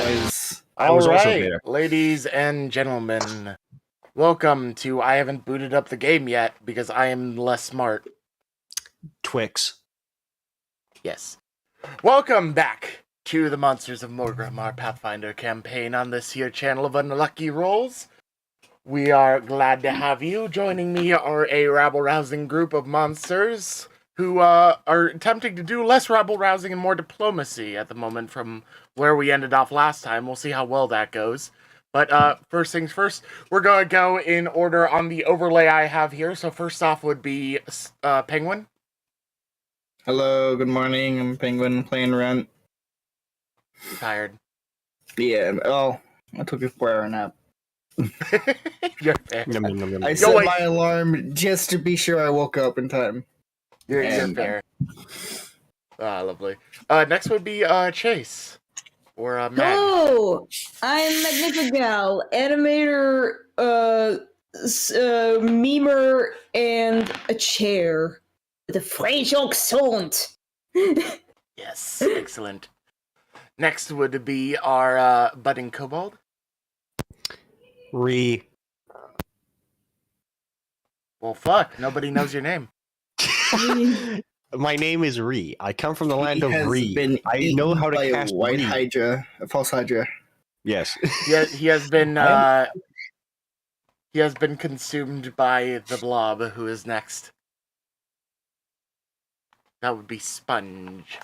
boys. I was also Alright, there. ladies and gentlemen, welcome to I haven't booted up the game yet because I am less smart. Twix. Yes. Welcome back to the Monsters of Morgram, our Pathfinder campaign on this here channel of Unlucky Rolls. We are glad to have you. Joining me are a rabble-rousing group of monsters who are attempting to do less rabble-rousing and more diplomacy at the moment from where we ended off last time. We'll see how well that goes. But first things first, we're going to go in order on the overlay I have here. So first off would be Penguin. Hello, good morning. I'm Penguin playing Runt. You tired? Yeah, I took a 4-hour nap. You're fair. I set my alarm just to be sure I woke up in time. You're fair. Lovely. Next would be Chaise. Or Meg. Hello! I'm Magnifical, animator, memer, and a chair. The French accent! Yes, excellent. Next would be our budding kobold. Re. Well, fuck. Nobody knows your name. My name is Re. I come from the land of Re. Been I know how to cast a white Re. hydra, a false hydra. Yes. He has been consumed by the blob. Who is next? That would be Sponge.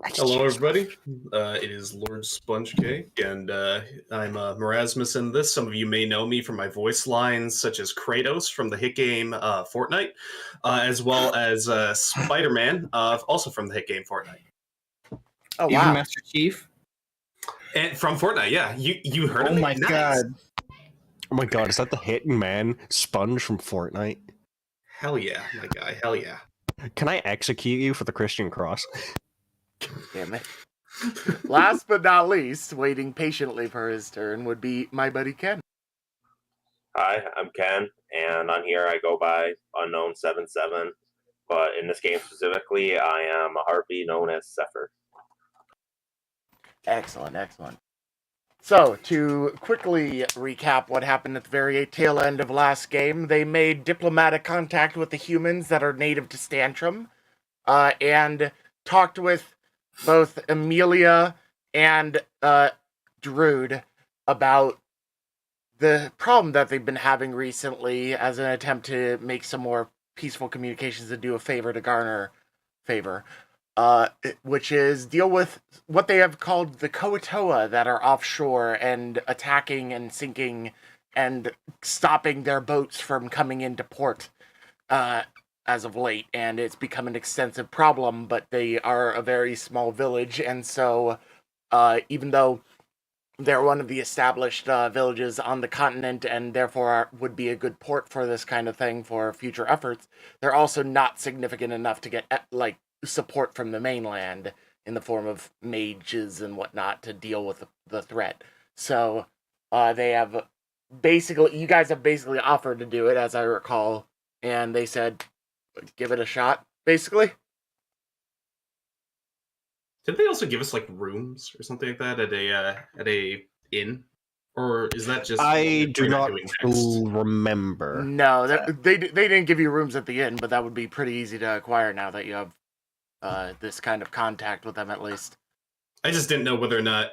Hello, everybody. It is Lord Sponge Cake, and I'm Morasmus in this. Some of you may know me from my voice lines, such as Kratos from the hit game Fortnite, as well as Spider-Man, also from the hit game Fortnite. Oh, Even wow. Master Chief? And from Fortnite, yeah. You heard of Oh me? my Nice. god. Oh my god, is that the Hitting Man Sponge from Fortnite? Hell yeah, my guy. Hell yeah. Can I execute you for the Christian cross? Damn it. Last but not least, waiting patiently for his turn, would be my buddy Ken. Hi, I'm Ken, and on here I go by Unknown77, but in this game specifically, I am a harpy known as Zephyr. Excellent, excellent. So, to quickly recap what happened at the very tail end of last game, they made diplomatic contact with the humans that are native to Stantrum, and talked with both Amelia and Druid about the problem that they've been having recently as an attempt to make some more peaceful communications and do a favor to garner favor. Which is deal with what they have called the Koatoa that are offshore and attacking and sinking and stopping their boats from coming into port as of late. And it's become an extensive problem, but they are a very small village. And so even though they're one of the established villages on the continent and therefore would be a good port for this kind of thing for future efforts, they're also not significant enough to get, support from the mainland in the form of mages and whatnot to deal with the threat. So they have basically, you guys have basically offered to do it, as I recall, and they said, give it a shot, basically. Did they also give us like rooms or something like that at a inn, or is that just? I do not remember. No, they didn't give you rooms at the inn, but that would be pretty easy to acquire now that you have this kind of contact with them, at least. I just didn't know whether or not,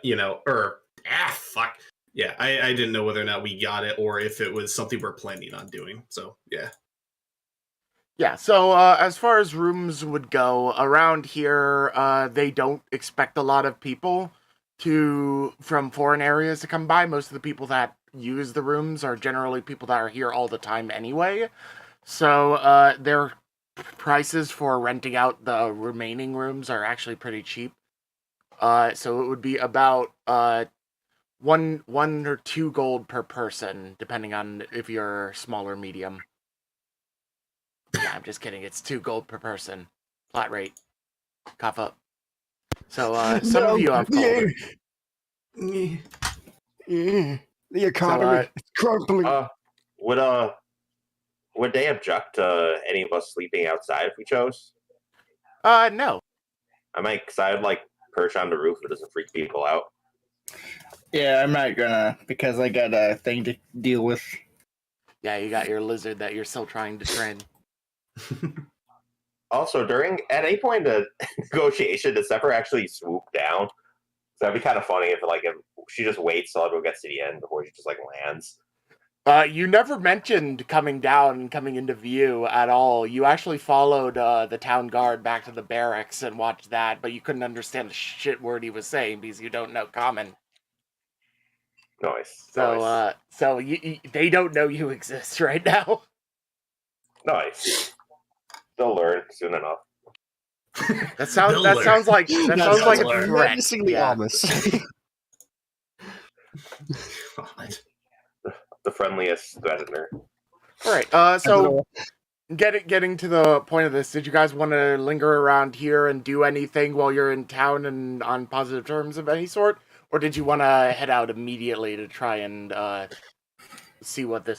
fuck. Yeah, I didn't know whether or not we got it or if it was something we're planning on doing. So, yeah. Yeah, so as far as rooms would go, around here, they don't expect a lot of people from foreign areas to come by. Most of the people that use the rooms are generally people that are here all the time anyway. So their prices for renting out the remaining rooms are actually pretty cheap. So it would be about 1 or 2 gold per person, depending on if you're small or medium. Yeah, I'm just kidding. It's 2 gold per person. Flat rate. Cough up. So, some of you have called it. The economy is crumbling. Would they object to any of us sleeping outside if we chose? No. I might, because I'd like perch on the roof. It doesn't freak people out. Yeah, I'm not gonna because I got a thing to deal with. Yeah, you got your lizard that you're still trying to train. Also, at any point in the negotiation, does Zephyr actually swoop down? So that'd be kind of funny if she just waits till everyone gets to the end before she just lands. You never mentioned coming down and coming into view at all. You actually followed the town guard back to the barracks and watched that, but you couldn't understand the shit word he was saying because you don't know common. Nice. So, they don't know you exist right now. Nice. They'll learn soon enough. That sounds like a threat. Menacingly Yeah. ominous. God. The friendliest threatener. All right. So getting to the point of this, did you guys want to linger around here and do anything while you're in town and on positive terms of any sort, or did you want to head out immediately to try and see what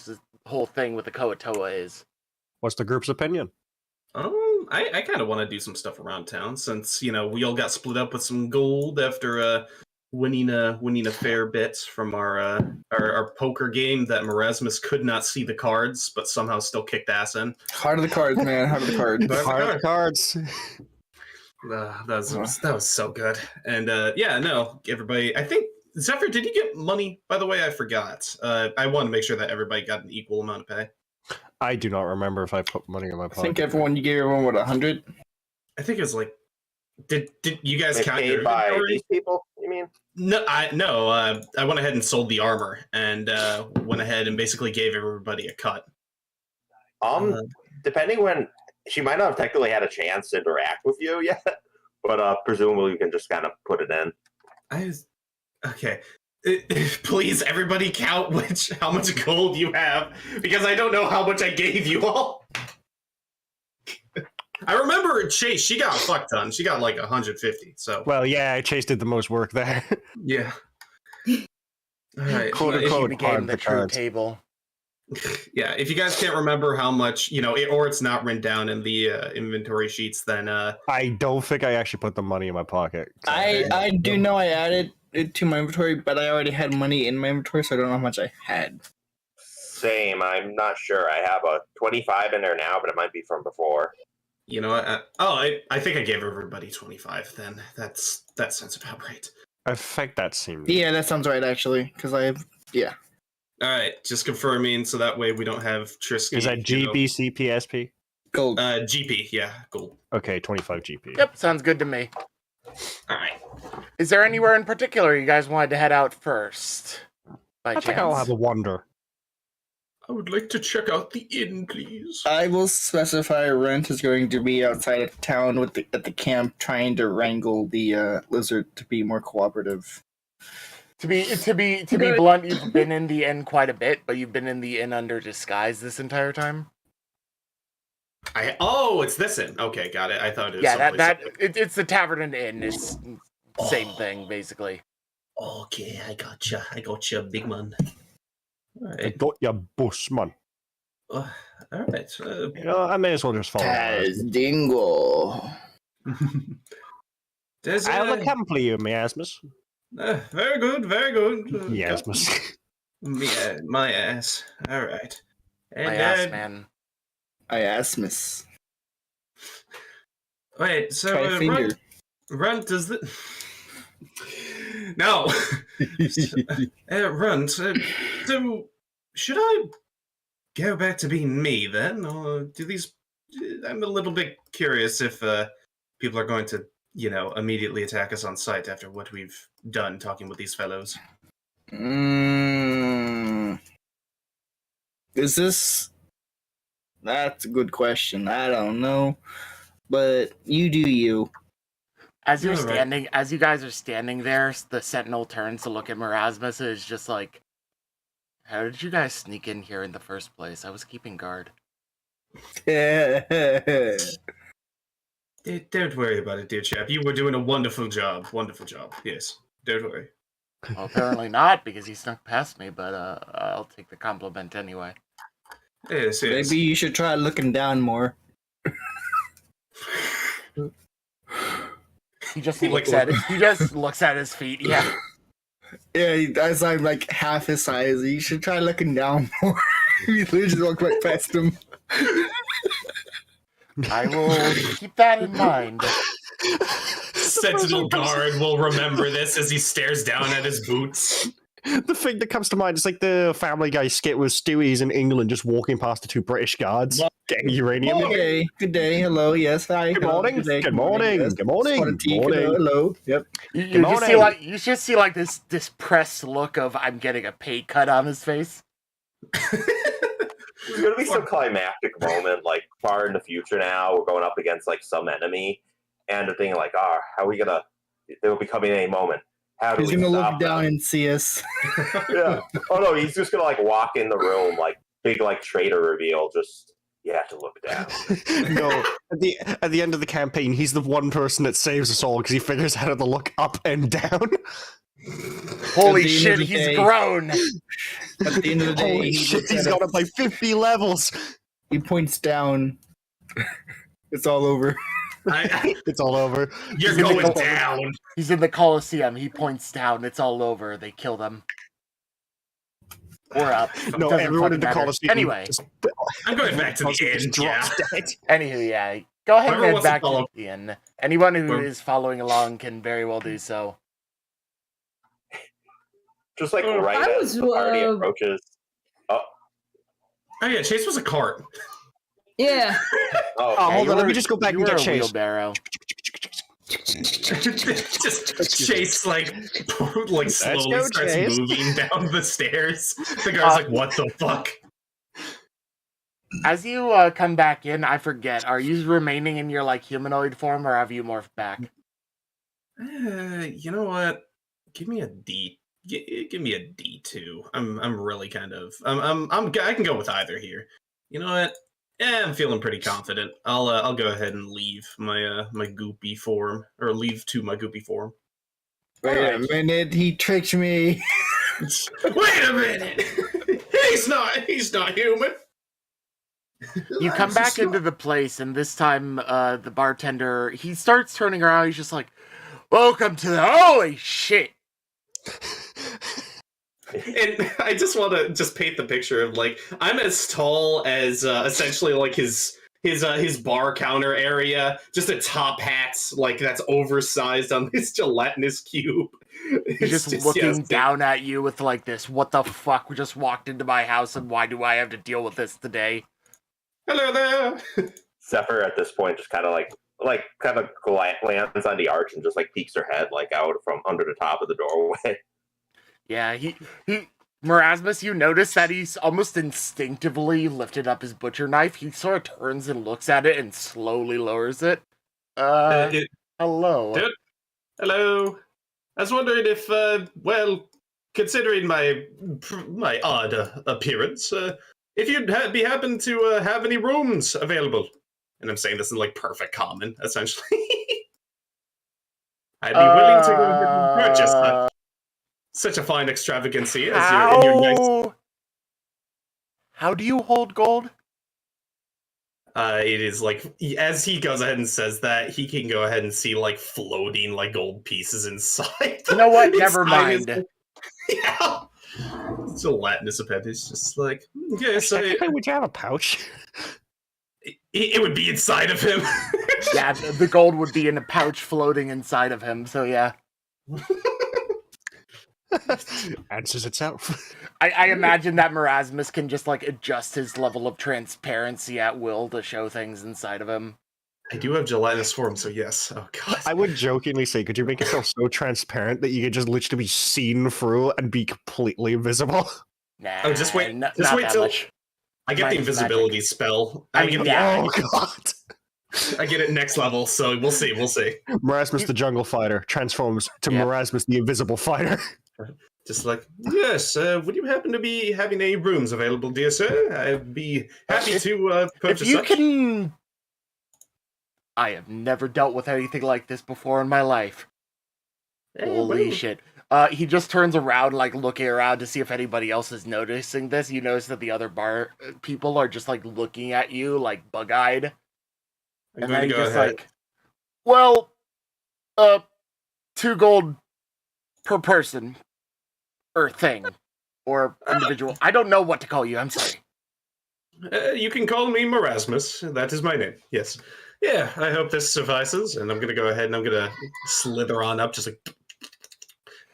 whole thing with the Koatoa is? What's the group's opinion? I kind of want to do some stuff around town since we all got split up with some gold after winning a fair bit from our poker game that Morasmus could not see the cards, but somehow still kicked ass in. Heart of the cards, man. Heart of the cards. Hard cards. That was so good. And everybody. I think Zephyr, did you get money? By the way, I forgot. I want to make sure that everybody got an equal amount of pay. I do not remember if I put money in my pocket. I think you gave everyone, 100? I think it was did you guys They count paid your by inventory? these people, you mean? No, I went ahead and sold the armor and went ahead and basically gave everybody a cut. Depending when she might not have technically had a chance to interact with you yet, but presumably you can just kind of put it in. Okay. Please, everybody count how much gold you have, because I don't know how much I gave you all. I remember Chaise, she got a fuck ton. She got 150, so... Well, yeah, Chaise did the most work there. Yeah. All right. Quote, She unquote, became hard the the true cards. table. Yeah, if you guys can't remember how much, or it's not written down in the inventory sheets, then... I don't think I actually put the money in my pocket. I do know I added it to my inventory, but I already had money in my inventory, so I don't know how much I had. Same, I'm not sure. I have a 25 in there now, but it might be from before. You know what? I think I gave everybody 25 then. That sounds about right. I think that seems... Yeah, that sounds right, actually, because I have... Yeah. All right, just confirming so that way we don't have Trisky. Is that GBC PSP? Gold. GP, yeah, gold. Okay, 25 GP. Yep, sounds good to me. All right. Is there anywhere in particular you guys wanted to head out first? By I think I'll have a wander. I would like to check out the inn, please. I will specify Runt is going to be outside of town at the camp trying to wrangle the lizard to be more cooperative. To be blunt, you've been in the inn quite a bit, but you've been in the inn under disguise this entire time. It's this inn. Okay, got it. I thought it was it's the tavern and inn. It's same thing basically. Okay, I gotcha, big man. All I right. got your boss, man. All right. I may as well just follow. Dingo. There's I'll accompany you, Miasmus. very good, very good. Miasmus. My ass. All right. And, My ass, man. I asked Miss. Wait, so Try a finger. Runt, does the... No. Runt, so should I go back to being me then, or do these... I'm a little bit curious if people are going to, immediately attack us on sight after what we've done talking with these fellows. Is this... That's a good question. I don't know. But you do you. As you Right. guys are standing there, the sentinel turns to look at Morasmus and is just like, how did you guys sneak in here in the first place? I was keeping guard. Don't worry about it, dear chap. You were doing a wonderful job. Wonderful job. Yes. Don't worry. Well, apparently not, because he snuck past me, but I'll take the compliment anyway. Yes, yes. Maybe you should try looking down more. He just looks at his feet, yeah. Yeah, as I'm like half his size, you should try looking down more. You literally just walk right past him. I will keep that in mind. Sentinel guard will remember this as he stares down at his boots. The thing that comes to mind is like the Family Guy skit with Stewie's in England just walking past the two British guards getting uranium. Good day, hello, yes, hi. Good hello, morning. day, Good morning. yes. Good morning. Spot of tea, Morning. hello, yep. You just see like this depressed look of I'm getting a pay cut on his face. There's gonna be some climactic moment, like far in the future now, we're going up against like some enemy, and they're thinking like, how are we gonna, they will be coming any moment. How do He's we gonna stop look down them? and see us. Yeah. Oh no, he's just gonna like walk in the room, like big like traitor reveal, just you have to look down. No, at the end of the campaign, he's the one person that saves us all because he figures out how to look up and down. Holy At the end shit, of the he's day- grown! At the end of the day, Holy he shit, looks he's at got us, up like 50 levels. he points down. It's all over. It's all over. You're He's in the going col- down. He's in the Coliseum. He points down. It's all over. They killed him. Or up. No, Doesn't everyone fucking in the matter. Colosseum. Anyway. I'm going back to the Just inn. drops Yeah. dead. Anywho, yeah. Go ahead and Whoever head wants to back to follow- the inn. Anyone who Whoever- is following along can very well do so. Just like I right as was, the party uh, approaches. Oh yeah, Chase was a cart. Yeah. Oh, Oh, hold you on, let were- me just go back you and were get a Chaise. wheelbarrow. Just Chase like slowly go, starts Chase. moving down the stairs. The guy's like, "What the fuck?" As you come back in, I forget. Are you remaining in your like humanoid form, or have you morphed back? You know what? Give me a D. Give me a D2. I'm really kind of I can go with either here. You know what? Yeah, I'm feeling pretty confident. I'll go ahead and leave my my goopy form, or leave to my goopy form. Wait a Alright. minute, he tricked me. Wait a minute. He's not human. You come back into the place, and this time the bartender, he starts turning around. He's just like, "Welcome to the holy shit." And I just want to just paint the picture of like I'm as tall as essentially like his bar counter area, just a top hat like that's oversized on this gelatinous cube. He's just looking down at you with like this, "What the fuck? We just walked into my house, and why do I have to deal with this today?" Hello there. Zephyr at this point just kind of lands on the arch and just like peeks her head like out from under the top of the doorway. Yeah, he Morasmus, you notice that he's almost instinctively lifted up his butcher knife. He sort of turns and looks at it and slowly lowers it. Hello. Dude. Hello. I was wondering if, well, considering my odd appearance, if you'd happen to have any rooms available. And I'm saying this in like perfect common, essentially. I'd be willing to go ahead and purchase such a fine extravagancy as your nice. How do you hold gold? It is like as he goes ahead and says that, he can go ahead and see like floating like gold pieces inside. You know what? Never inside his- mind. Yeah. Gelatinous appendage, just like yes, Technically, would you have a pouch? it would be inside of him. Yeah, the gold would be in a pouch floating inside of him, so yeah. Answers itself. I imagine that Morasmus can just like adjust his level of transparency at will to show things inside of him. I do have gelatinous form, so yes. Oh god. I would jokingly say, could you make yourself so transparent that you could just literally be seen through and be completely invisible? Nah, Oh, just wait not till much. I get the Minus invisibility spell. I mean, yeah. Oh god. I get it next level, so we'll see. Marasmus the Jungle Fighter transforms to Yeah. Marasmus the Invisible Fighter. Just like, yes, would you happen to be having any rooms available, dear sir? I'd be happy to purchase If you such. can... I have never dealt with anything like this before in my life. Holy shit. He just turns around, like, looking around to see if anybody else is noticing this. You notice that the other bar people are just, like, looking at you, like, bug-eyed. I'm And going then to he's go just ahead. like, well, 2 gold per person. or thing or individual. I don't know what to call you. I'm sorry. You can call me Morasmus. That is my name. Yes. Yeah, I hope this suffices. And I'm going to go ahead and I'm going to slither on up just like...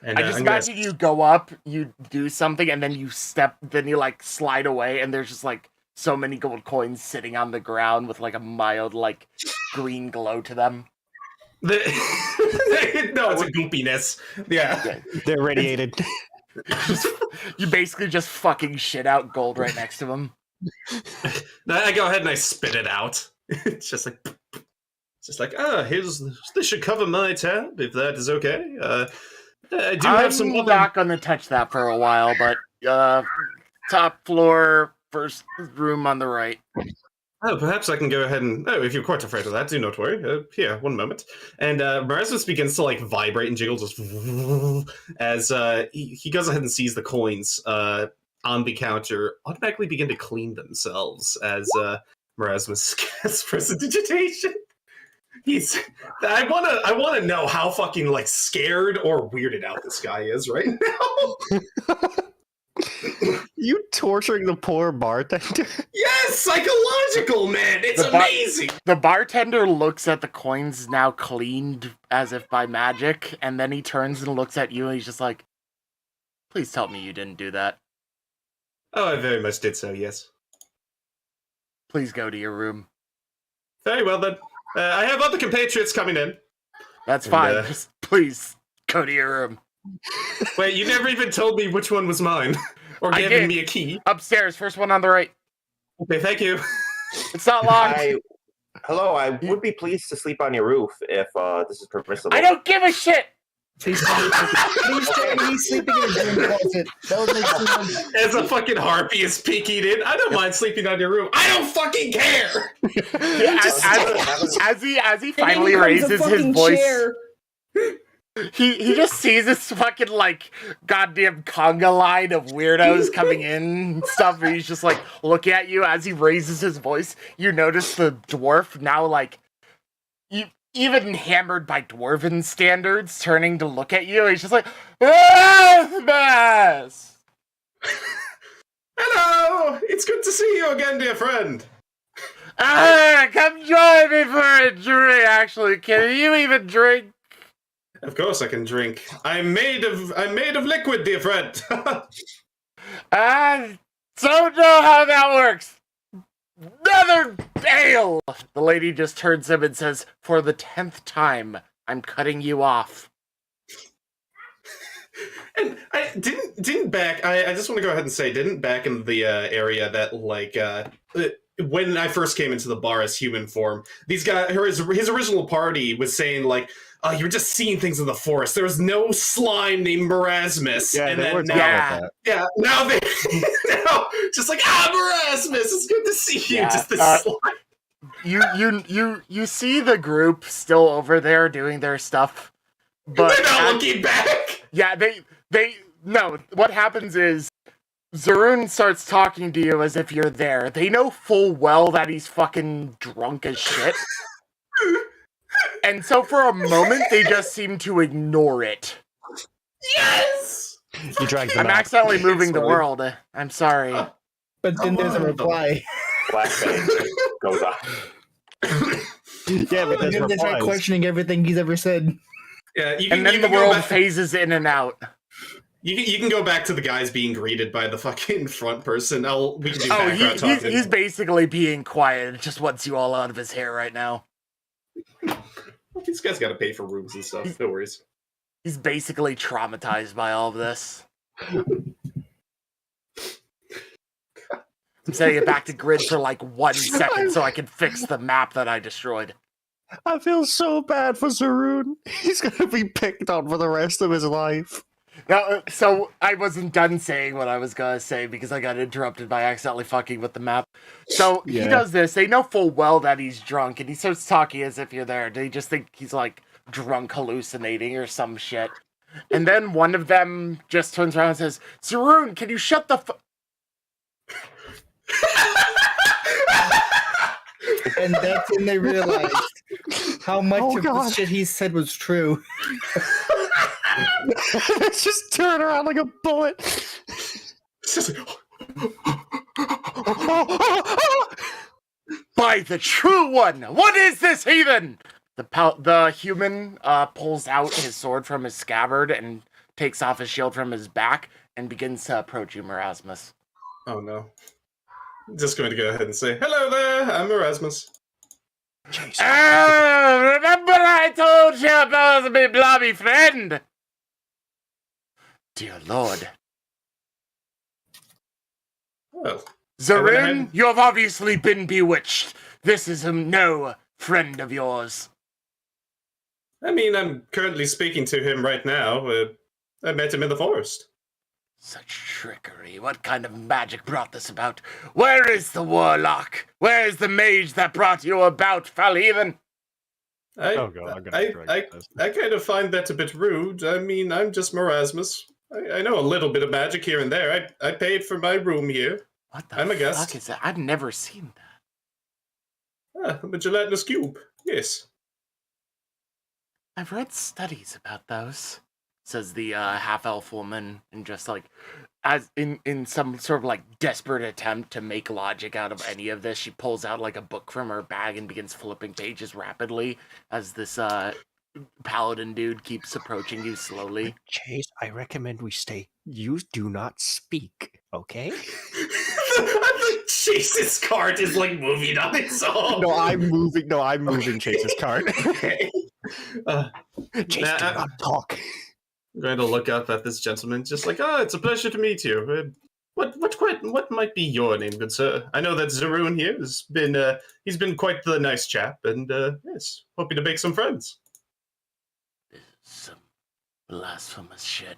And, I just I'm gonna- imagine you go up, you do something, and then you like slide away, and there's just like so many gold coins sitting on the ground with like a mild like green glow to them. No, it's a goopiness. Yeah. They're radiated. You basically just fucking shit out gold right next to them. I go ahead and I spit it out. It's just like, this should cover my tab, if that is okay. I do have some I'm other... not gonna touch that for a while, but top floor, first room on the right. Oh, perhaps I can go ahead and... Oh, if you're quite afraid of that, do not worry. Here, one moment. And Morasmus begins to, like, vibrate and jiggle just... as he goes ahead and sees the coins on the counter automatically begin to clean themselves as Morasmus casts Prestidigitation. I wanna know how fucking, like, scared or weirded out this guy is right now. You torturing the poor bartender? Yes, psychological, man. It's amazing. The bartender looks at the coins now cleaned as if by magic, and then he turns and looks at you, and he's just like, "Please tell me you didn't do that. Oh, I very much did so. Yes. Please go to your room." Very well then. I have other compatriots coming in. That's fine. Just please go to your room. Wait, you never even told me which one was mine, or giving me a key. Upstairs, first one on the right. Okay, thank you. It's not locked. Hello, I would be pleased to sleep on your roof if this is permissible. I don't give a shit. He's sleeping in a room closet. That would make sense. As a fucking harpy is peeking in, I don't mind sleeping on your roof. I don't fucking care. As he finally raises his voice, he just sees this fucking like goddamn conga line of weirdos coming in and stuff, and he's just like looking at you as he raises his voice. You notice the dwarf now like even hammered by dwarven standards, turning to look at you. He's just like, Rasmus! Hello! It's good to see you again, dear friend. Come join me for a drink, actually. Can you even drink? Of course I can drink. I'm made of liquid, dear friend. I don't know how that works. Another ale! The lady just turns him and says, "For the 10th time, I'm cutting you off." And I didn't back. I just want to go ahead and say, didn't back in the area that like when I first came into the bar as human form, these guys, his original party was saying like, "Oh, you were just seeing things in the forest. There was no slime named Morasmus." Yeah, and they then were now, that. now they now just like Morasmus. It's good to see you. Yeah, just this slime. You see the group still over there doing their stuff, but They're not looking back. Yeah, no. What happens is Zaroon starts talking to you as if you're there. They know full well that he's fucking drunk as shit. And so for a moment, they just seem to ignore it. Yes! You dragged them I'm out. accidentally moving the world. I'm sorry. But then there's a reply. Flashbang goes off. Yeah, but there's And then they start replies. questioning everything he's ever said. Yeah, you And then you the can go world back- phases in and out. You can go back to the guys being greeted by the fucking front person. We can do Oh, background talking. he's basically being quiet. It just wants you all out of his hair right now. These guys got to pay for rooms and stuff. No worries. He's basically traumatized by all of this. I'm sending it back to grid for like 1 second so I can fix the map that I destroyed. I feel so bad for Zaroon. He's gonna be picked on for the rest of his life. Now, so I wasn't done saying what I was gonna say because I got interrupted by accidentally fucking with the map. So he Yeah. does this. They know full well that he's drunk, and he starts talking as if you're there. They just think he's like drunk hallucinating or some shit. And then one of them just turns around and says, "Zaroon, can you shut the And that's when they realized how much Oh, of God. the shit he said was true. Just turn around like a bullet. It's just By the true one, what is this heathen? The human pulls out his sword from his scabbard and takes off his shield from his back and begins to approach you, Morasmus. oh no. I'm just going to go ahead and say, hello there, I'm Morasmus. Remember I told you about my blobby friend? Dear Lord. Well, Zarun, you have obviously been bewitched. This is no friend of yours. I mean, I'm currently speaking to him right now. I met him in the forest. Such trickery. What kind of magic brought this about? Where is the warlock? Where is the mage that brought you about, foul heathen? I kind of find that a bit rude. I mean, I'm just Morasmus. I know a little bit of magic here and there. I paid for my room here. What the I'm a fuck guest. is that? I've never seen that. I'm a gelatinous cube. Yes. I've read studies about those, says the half-elf woman, and just like, as in some sort of like desperate attempt to make logic out of any of this, she pulls out like a book from her bag and begins flipping pages rapidly as this paladin dude keeps approaching you slowly. Chaise, I recommend we stay. You do not speak, okay? Chaise's cart is like moving on its own. No, I'm moving Chase's cart. Okay. Chase, do not talk. I'm going to look up at this gentleman, just like, it's a pleasure to meet you. What might be your name, good sir? I know that Zarun here has been, he's been quite the nice chap, and yes, hoping to make some friends. Some blasphemous shit.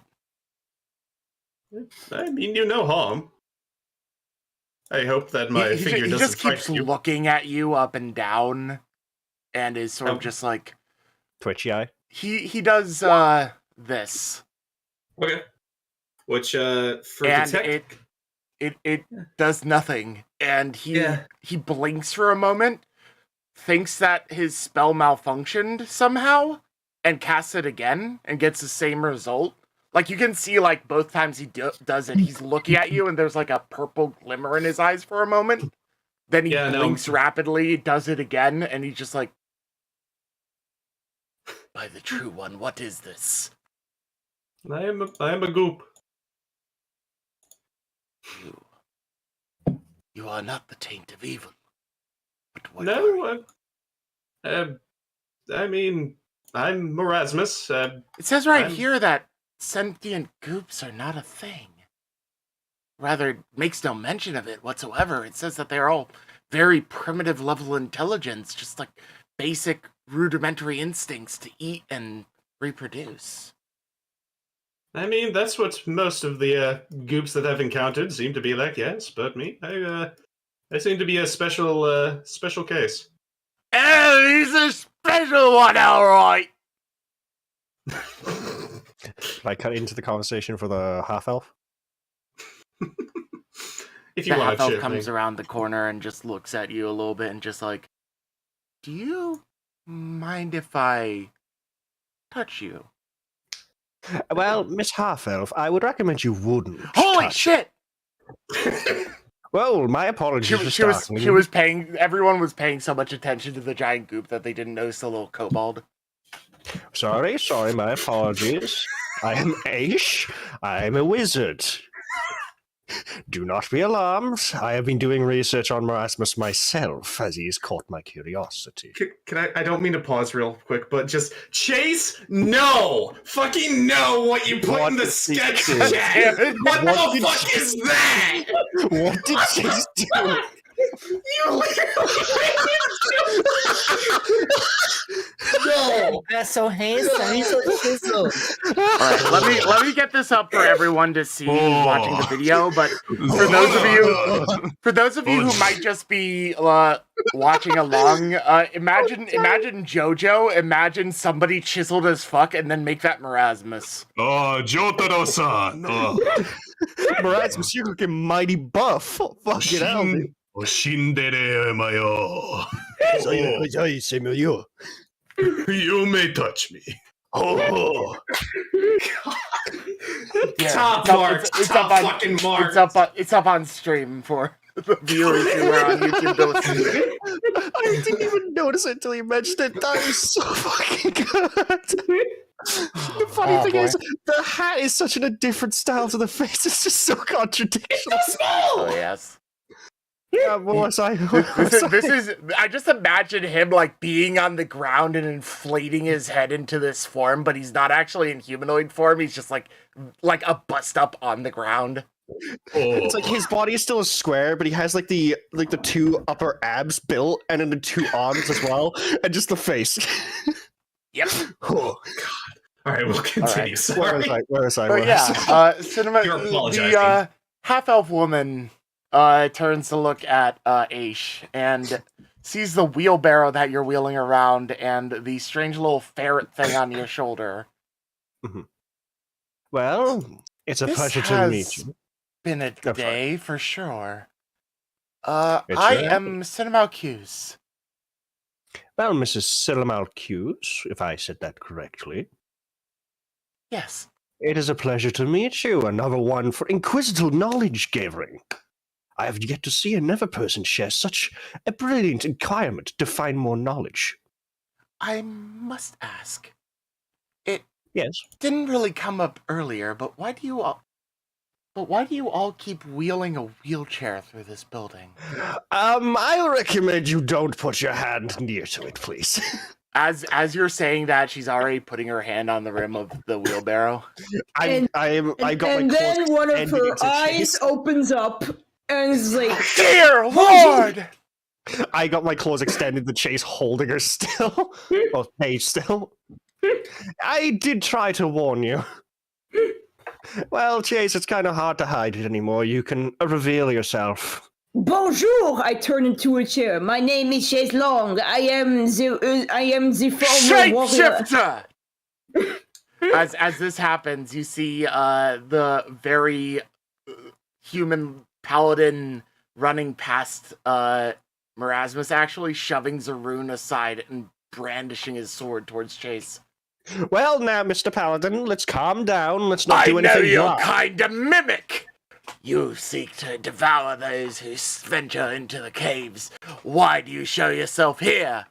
I mean, you no harm. I hope that my figure he doesn't just keeps frighten you. looking at you up and down, and is sort of just like twitchy eye. He does this. Okay. Which for and detect, it does nothing, and he blinks for a moment, thinks that his spell malfunctioned somehow, and casts it again and gets the same result. Like, you can see, like, both times he does it, he's looking at you, and there's, like, a purple glimmer in his eyes for a moment. Then he blinks rapidly, does it again, and he's just like, by the true one, what is this? I am a goop. You are not the taint of evil. But what No, I mean, I'm Morasmus. It says right here that sentient goops are not a thing. Rather, it makes no mention of it whatsoever. It says that they're all very primitive level intelligence, just like basic rudimentary instincts to eat and reproduce. I mean, that's what most of the goops that I've encountered seem to be like, yes, but me, I seem to be a special case. Oh, he's a special one, all right. Can I cut into the conversation for the half-elf? If you the want half-elf to. comes around the corner and just looks at you a little bit and just like, do you mind if I touch you? Well, Miss Half-elf, I would recommend you wouldn't. Holy touch. shit! Well, my apologies for startling you. Everyone was paying so much attention to the giant goop that they didn't notice the little kobold. Sorry, my apologies. I am Asch. I am a wizard. Do not be alarmed. I have been doing research on Morasmus myself, as he has caught my curiosity. Can I don't mean to pause real quick, but just, Chaise, no! Fucking no what you put in the sketch chat! What the fuck is that? What did Chaise do? You No! That's so handsome. He's so chiseled. Alright, let me get this up for everyone to see watching the video, but for those of you who might just be watching along, imagine JoJo, imagine somebody chiseled as fuck and then make that Morasmus. Oh, Jotaro-san! Morasmus, you're looking mighty buff. Fucking hell, dude. Shindere mayo. You may touch me. Oh. Top marks. Top fucking marks. It's up on stream for the viewers who are on YouTube. I didn't even notice it until you mentioned it. That is so fucking good. The funny thing is, the hat is such a different style to the face. It's just so contradictory. Oh yes. Yeah, boss, I just imagine him like being on the ground and inflating his head into this form, but he's not actually in humanoid form. He's just like a bust up on the ground. It's like his body is still a square, but he has like the two upper abs built, and then the two arms as well, and just the face. Yep. Oh god. All right, we'll continue. Right. Sorry. Where was I? But yeah, cinema. You're apologizing. The half-elf woman turns to look at Asch and sees the wheelbarrow that you're wheeling around and the strange little ferret thing on your shoulder. Mm-hmm. Well, it's a pleasure to meet you. Been a day for sure. It's I your am Cinemalcuse. Well, Mrs. Cinemalcuse, if I said that correctly. Yes. It is a pleasure to meet you. Another one for inquisitive knowledge gathering. I have yet to see another person share such a brilliant requirement to find more knowledge. I must ask. Yes. Didn't really come up earlier, but why do you all keep wheeling a wheelchair through this building? I recommend you don't put your hand near to it, please. As you're saying that, she's already putting her hand on the rim of the wheelbarrow. And then one of her eyes opens up and is like, "Dear Lord!" I got my claws extended to Chaise, holding her still. Or Paige still. I did try to warn you. Well, Chaise, it's kind of hard to hide it anymore. You can reveal yourself. Bonjour! I turn into a chair. My name is Chaise Longue. I am the former warrior. Shapeshifter! As this happens, you see the very human paladin running past Morasmus, actually shoving Zaroon aside and brandishing his sword towards Chaise. Well, now, Mr. Paladin, let's calm down. Let's not do anything I know your wrong. kind of mimic! You seek to devour those who venture into the caves. Why do you show yourself here?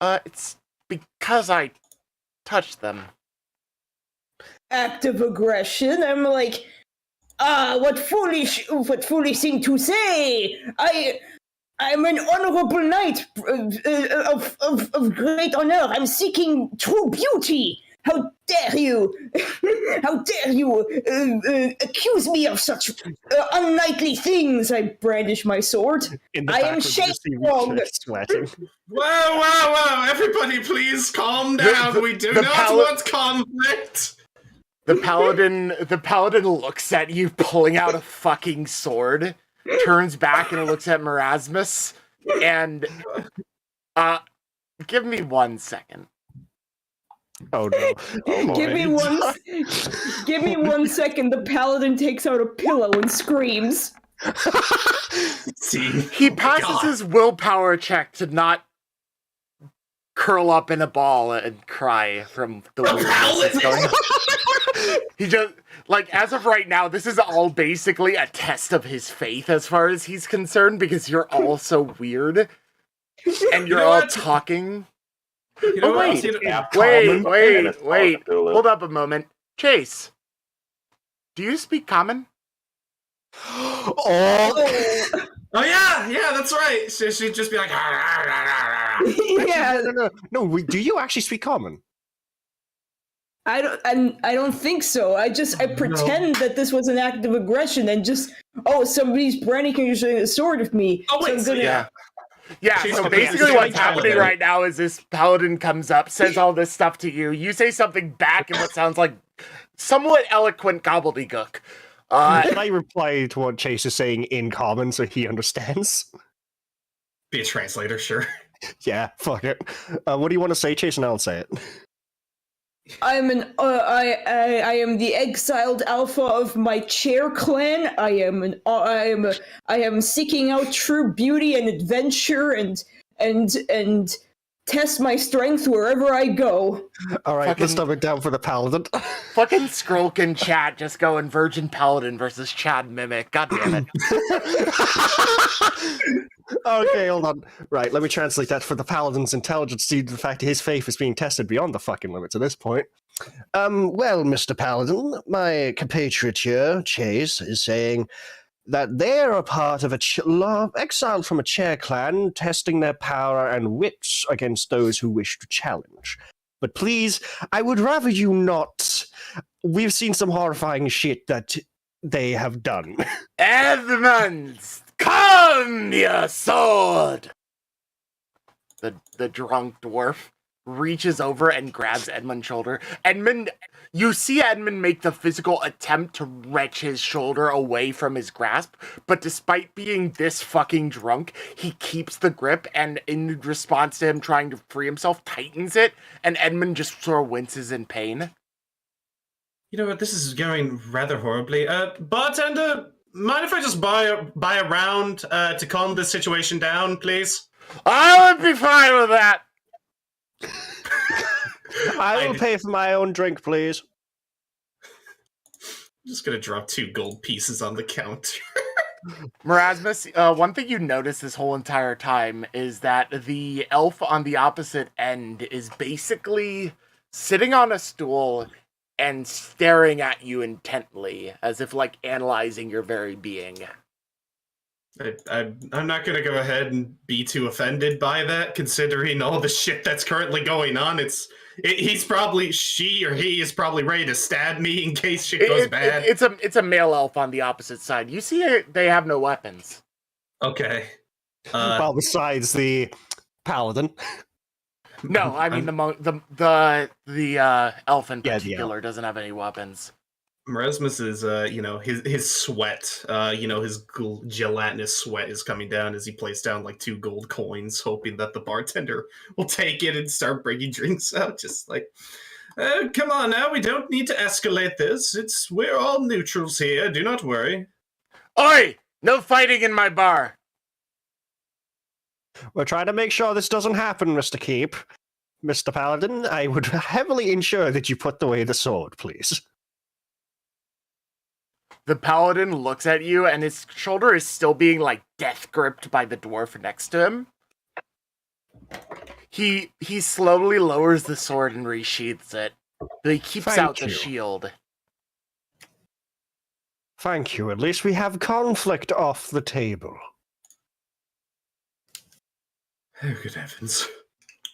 It's because I touched them. Act of aggression. I'm like, what foolish thing to say! I'm an honorable knight of great honor. I'm seeking true beauty. How dare you? How dare you accuse me of such unknightly things? I brandish my sword. I am Chaise Longue. Sweating. Whoa! Everybody, please calm down. We do not want conflict. The paladin looks at you, pulling out a fucking sword, turns back and looks at Morasmus, and give me 1 second. Oh no! Give me 1 second. The paladin takes out a pillow and screams. See, he passes his willpower check to not curl up in a ball and cry from the weirdness that's going on. He just, like, as of right now, this is all basically a test of his faith as far as he's concerned, because you're all so weird and you're all talking. You know wait, hold up a moment. Chaise, do you speak common? Oh yeah, that's right. She'd just be like, Yeah. No. Do you actually speak common? I don't think so. I pretend that this was an act of aggression and just, somebody's brandishing a sword at me. Oh wait, so I'm gonna... Yeah, so basically what's happening right now is this paladin comes up, says all this stuff to you, you say something back in what sounds like somewhat eloquent gobbledygook. Can I reply to what Chaise is saying in common so he understands? Be a translator, sure. Yeah, fuck it. What do you want to say, Chaise, and I'll say it. I am the exiled alpha of my chair clan. I am seeking out true beauty and adventure and test my strength wherever I go. All right, let's Fucking- dumb it down for the paladin. Fucking Skrulk in chat just going Virgin Paladin versus Chad Mimic. God damn it. Okay, hold on. Right, let me translate that for the paladin's intelligence due to the fact his faith is being tested beyond the fucking limits at this point. Well, Mr. Paladin, my compatriot here, Chaise, is saying that they're a part of exiled from a chair clan, testing their power and wits against those who wish to challenge. But please, I would rather you not. We've seen some horrifying shit that they have done. Edmonds, come your sword! The drunk dwarf reaches over and grabs Edmund's shoulder. You see Edmund make the physical attempt to wrench his shoulder away from his grasp, but despite being this fucking drunk, he keeps the grip, and in response to him trying to free himself, tightens it, and Edmund just sort of winces in pain. You know what? This is going rather horribly. Bartender, mind if I just buy a round to calm this situation down, please? I would be fine with that! I will pay for my own drink, please. I'm just gonna drop 2 gold pieces on the counter. Morasmus, one thing you notice this whole entire time is that the elf on the opposite end is basically sitting on a stool and staring at you intently, as if, like, analyzing your very being. I'm not gonna go ahead and be too offended by that, considering all the shit that's currently going on. She or he is probably ready to stab me in case shit goes bad. It's a male elf on the opposite side. You see, they have no weapons. Okay. Well, besides the paladin. No, I mean the elf in particular doesn't have any weapons. Morasmus is, his sweat, his gelatinous sweat is coming down as he plays down like 2 gold coins, hoping that the bartender will take it and start bringing drinks out. Just like, come on now, we don't need to escalate this. We're all neutrals here. Do not worry. Oi! No fighting in my bar. We're trying to make sure this doesn't happen, Mr. Keep. Mr. Paladin, I would heavily ensure that you put away the sword, please. The paladin looks at you, and his shoulder is still being, like, death gripped by the dwarf next to him. He slowly lowers the sword and resheaths it, but he keeps out the shield. Thank you. At least we have conflict off the table. Oh, good heavens.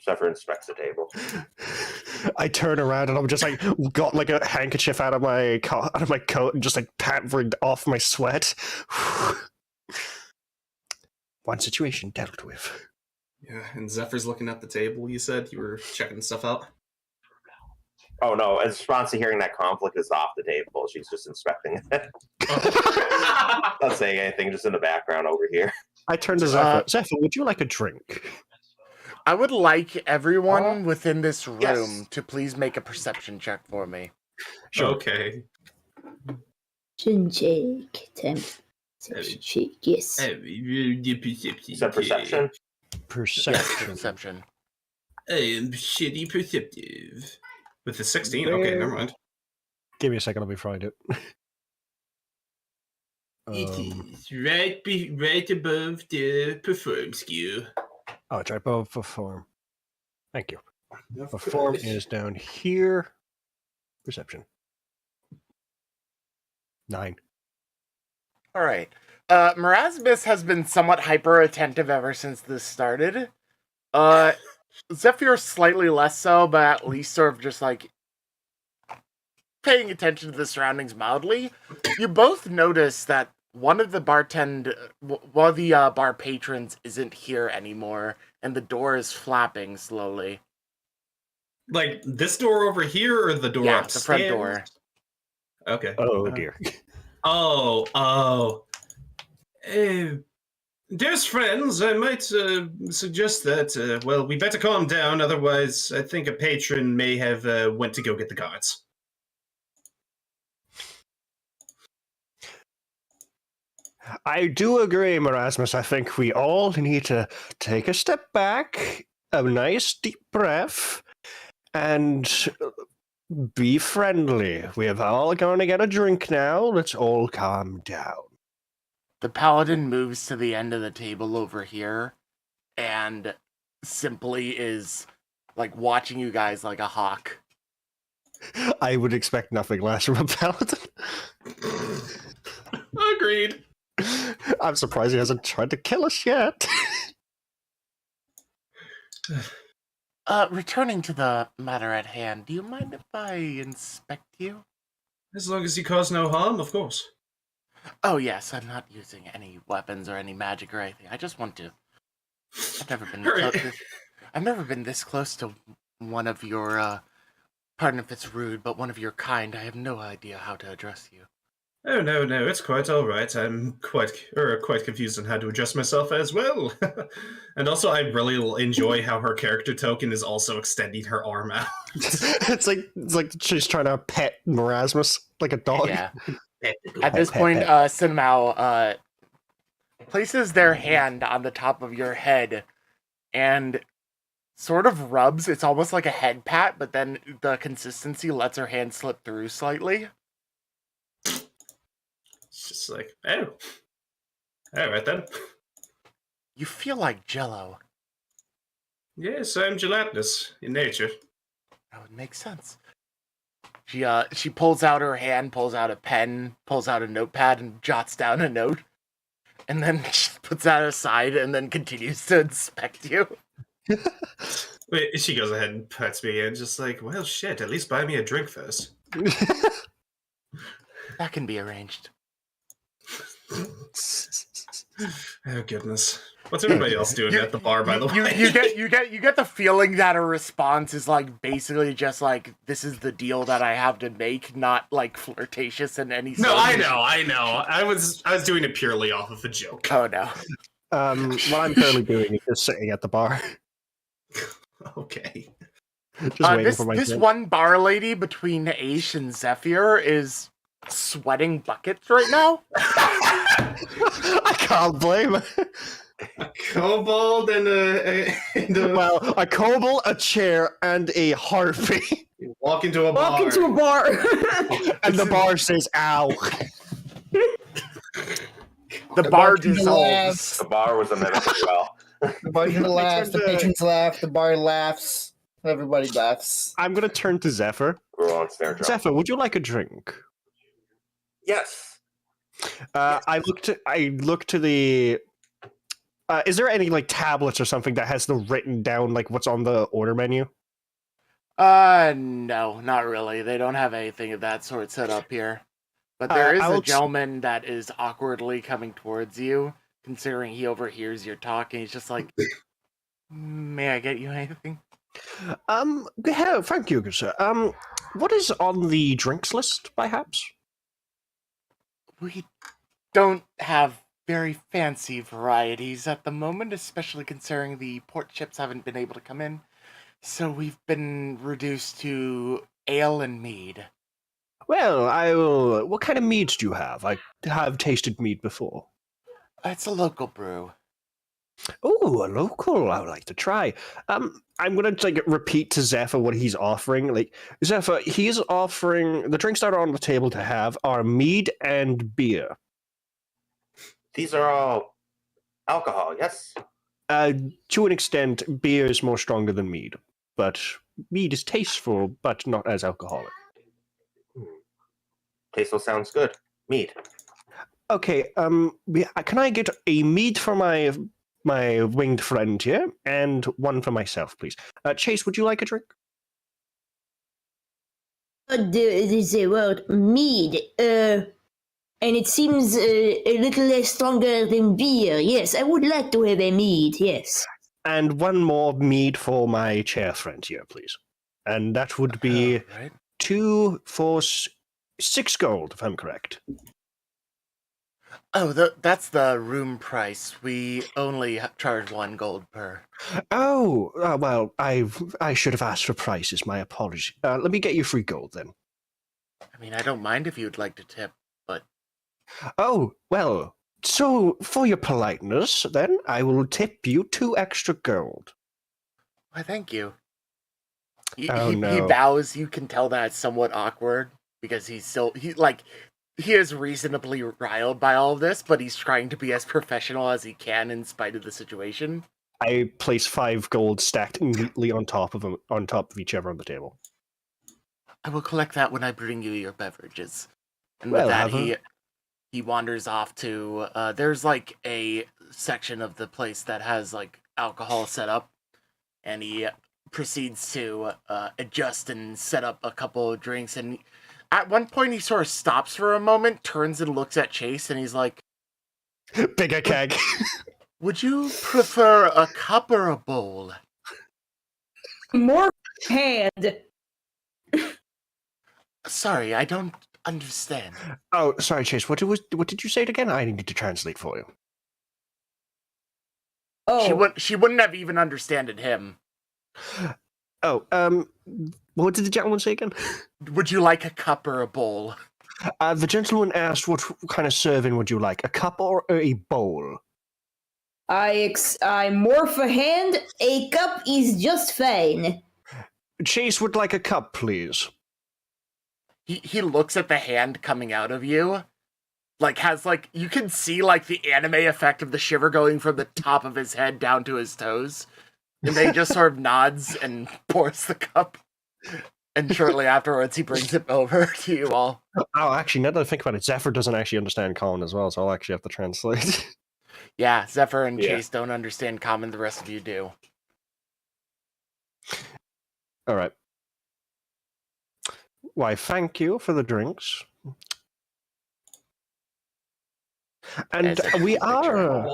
Zephyr inspects the table. I turn around and I'm just like got like a handkerchief out of my coat and just like pampering off my sweat. One situation dealt with. Yeah, and Zephyr's looking at the table. You said you were checking stuff out. Oh no! In response to hearing that conflict is off the table, she's just inspecting it. Not saying anything, just in the background over here. I turn to Zephyr. Zephyr, would you like a drink? I would like everyone within this room to please make a perception check for me. Sure. Okay. Check. Yes. Is that perception? Perception. Yes, perception. I am shitty perceptive. With the 16? Okay, never mind. Give me a second, let me find it. It is right above the perform skill. Oh, it's right above perform. Thank you. Perform is down here. Perception. 9. All right. Morasmus has been somewhat hyper-attentive ever since this started. Zephyr slightly less so, but at least sort of just like paying attention to the surroundings mildly. You both notice that one of the bar patrons isn't here anymore, and the door is flapping slowly. Like this door over here, or the door upstairs? The front door. Okay. Oh dear. Dearest friends, I might suggest that, we better calm down, otherwise I think a patron may have went to go get the guards. I do agree, Morasmus. I think we all need to take a step back a nice deep breath and be friendly. We are all going to get a drink now. Let's all calm down. The paladin moves to the end of the table over here and simply is like watching you guys like a hawk. I would expect nothing less from a paladin. Agreed. I'm surprised he hasn't tried to kill us yet. Returning to the matter at hand, do you mind if I inspect you? As long as you cause no harm, of course. Oh yes, I'm not using any weapons or any magic or anything. I just want to. I've never been. I've never been this close to one of your. Pardon if it's rude, but one of your kind. I have no idea how to address you. Oh, no, it's quite all right. I'm quite confused on how to address myself as well. And also, I really enjoy how her character token is also extending her arm out. It's like she's trying to pet Morasmus like a dog. Yeah. At this point, Sinmao places their hand on the top of your head and sort of rubs. It's almost like a head pat, but then the consistency lets her hand slip through slightly. It's just like, oh. Alright then. You feel like Jello. Yes, I'm gelatinous in nature. That would make sense. She pulls out her hand, pulls out a pen, pulls out a notepad, and jots down a note. And then she puts that aside and then continues to inspect you. Wait, she goes ahead and pets me and just like, well, shit, at least buy me a drink first. That can be arranged. Oh goodness. What's everybody else doing at the bar, by the way? You get the feeling that her response is like basically just like, this is the deal that I have to make, not like flirtatious in any sense. No, I know. I was doing it purely off of a joke. Oh no. What I'm currently doing is just sitting at the bar. Okay. Just waiting for my this drink. one bar lady between Asch and Zephyr is sweating buckets right now. I can't blame her. A kobold and a Well, a kobold, a chair, and a harpy. walk into a bar. Walk into a bar. And the bar says, ow. The bar dissolves. The bar was a mimic as well. The bartender laughs, the patrons laugh, the bar laughs, everybody laughs. I'm going to turn to Zephyr. We're on snare drum. Zephyr, would you like a drink? Yes. I look to the... is there any like tablets or something that has the written down like what's on the order menu? No, not really. They don't have anything of that sort set up here. But there is a gentleman that is awkwardly coming towards you, considering he overhears your talk, and he's just like, may I get you anything? Yeah, thank you, good sir. What is on the drinks list, perhaps? We don't have very fancy varieties at the moment, especially considering the port ships haven't been able to come in. So we've been reduced to ale and mead. Well, I will... What kind of mead do you have? I have tasted mead before. It's a local brew. Oh, a local. I would like to try. I'm gonna like repeat to Zephyr what he's offering. Like Zephyr, he's offering the drinks that are on the table to have are mead and beer. These are all alcohol, yes? To an extent, beer is more stronger than mead, but mead is tasteful, but not as alcoholic. Tasteful sounds good. Mead. Okay. Can I get a mead for my winged friend here, and one for myself, please? Chaise, would you like a drink? The word mead, and it seems a little less stronger than beer. Yes, I would like to have a mead, yes. And one more mead for my chair friend here, please. And that would be Right? 2 for 6 gold, if I'm correct. Oh, that's the room price. We only charge 1 gold per. Oh, well, I should have asked for prices. My apologies. Let me get you 3 gold, then. I mean, I don't mind if you'd like to tip, but... Oh, well, so for your politeness, then, I will tip you 2 extra gold. Why, thank you. He no. bows. You can tell that it's somewhat awkward because he is reasonably riled by all of this, but he's trying to be as professional as he can in spite of the situation. I place 5 gold stacked neatly on top of each other on the table. I will collect that when I bring you your beverages. And Well, with that, have he wanders off to there's like a section of the place that has like alcohol set up, and he proceeds to adjust and set up a couple of drinks. And at one point, he sort of stops for a moment, turns and looks at Chaise, and he's like, Bigger keg. "Would you prefer a cup or a bowl?" More hand. Sorry, I don't understand. Oh, sorry, Chaise. What did you say it again? I need to translate for you. Oh, She wouldn't have even understanded him. Oh, what did the gentleman say again? Would you like a cup or a bowl? The gentleman asked, what kind of serving would you like? A cup or a bowl? I more for hand. A cup is just fine. Chaise would like a cup, please. He looks at the hand coming out of you, you can see like the anime effect of the shiver going from the top of his head down to his toes, and then he just sort of nods and pours the cup, and shortly afterwards he brings it over to you all. Oh, actually, now that I think about it, Zephyr doesn't actually understand Common as well, so I'll actually have to translate. Yeah, Zephyr and Chaise don't understand Common, the rest of you do. All right. Why, thank you for the drinks. And we are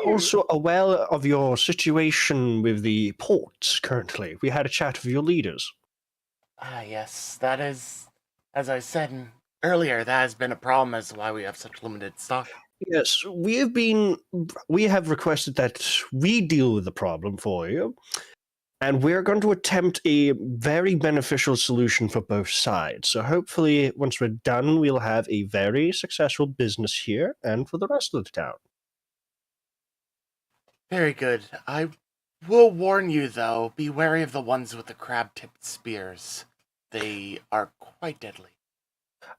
also aware of your situation with the port currently. We had a chat with your leaders. Ah, yes, that is, as I said earlier, that has been a problem as to why we have such limited stock. Yes, we have requested that we deal with the problem for you, and we're going to attempt a very beneficial solution for both sides. So hopefully, once we're done, we'll have a very successful business here and for the rest of the town. Very good. I will warn you, though, be wary of the ones with the crab-tipped spears. They are quite deadly.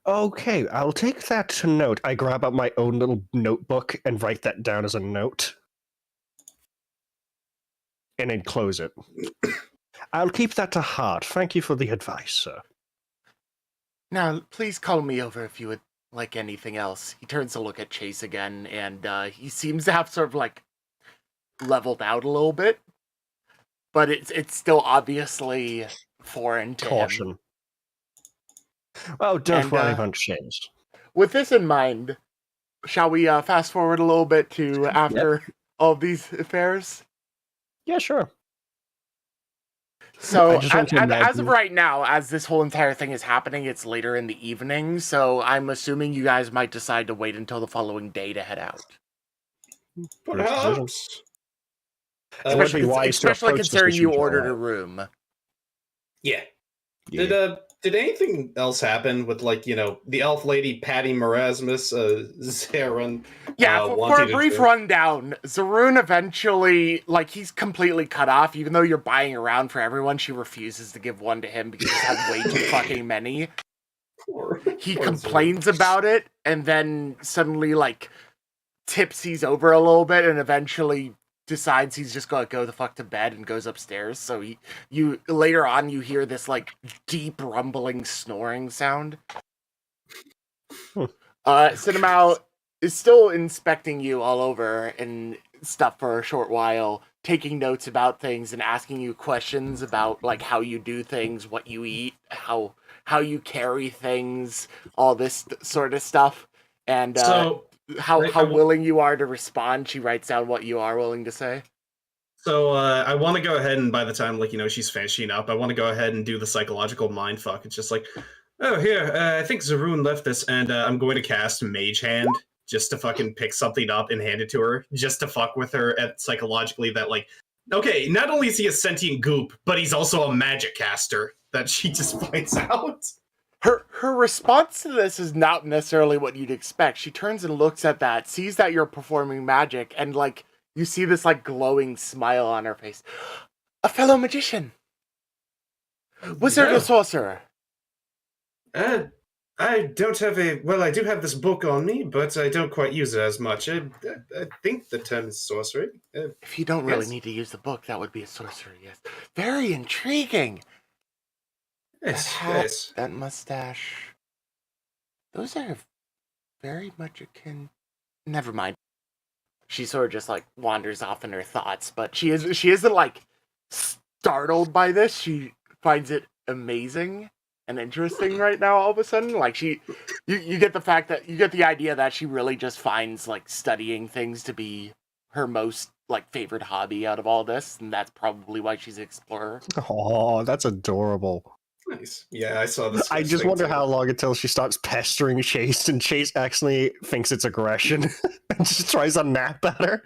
Okay, I'll take that to note. I grab up my own little notebook and write that down as a note. And then close it. I'll keep that to heart. Thank you for the advice, sir. Now, please call me over if you would like anything else. He turns to look at Chaise again, and he seems to have sort of, like, leveled out a little bit. But it's still obviously foreign to Caution. him. Oh, don't worry about Chaise. With this in mind, shall we fast forward a little bit to after all of these affairs? Yeah, sure. So, as of right now, as this whole entire thing is happening, it's later in the evening, so I'm assuming you guys might decide to wait until the following day to head out. Perhaps. Especially considering you ordered a room. Yeah. Did anything else happen with, like, you know, the elf lady Patty Morasmus, Zaron? Yeah, for a brief rundown, Zaroon eventually, like, he's completely cut off. Even though you're buying around for everyone, she refuses to give one to him because he's had way too fucking many. He complains about it, and then suddenly, like, tipsies over a little bit, and eventually decides he's just gonna go the fuck to bed and goes upstairs. So you later on you hear this like deep rumbling snoring sound. Cinemao is still inspecting you all over and stuff for a short while, taking notes about things and asking you questions about like how you do things, what you eat, how you carry things, all this sort of stuff, and how willing you are to respond. She writes down what you are willing to say. So I want to go ahead and by the time, like, you know, she's finishing up, I want to go ahead and do the psychological mindfuck. It's just like, oh, here, I think Zaroon left this, and I'm going to cast Mage Hand just to fucking pick something up and hand it to her, just to fuck with her at psychologically that, like, okay, not only is he a sentient goop, but he's also a magic caster that she just points out. Her response to this is not necessarily what you'd expect. She turns and looks at that, sees that you're performing magic, and, like, you see this like glowing smile on her face. A fellow magician, wizard or sorcerer? I don't have I do have this book on me, but I don't quite use it as much. I think the term is sorcery. If you don't really Yes. need to use the book, that would be a sorcerer, yes. Very intriguing. Yes, That hat, yes. that mustache. Those are very much akin. Never mind. She sort of just like wanders off in her thoughts, but she isn't like startled by this. She finds it amazing and interesting right now all of a sudden. Like you get the fact that you get the idea that she really just finds like studying things to be her most like favorite hobby out of all this, and that's probably why she's an explorer. Oh, that's adorable. Nice. Yeah, I saw this. I just wonder how long until she starts pestering Chaise, and Chaise actually thinks it's aggression and just tries to nap at her.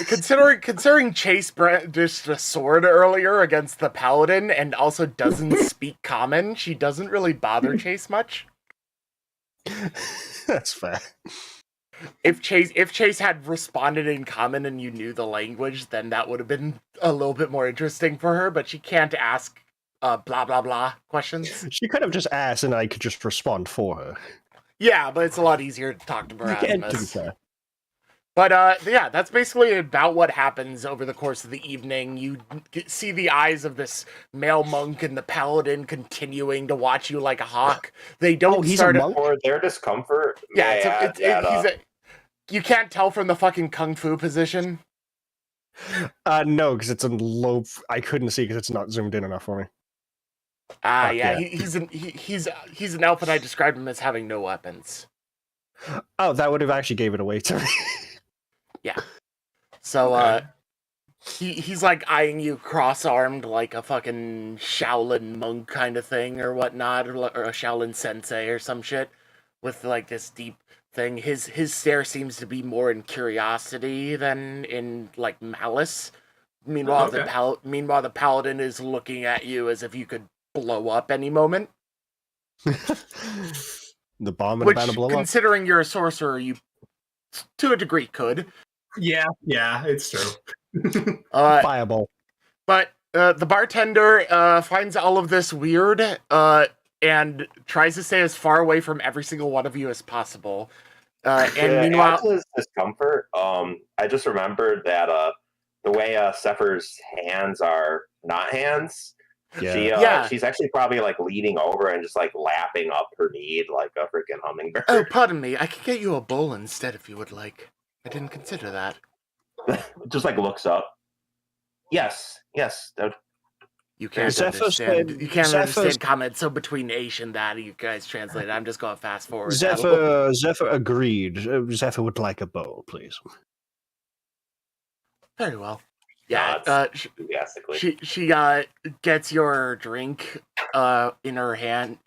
Considering Chaise brandished a sword earlier against the paladin and also doesn't speak common, she doesn't really bother Chaise much. That's fair. If Chaise had responded in common and you knew the language, then that would have been a little bit more interesting for her, but she can't ask blah blah blah questions. She could have just asked and I could just respond for her. Yeah, but it's a lot easier to talk to You can't do Morasmus. that. But yeah, that's basically about what happens over the course of the evening. You see the eyes of this male monk and the paladin continuing to watch you like a hawk. They don't he's start a monk? For their discomfort, Yeah, may you can't tell from the fucking kung fu position. No, because it's a low. I couldn't see because it's not zoomed in enough for me. Yeah, yeah. he's an elf, and I described him as having no weapons. Oh, that would have actually gave it away to me. Yeah. So he's like eyeing you cross-armed like a fucking Shaolin monk kind of thing or whatnot, or a Shaolin sensei or some shit, with like this deep thing. His stare seems to be more in curiosity than in like malice. Meanwhile, the paladin is looking at you as if you could blow up any moment. The bomb is Which, about to blow up. considering you're a sorcerer, you to a degree could. Yeah, it's true. Fireball. But the bartender finds all of this weird and tries to stay as far away from every single one of you as possible. And meanwhile, add to his discomfort, I just remembered that the way Zephyr's hands are not hands, she's actually probably like leaning over and just like lapping up her need like a freaking hummingbird. Oh, pardon me. I could get you a bowl instead if you would like. I didn't consider that. Just like looks up. Yes. You can't Zephyr understand. said- You can't Zephyr's- understand comments. So between Asch and that, you guys translate. I'm just going fast forward. Zephyr agreed. Zephyr would like a bowl, please. Very well. Yeah. Nods enthusiastically. She gets your drink in her hand.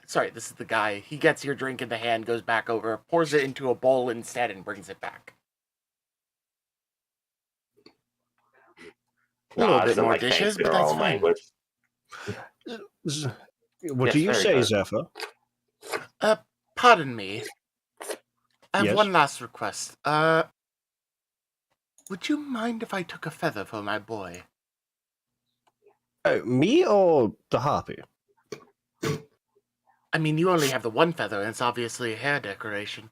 Sorry, this is the guy. He gets your drink in the hand, goes back over, pours it into a bowl instead, and brings it back. A little bit Nods and, more like, dishes, thanks in but her that's own fine. language. What Yes, do you very say, good. Zephyr? Pardon me. I have Yes? one last request. Would you mind if I took a feather for my boy? Me or the harpy? I mean, you only have the one feather, and it's obviously a hair decoration.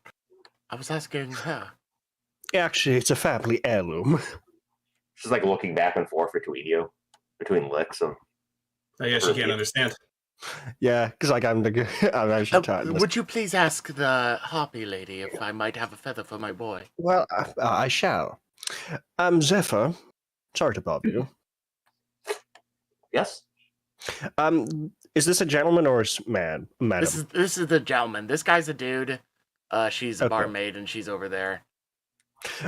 I was asking her. Actually, it's a family heirloom. She's like looking back and forth between licks of. I guess you can't understand. Yeah, because like I'm actually tired. Would you please ask the harpy lady if I might have a feather for my boy? Well, I shall. Zephyr, sorry to bother you. Yes. Is this a gentleman or a madam? This is the gentleman. This guy's a dude. She's a Okay. barmaid, and she's over there.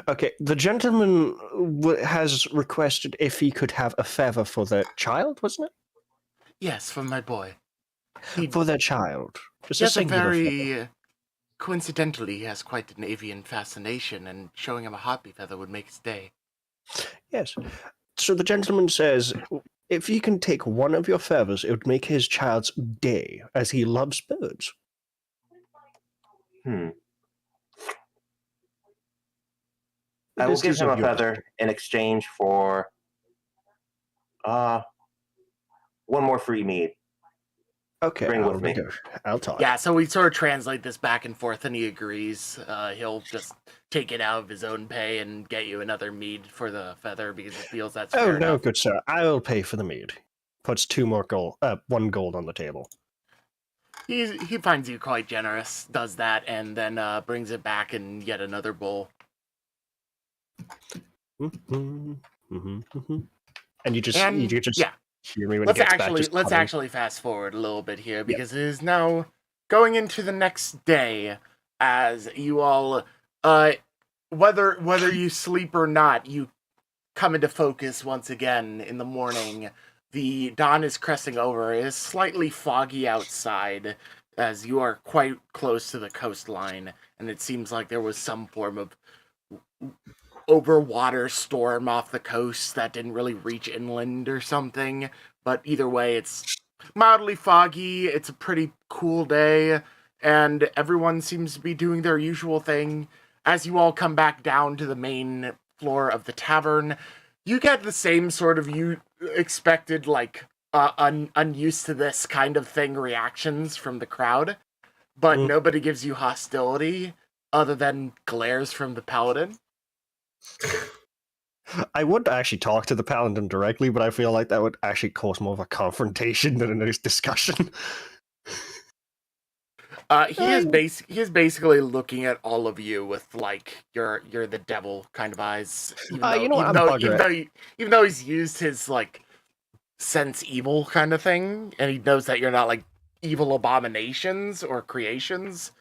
Okay, the gentleman has requested if he could have a feather for their child, wasn't it? Yes, for my boy. For their child. Just He a has a singular feather. very... Coincidentally, he has quite an avian fascination, and showing him a harpy feather would make his day. Yes. So the gentleman says, if he can take one of your feathers, it would make his child's day, as he loves birds. I will give him a feather in exchange for one more free mead. Okay, Bring with me. I'll talk. Yeah, so we sort of translate this back and forth, and he agrees. He'll just take it out of his own pay and get you another mead for the feather because he feels that's fair no, enough. good sir. I will pay for the mead. Puts 2 more gold, 1 gold on the table. He finds you quite generous, does that, and then brings it back in yet another bowl. And you just yeah. hear me when Let's it gets back. let's actually fast forward a little bit here because it is now going into the next day as you all, whether you sleep or not, you come into focus once again in the morning. The dawn is cresting over. It is slightly foggy outside as you are quite close to the coastline, and it seems like there was some form of overwater storm off the coast that didn't really reach inland or something. But either way, it's mildly foggy. It's a pretty cool day, and everyone seems to be doing their usual thing. As you all come back down to the main floor of the tavern, you get the same sort of expected, like, unused to this kind of thing reactions from the crowd, but nobody gives you hostility other than glares from the paladin. I would actually talk to the paladin directly, but I feel like that would actually cause more of a confrontation than a nice discussion. He is basically looking at all of you with, like, you're the devil kind of eyes. Even though he's used his, like, sense evil kind of thing, and he knows that you're not, like, evil abominations or creations,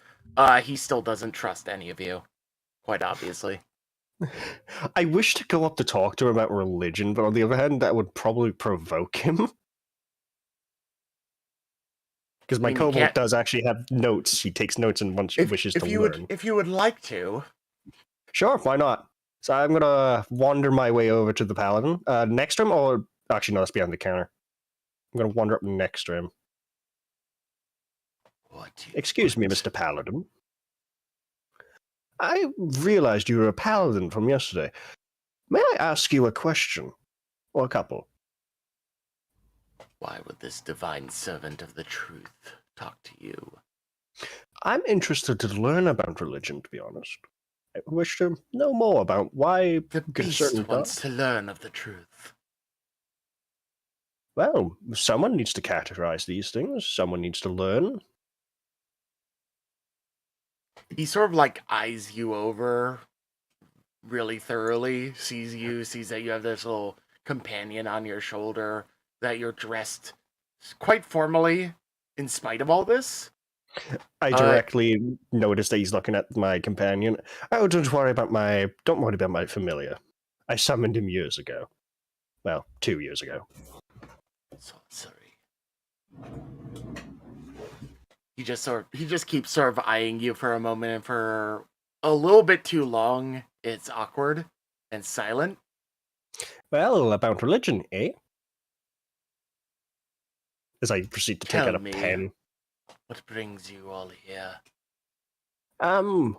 he still doesn't trust any of you, quite obviously. I wish to go up to talk to him about religion, but on the other hand, that would probably provoke him. Because my kobold does actually have notes. He takes notes and wishes to learn. If you would like to. Sure, why not? So I'm going to wander my way over to the paladin. Next to him, or... Actually, no, that's behind the counter. I'm going to wander up next to him. Excuse me, Mr. Paladin. I realized you were a paladin from yesterday. May I ask you a question? Or a couple? Why would this divine servant of the truth talk to you? I'm interested to learn about religion, to be honest. I wish to know more about why the beast wants to learn of the truth. Well, someone needs to categorize these things. Someone needs to learn. He sort of, like, eyes you over really thoroughly, sees that you have this little companion on your shoulder, that you're dressed quite formally in spite of all this. I directly noticed that he's looking at my companion. Oh, don't worry about my familiar. I summoned him years ago. Well, 2 years ago. Sorcery. He just keeps sort of eyeing you for a moment, and for a little bit too long, it's awkward and silent. Well, about religion, eh? As I proceed to take out a pen. What brings you all here?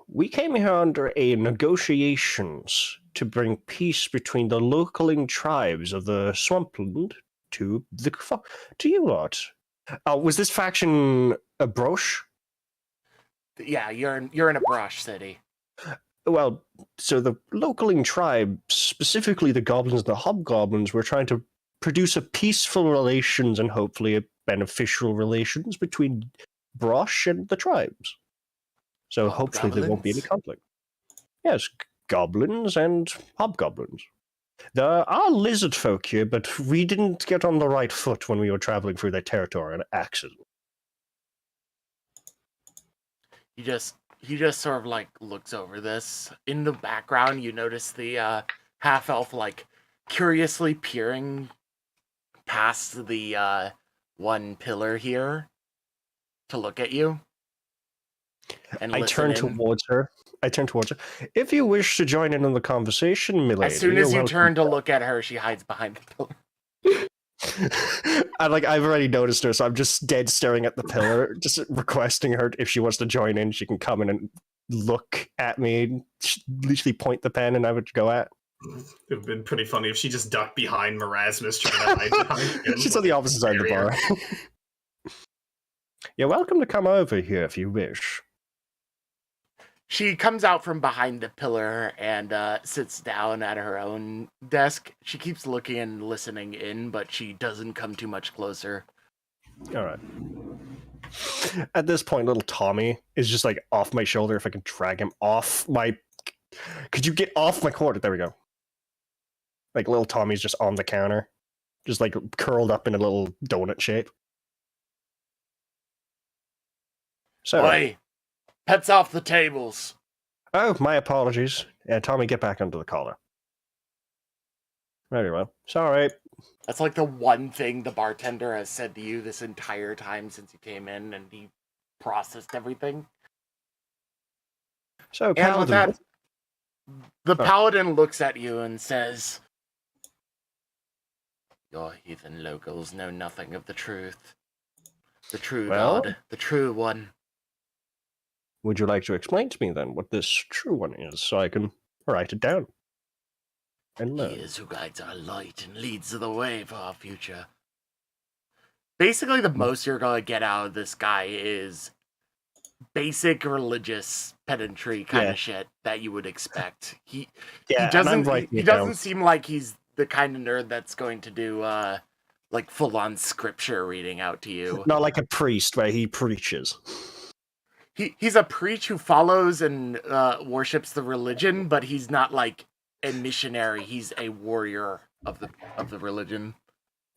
We came here under a negotiations to bring peace between the localing tribes of the Swampland to you lot. Was this faction a Brosh? Yeah, you're in a Brosh city. Well, so the localing tribe, specifically the goblins and the hobgoblins, were trying to produce a peaceful relations and hopefully a beneficial relations between Brosh and the tribes. So hopefully there won't be any conflict. Yes, goblins and hobgoblins. There are lizard folk here, but we didn't get on the right foot when we were traveling through their territory on accident. He just sort of, like, looks over this. In the background, you notice the half-elf, like, curiously peering past the one pillar here to look at you. And I turn towards her. If you wish to join in on the conversation, milady. As soon as you turn to look at her, she hides behind the pillar. I've already noticed her, so I'm just dead staring at the pillar, just requesting her if she wants to join in, she can come in and look at me, literally point the pen, and I would go at. It would have been pretty funny if she just ducked behind Morasmus trying to hide behind him. She's on the opposite side of the bar. You're welcome to come over here if you wish. She comes out from behind the pillar and sits down at her own desk. She keeps looking and listening in, but she doesn't come too much closer. All right. At this point, little Tommy is just like off my shoulder. If I can drag him off my... Could you get off my quarter? There we go. Like little Tommy's just on the counter. Just like curled up in a little donut shape. So... Oi! Pets off the tables. Oh, my apologies. Tommy, get back under the collar. Very well. Sorry. That's like the one thing the bartender has said to you this entire time since you came in and he processed everything. So, And with that, the Oh. paladin looks at you and says, "Your heathen locals know nothing of the truth. The true Well? God, the true one." Would you like to explain to me then what this true one is so I can write it down? And He learn. is who guides our light and leads the way for our future. Basically, the most you're going to get out of this guy is basic religious pedantry kind Yeah. of shit that you would expect. He Yeah, and I'm doesn't writing he it down. doesn't seem like he's the kind of nerd that's going to do like full on scripture reading out to you. Not like a priest where he preaches. He's a preach who follows and worships the religion, but he's not like a missionary. He's a warrior of the religion.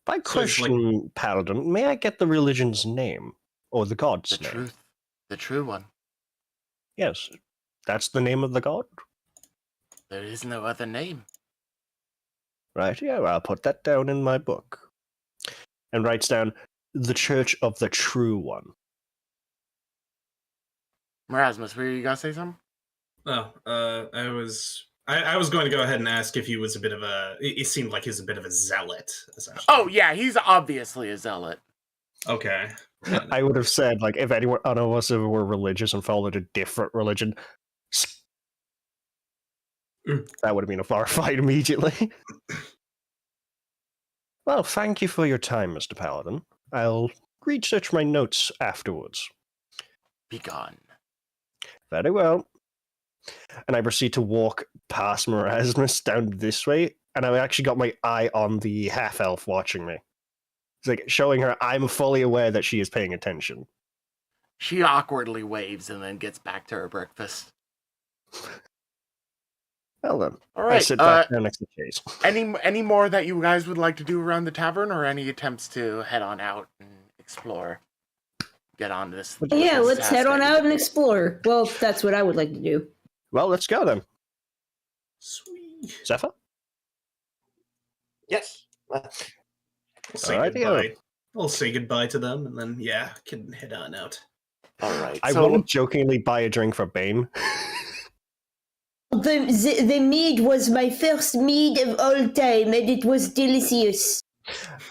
By So it's question, Paladin, may I get the religion's name? Or the god's The name? truth, the true one. Yes. That's the name of the god? There is no other name. Right, yeah, I'll put that down in my book. And writes down, the Church of the True One. Morasmus, were you gonna say something? I was going to go ahead and ask if he was a bit of a... It seemed like he's a bit of a zealot, essentially. Oh yeah, he's obviously a zealot. Okay. I would have said, like, if anyone of us were religious and followed a different religion, that would have been a far fight immediately. Well, thank you for your time, Mr. Paladin. I'll research my notes afterwards. Begone. Very well. And I proceed to walk past Morasmus down this way, and I actually got my eye on the half-elf watching me. It's like showing her I'm fully aware that she is paying attention. She awkwardly waves and then gets back to her breakfast. Well then, All I right. sit back down next to Chaise. Any more that you guys would like to do around the tavern, or any attempts to head on out and explore? Get on this. Yeah, this let's task head on that out you- and explore. Well, that's what I would like to do. Well, let's go then. Sweet. Zephyr? Yes. We'll say Alrighty, goodbye. I'll say goodbye to them, and then, yeah, can head on out. All right. I so want to jokingly buy a drink for Bane. The mead was my first mead of all time, and it was delicious.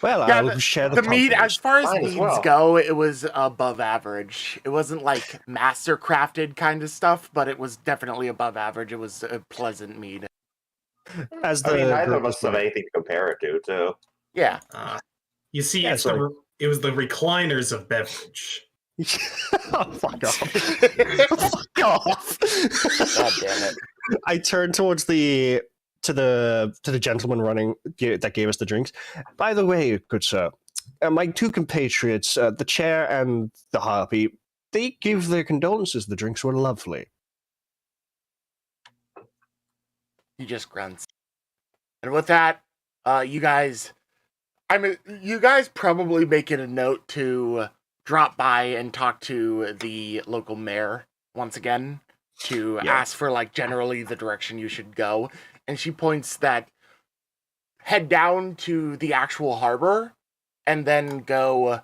Well, yeah, I'll share the mead, compliments. as far as Mine as meads well. go, it was above average. It wasn't like master crafted kind of stuff, but it was definitely above average. It was a pleasant mead. As the I mean, neither group of us was have like- anything to compare it to, too. Yeah. You see, Yeah, it's so- it was the recliners of beverage. Oh, fuck off. Fuck off. God damn it. I turned towards the gentleman running that gave us the drinks. By the way, good sir, my two compatriots, the chair and the harpy, they give their condolences. The drinks were lovely. He just grunts. And with that, you guys probably make it a note to drop by and talk to the local mayor once again to Yeah. ask for like generally the direction you should go. And she points that head down to the actual harbor and then go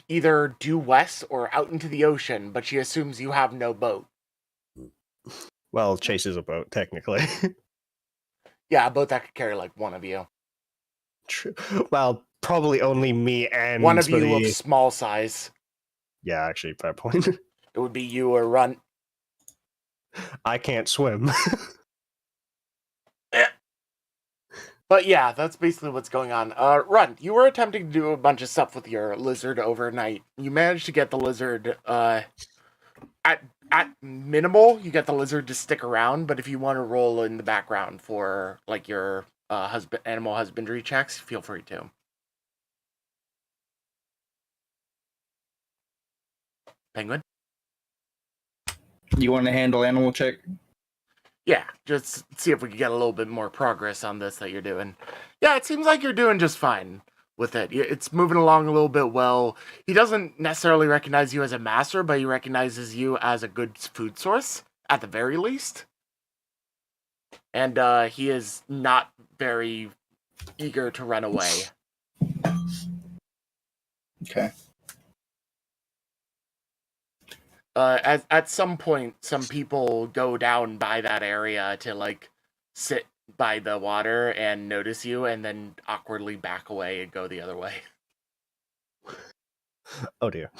either due west or out into the ocean, but she assumes you have no boat. Well, Chaise is a boat, technically. Yeah, a boat that could carry like one of you. True. Well, probably only me and One of you the... of small size. Yeah, actually, fair point. It would be you or Runt. I can't swim. But yeah, that's basically what's going on. Runt, you were attempting to do a bunch of stuff with your lizard overnight. You managed to get the lizard, at minimal, you get the lizard to stick around, but if you want to roll in the background for, like, your animal husbandry checks, feel free to. Penguin? You want to handle animal check? Yeah, just see if we can get a little bit more progress on this that you're doing. Yeah, it seems like you're doing just fine with it. It's moving along a little bit well. He doesn't necessarily recognize you as a master, but he recognizes you as a good food source, at the very least. And he is not very eager to run away. Okay. At some point, some people go down by that area to, like, sit by the water and notice you, and then awkwardly back away and go the other way. Oh dear.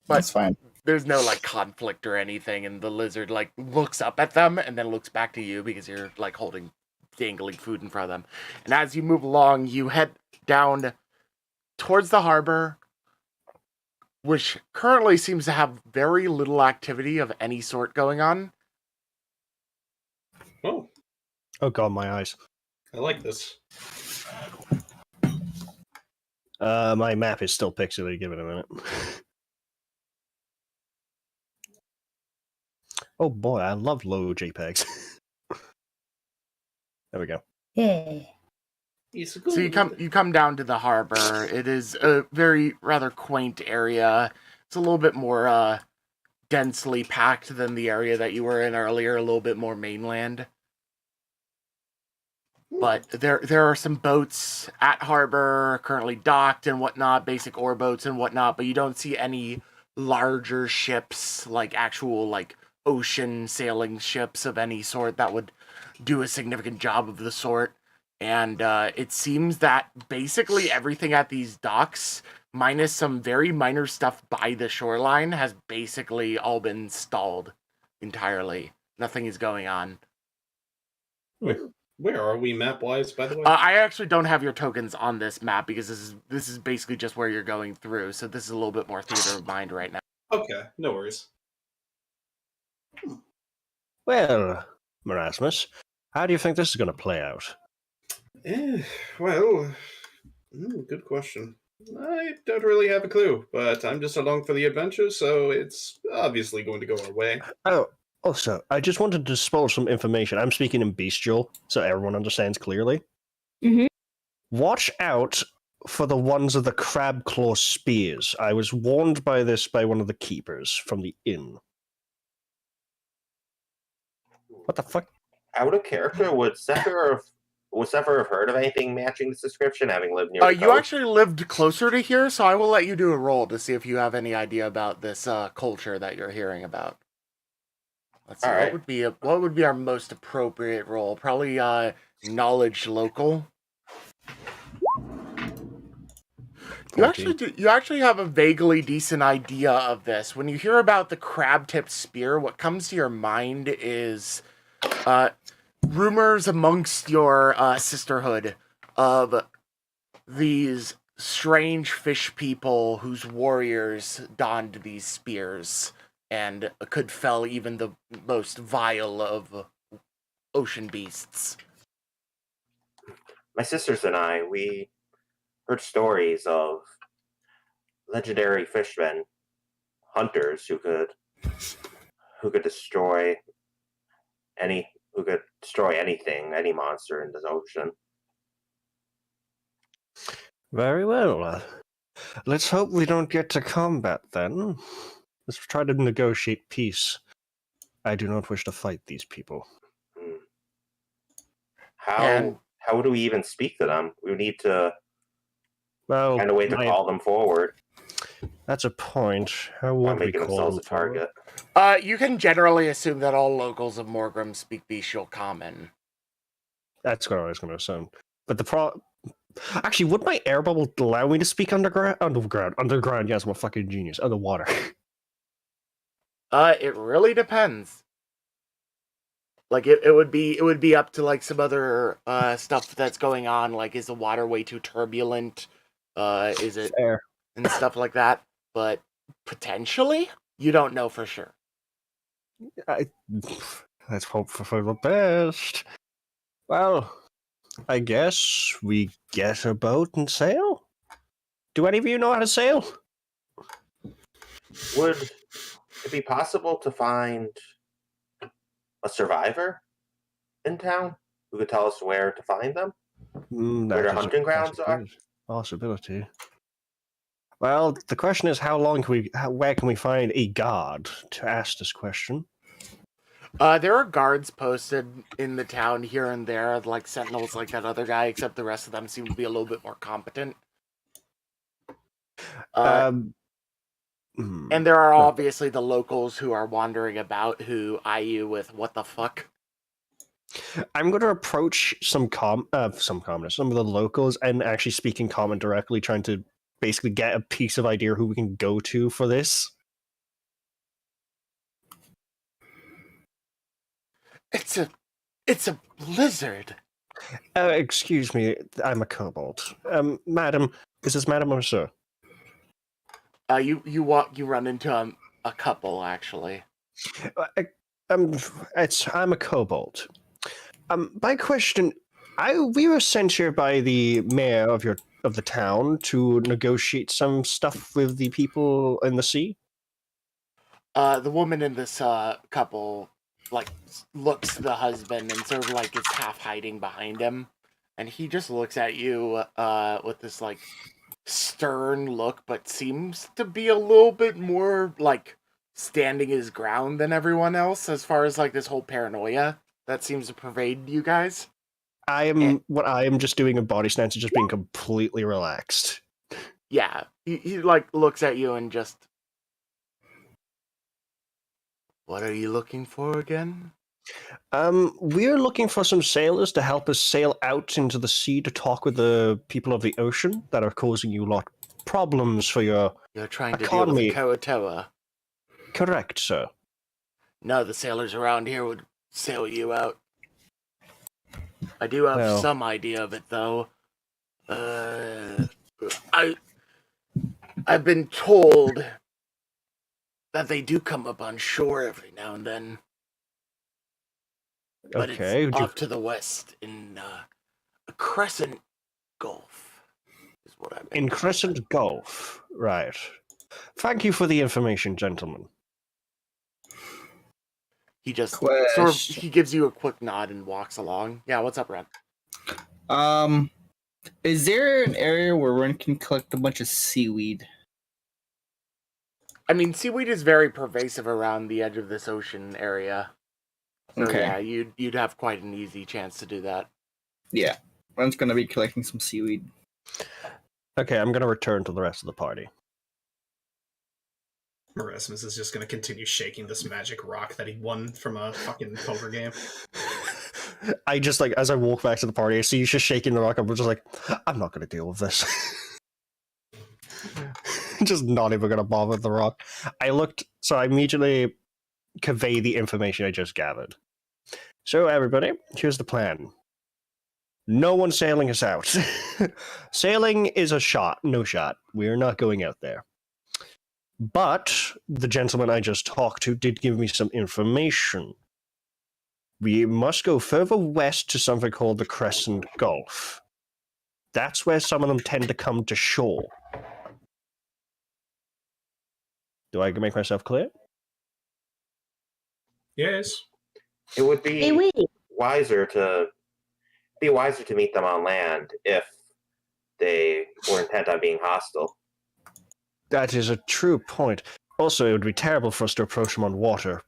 But that's fine. There's no, like, conflict or anything, and the lizard, like, looks up at them and then looks back to you because you're, like, holding dangling food in front of them. And as you move along, you head down towards the harbor, which currently seems to have very little activity of any sort going on. Oh, Oh god, my eyes. I like this. My map is still pixely. Give it a minute. Oh boy, I love low JPEGs. There we go. Yeah. So you come down to the harbor. It is a very rather quaint area. It's a little bit more densely packed than the area that you were in earlier, a little bit more mainland. But there are some boats at harbor currently docked and whatnot, basic ore boats and whatnot, but you don't see any larger ships, like actual, like, ocean sailing ships of any sort that would do a significant job of the sort. And it seems that basically everything at these docks, minus some very minor stuff by the shoreline, has basically all been stalled entirely. Nothing is going on. Wait, where are we map-wise, by the way? I actually don't have your tokens on this map because this is basically just where you're going through. So this is a little bit more theater of mind right now. Okay, no worries. Well, Morasmus, how do you think this is going to play out? Well, good question. I don't really have a clue, but I'm just along for the adventure, so it's obviously going to go our way. Oh, also, I just wanted to dispel some information. I'm speaking in bestial, so everyone understands clearly. Mhm. Watch out for the ones with the crab claw spears. I was warned by this by one of the keepers from the inn. What the fuck? Out of character, would Zephyr have heard of anything matching this description, having lived near the You coast? actually lived closer to here, so I will let you do a roll to see if you have any idea about this culture that you're hearing about. Let's see, All right. what would be our most appropriate roll? Probably knowledge local. You actually have a vaguely decent idea of this. When you hear about the crab-tipped spear, what comes to your mind is rumors amongst your sisterhood of these strange fish people whose warriors donned these spears and could fell even the most vile of ocean beasts. My sisters and I, we heard stories of legendary fishmen, hunters who could destroy anything, any monster in this ocean. Very well. Let's hope we don't get to combat then. Let's try to negotiate peace. I do not wish to fight these people. How do we even speak to them? We need to find a way to call them forward. That's a point. How would we call them a target? You can generally assume that all locals of Morgram speak bestial common. That's what I was going to assume. But actually, would my air bubble allow me to speak underground? Underground, yes, I'm a fucking genius. Underwater. It really depends. Like it would be up to like some other stuff that's going on. Like, is the water way too turbulent? Is it Fair. and stuff like that? But potentially, you don't know for sure. Let's hope for the best. Well, I guess we get a boat and sail? Do any of you know how to sail? Would it be possible to find a survivor in town who could tell us where to find them? Where their hunting grounds are? Possibility. Well, the question is, where can we find a guard to ask this question? There are guards posted in the town here and there, like sentinels like that other guy, except the rest of them seem to be a little bit more competent. And there are obviously the locals who are wandering about who eye you with, what the fuck? I'm going to approach some of the locals and actually speak in common directly, trying to basically get a piece of idea who we can go to for this. It's a lizard. Excuse me, I'm a kobold. Madam, is this madam or sir? You run into a couple actually. I'm a kobold. My question, we were sent here by the mayor of the town to negotiate some stuff with the people in the sea. The woman in this couple like looks to the husband and sort of like is half hiding behind him, and he just looks at you with this like stern look, but seems to be a little bit more like standing his ground than everyone else as far as like this whole paranoia that seems to pervade you guys. I am just doing a body stance and just being completely relaxed. Yeah, he like looks at you and just, what are you looking for again? We're looking for some sailors to help us sail out into the sea to talk with the people of the ocean that are causing you a lot of problems for your You're trying to economy. deal with the Kawatoa. Correct, sir. No, the sailors around here would sail you out. I do have some idea of it, though. I've been told that they do come up on shore every now and then. But it's off to the west in Crescent Gulf, is what I mean. In Crescent Gulf, right. Thank you for the information, gentlemen. He just sort of, he gives you a quick nod and walks along. Yeah, what's up, Ren? Is there an area where one can collect a bunch of seaweed? I mean, seaweed is very pervasive around the edge of this ocean area. So Okay. yeah, you'd have quite an easy chance to do that. Yeah, one's gonna be collecting some seaweed. Okay, I'm gonna return to the rest of the party. Morasmus is just gonna continue shaking this magic rock that he won from a fucking poker game. I just, like, as I walk back to the party, I see you just shaking the rock. I'm just like, I'm not gonna deal with this. Just not even gonna bother with the rock. I immediately convey the information I just gathered. So, everybody, here's the plan. No one sailing us out. Sailing is no shot. We're not going out there. But the gentleman I just talked to did give me some information. We must go further west to something called the Crescent Gulf. That's where some of them tend to come to shore. Do I make myself clear? Yes. It would be wiser to meet them on land if they were intent on being hostile. That is a true point. Also, it would be terrible for us to approach them on water.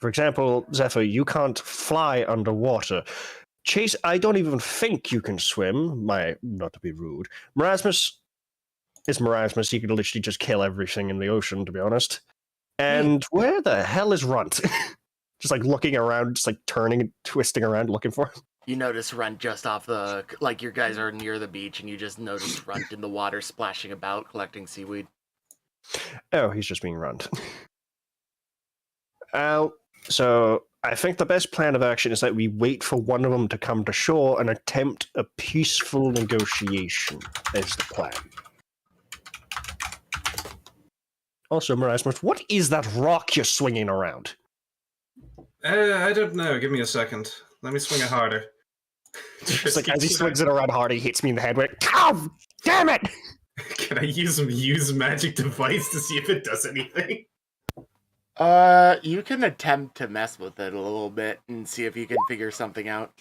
For example, Zephyr, you can't fly underwater. Chaise, I don't even think you can swim. Not to be rude. Morasmus is Morasmus. He could literally just kill everything in the ocean, to be honest. And where the hell is Runt? Just like looking around, just like turning and twisting around looking for him. You notice Runt just off the, like your guys are near the beach and you just notice Runt in the water splashing about collecting seaweed. Oh, he's just being Runt. So I think the best plan of action is that we wait for one of them to come to shore and attempt a peaceful negotiation is the plan. Also, Morasmus, what is that rock you're swinging around? I don't know. Give me a second. Let me swing it harder. Just like as he swings it around hard, he hits me in the head with, "Ow! Damn it!" Can I use magic device to see if it does anything? You can attempt to mess with it a little bit and see if you can figure something out.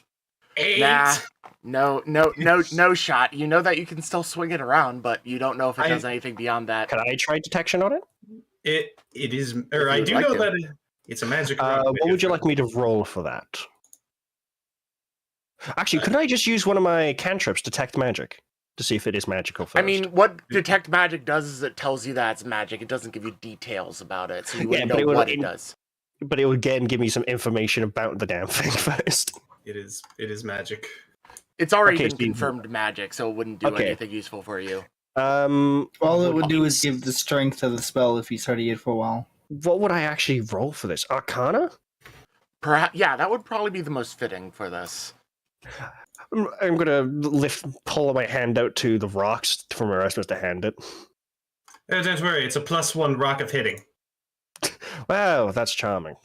8. Nah, no shot. You know that you can still swing it around, but you don't know if it does anything beyond that. Can I try detection on it? It is, or I do know that it's a magic rock. What would you like me to roll for that? Actually, couldn't I just use one of my cantrips, detect magic, to see if it is magical first? I mean, what detect magic does is it tells you that it's magic. It doesn't give you details about it, so you wouldn't know what it does. But it would again give me some information about the damn thing first. It is magic. It's already been confirmed magic, so it wouldn't do anything useful for you. All it would do is give the strength of the spell if you study it for a while. What would I actually roll for this? Arcana? Perhaps, yeah, that would probably be the most fitting for this. I'm gonna pull my hand out to the rocks for Morasmus to hand it. Don't worry, it's a +1 rock of hitting. Wow, that's charming.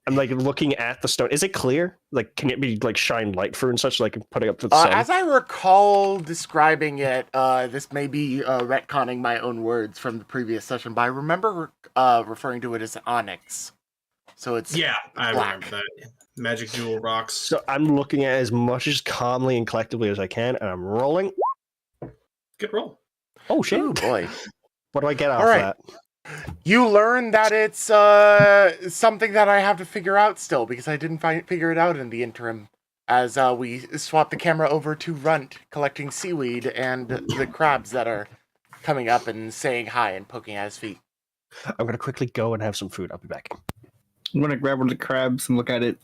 I'm like looking at the stone. Is it clear? Like, can it be like shine light through and such? Like putting up to the sun. As I recall describing it, this may be retconning my own words from the previous session, but I remember referring to it as onyx. So it's I black. remember that. Magic jewel rocks. So I'm looking at it as much as calmly and collectively as I can, and I'm rolling. Good roll. Oh shit! Oh boy! What do I get off that? You learn that it's something that I have to figure out still, because I didn't figure it out in the interim. As we swap the camera over to Runt, collecting seaweed and the crabs that are coming up and saying hi and poking at his feet. I'm going to quickly go and have some food. I'll be back. I'm going to grab one of the crabs and look at it.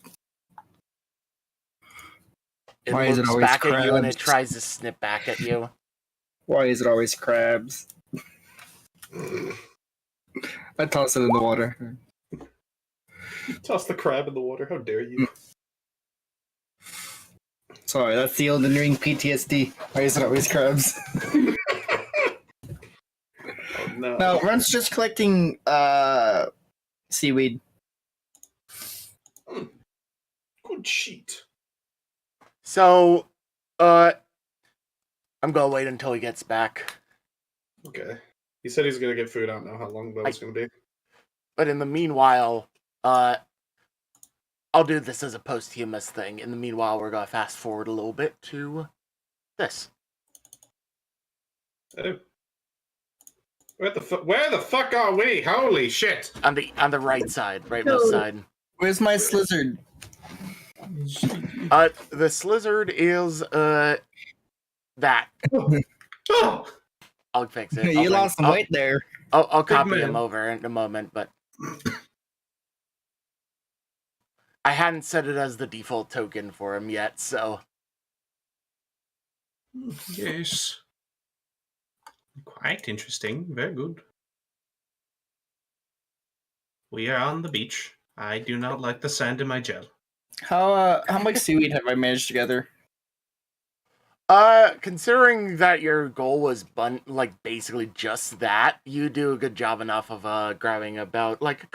Why is it always back crabs? At you and it tries to snip back at you. Why is it always crabs? I toss it in the water. Toss the crab in the water. How dare you? Sorry, that's the Elden Ring PTSD. Why is it always crabs? Oh, no. No, Runt's just collecting seaweed. Good sheet. So, I'm gonna wait until he gets back. Okay. He said he's gonna get food. I don't know how long that's gonna be. But in the meanwhile, I'll do this as a posthumous thing. In the meanwhile, we're gonna fast forward a little bit to this. Oh. Where the fuck are we? Holy shit! On the right side, rightmost side. Where's my slizzard? The slizzard is that. Oh! I'll fix it. You lost some weight there. I'll copy him over in a moment, but I hadn't set it as the default token for him yet, so. Yes. Quite interesting. Very good. We are on the beach. I do not like the sand in my gel. How much seaweed have I managed to gather? Considering that your goal was basically just that, you do a good job enough of grabbing about like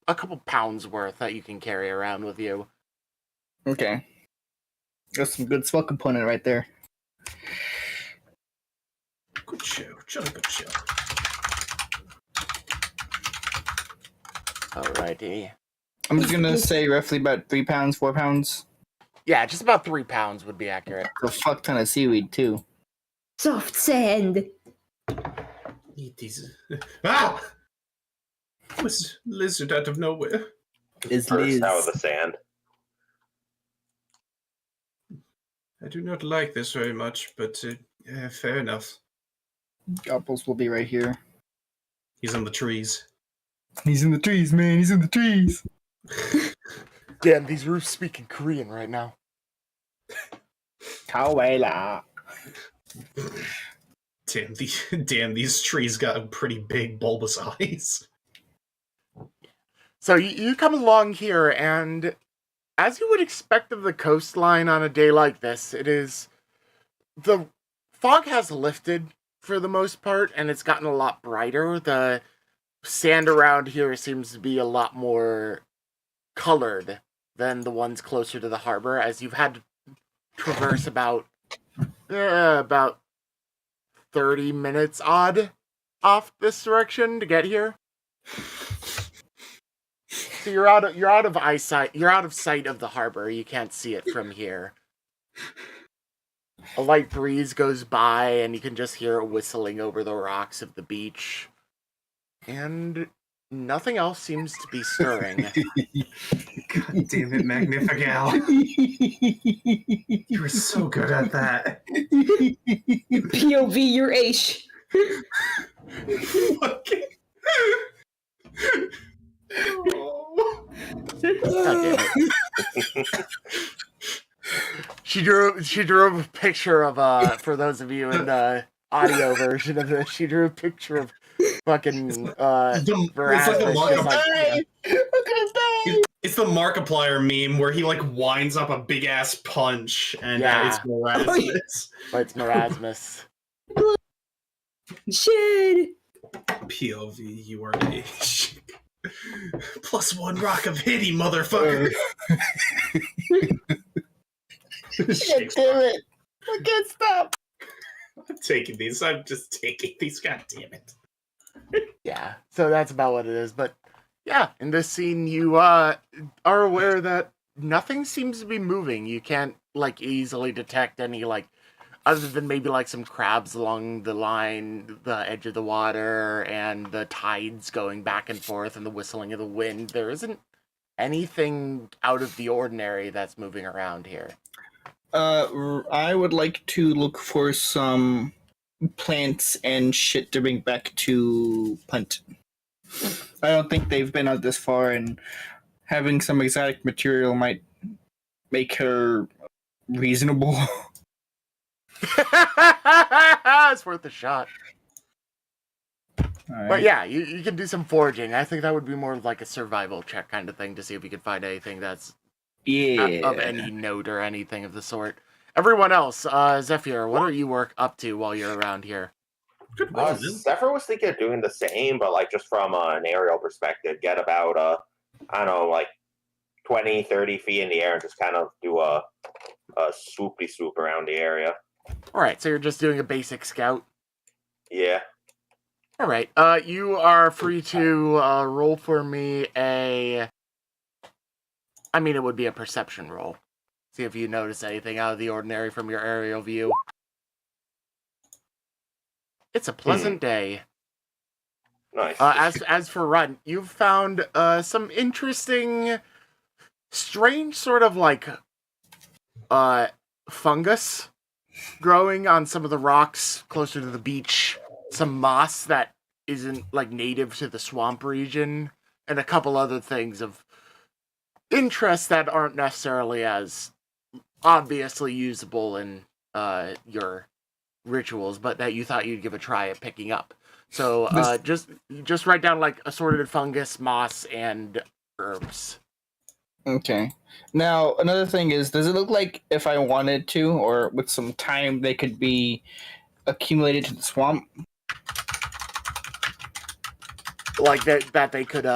a couple pounds worth that you can carry around with you. Okay. That's some good swell component right there. Good show. Jolly good show. Alrighty. I'm just gonna say roughly about 3 pounds, 4 pounds. Yeah, just about 3 pounds would be accurate. A fuck ton of seaweed too. Soft sand. Eat these. Ah! Was lizard out of nowhere. Is Liz out of the sand? I do not like this very much, but fair enough. Apples will be right here. He's in the trees. He's in the trees, man. He's in the trees. Damn, these roofs speaking Korean right now. Kawela. Damn, these trees got pretty big bulbous eyes. So you come along here, and as you would expect of the coastline on a day like this, the fog has lifted for the most part, and it's gotten a lot brighter. The sand around here seems to be a lot more colored than the ones closer to the harbor, as you've had to traverse about 30 minutes odd off this direction to get here. So you're out of eyesight. You're out of sight of the harbor. You can't see it from here. A light breeze goes by, and you can just hear it whistling over the rocks of the beach. And nothing else seems to be stirring. God damn it, Magnifical. You were so good at that. POV, you're Asch. Fucking... God damn it. She drew a picture of for those of you in the audio version of this, she drew a picture of fucking it's like the Markiplier. It's the Markiplier meme where he like winds up a big ass punch and it's Morasmus. But it's Morasmus. Shit. POV, you are a +1 rock of hitty, motherfucker. God damn it. I can't stop. I'm taking these. I'm just taking these. God damn it. Yeah, so that's about what it is. But yeah, in this scene, you are aware that nothing seems to be moving. You can't like easily detect any like, other than maybe like some crabs along the line, the edge of the water, and the tides going back and forth, and the whistling of the wind. There isn't anything out of the ordinary that's moving around here. I would like to look for some plants and shit to bring back to Punt. I don't think they've been out this far, and having some exotic material might make her reasonable. It's worth a shot. Right. But yeah, you can do some foraging. I think that would be more like a survival check kind of thing to see if you could find anything that's of any note or anything of the sort. Everyone else, Zephyr, what are you up to while you're around here? Zephyr was thinking of doing the same, but like just from an aerial perspective, get about, I don't know, like 20, 30 feet in the air and just kind of do a swoopy swoop around the area. All right, so you're just doing a basic scout? Yeah. All right, you are free to roll for me it would be a perception roll. See if you notice anything out of the ordinary from your aerial view. It's a pleasant day. Nice. As for Runt, you've found some interesting, strange sort of like fungus growing on some of the rocks closer to the beach. Some moss that isn't like native to the swamp region, and a couple other things of interest that aren't necessarily as obviously usable in your rituals, but that you thought you'd give a try at picking up. So just write down like assorted fungus, moss, and herbs. Okay. Now, another thing is, does it look like if I wanted to, or with some time, they could be accumulated to the swamp? Like that they could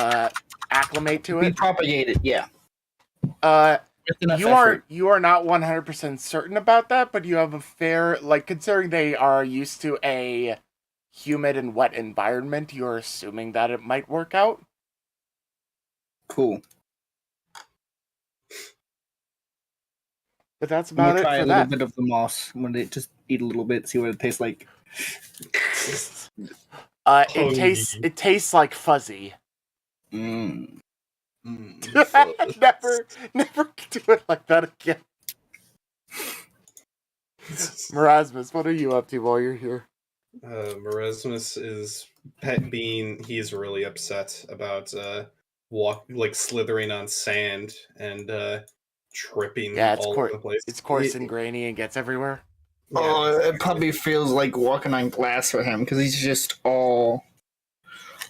acclimate to Be it? propagated, yeah. You are not 100% certain about that, but you have a fair, like, considering they are used to a humid and wet environment, you're assuming that it might work out. Cool. But that's about it try for a that. little bit of the moss. I'm gonna just eat a little bit, see what it tastes like. It tastes like fuzzy. Mm. Never do it like that again. Morasmus, what are you up to while you're here? Morasmus is he's really upset about slithering on sand and tripping all over the place. It's coarse and grainy and gets everywhere. Yeah. Oh, it probably feels like walking on glass for him, because he's just all...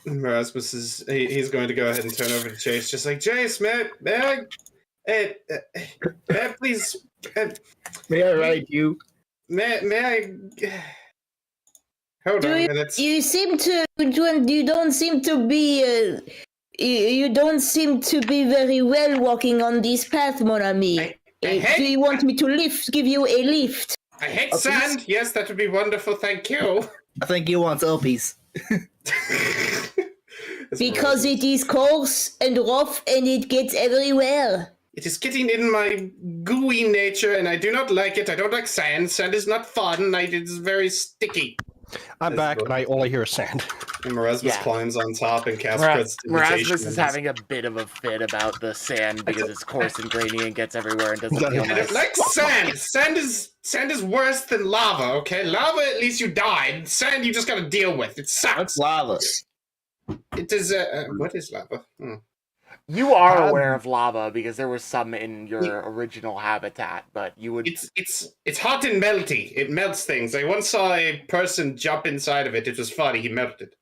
Morasmus he's going to go ahead and turn over to Chaise, just like, Chaise, man, Please, May I ride you? may I? Hold on a minute. You seem to you don't seem to be you don't seem to be very well walking on this path, mon ami. Do you want me to give you a lift? I hate sand. Yes, that would be wonderful. Thank you. I think he wants Opie's. Because it is coarse and rough and it gets everywhere. It is getting in my gooey nature, and I do not like it. I don't like sand. Sand is not fun. It is very sticky. I'm back, and I only hear sand. And Morasmus climbs on top and casts Morasmus is having a bit of a fit about the sand because it's coarse and grainy and gets everywhere and doesn't feel nice. I don't like sand. Sand is worse than lava. Okay, lava at least you died. Sand you just got to deal with. It sucks. What's lava? It is. What is lava? You are aware of lava because there was some in your original habitat, but you would. It's hot and melty. It melts things. I once saw a person jump inside of it. It was funny. He melted.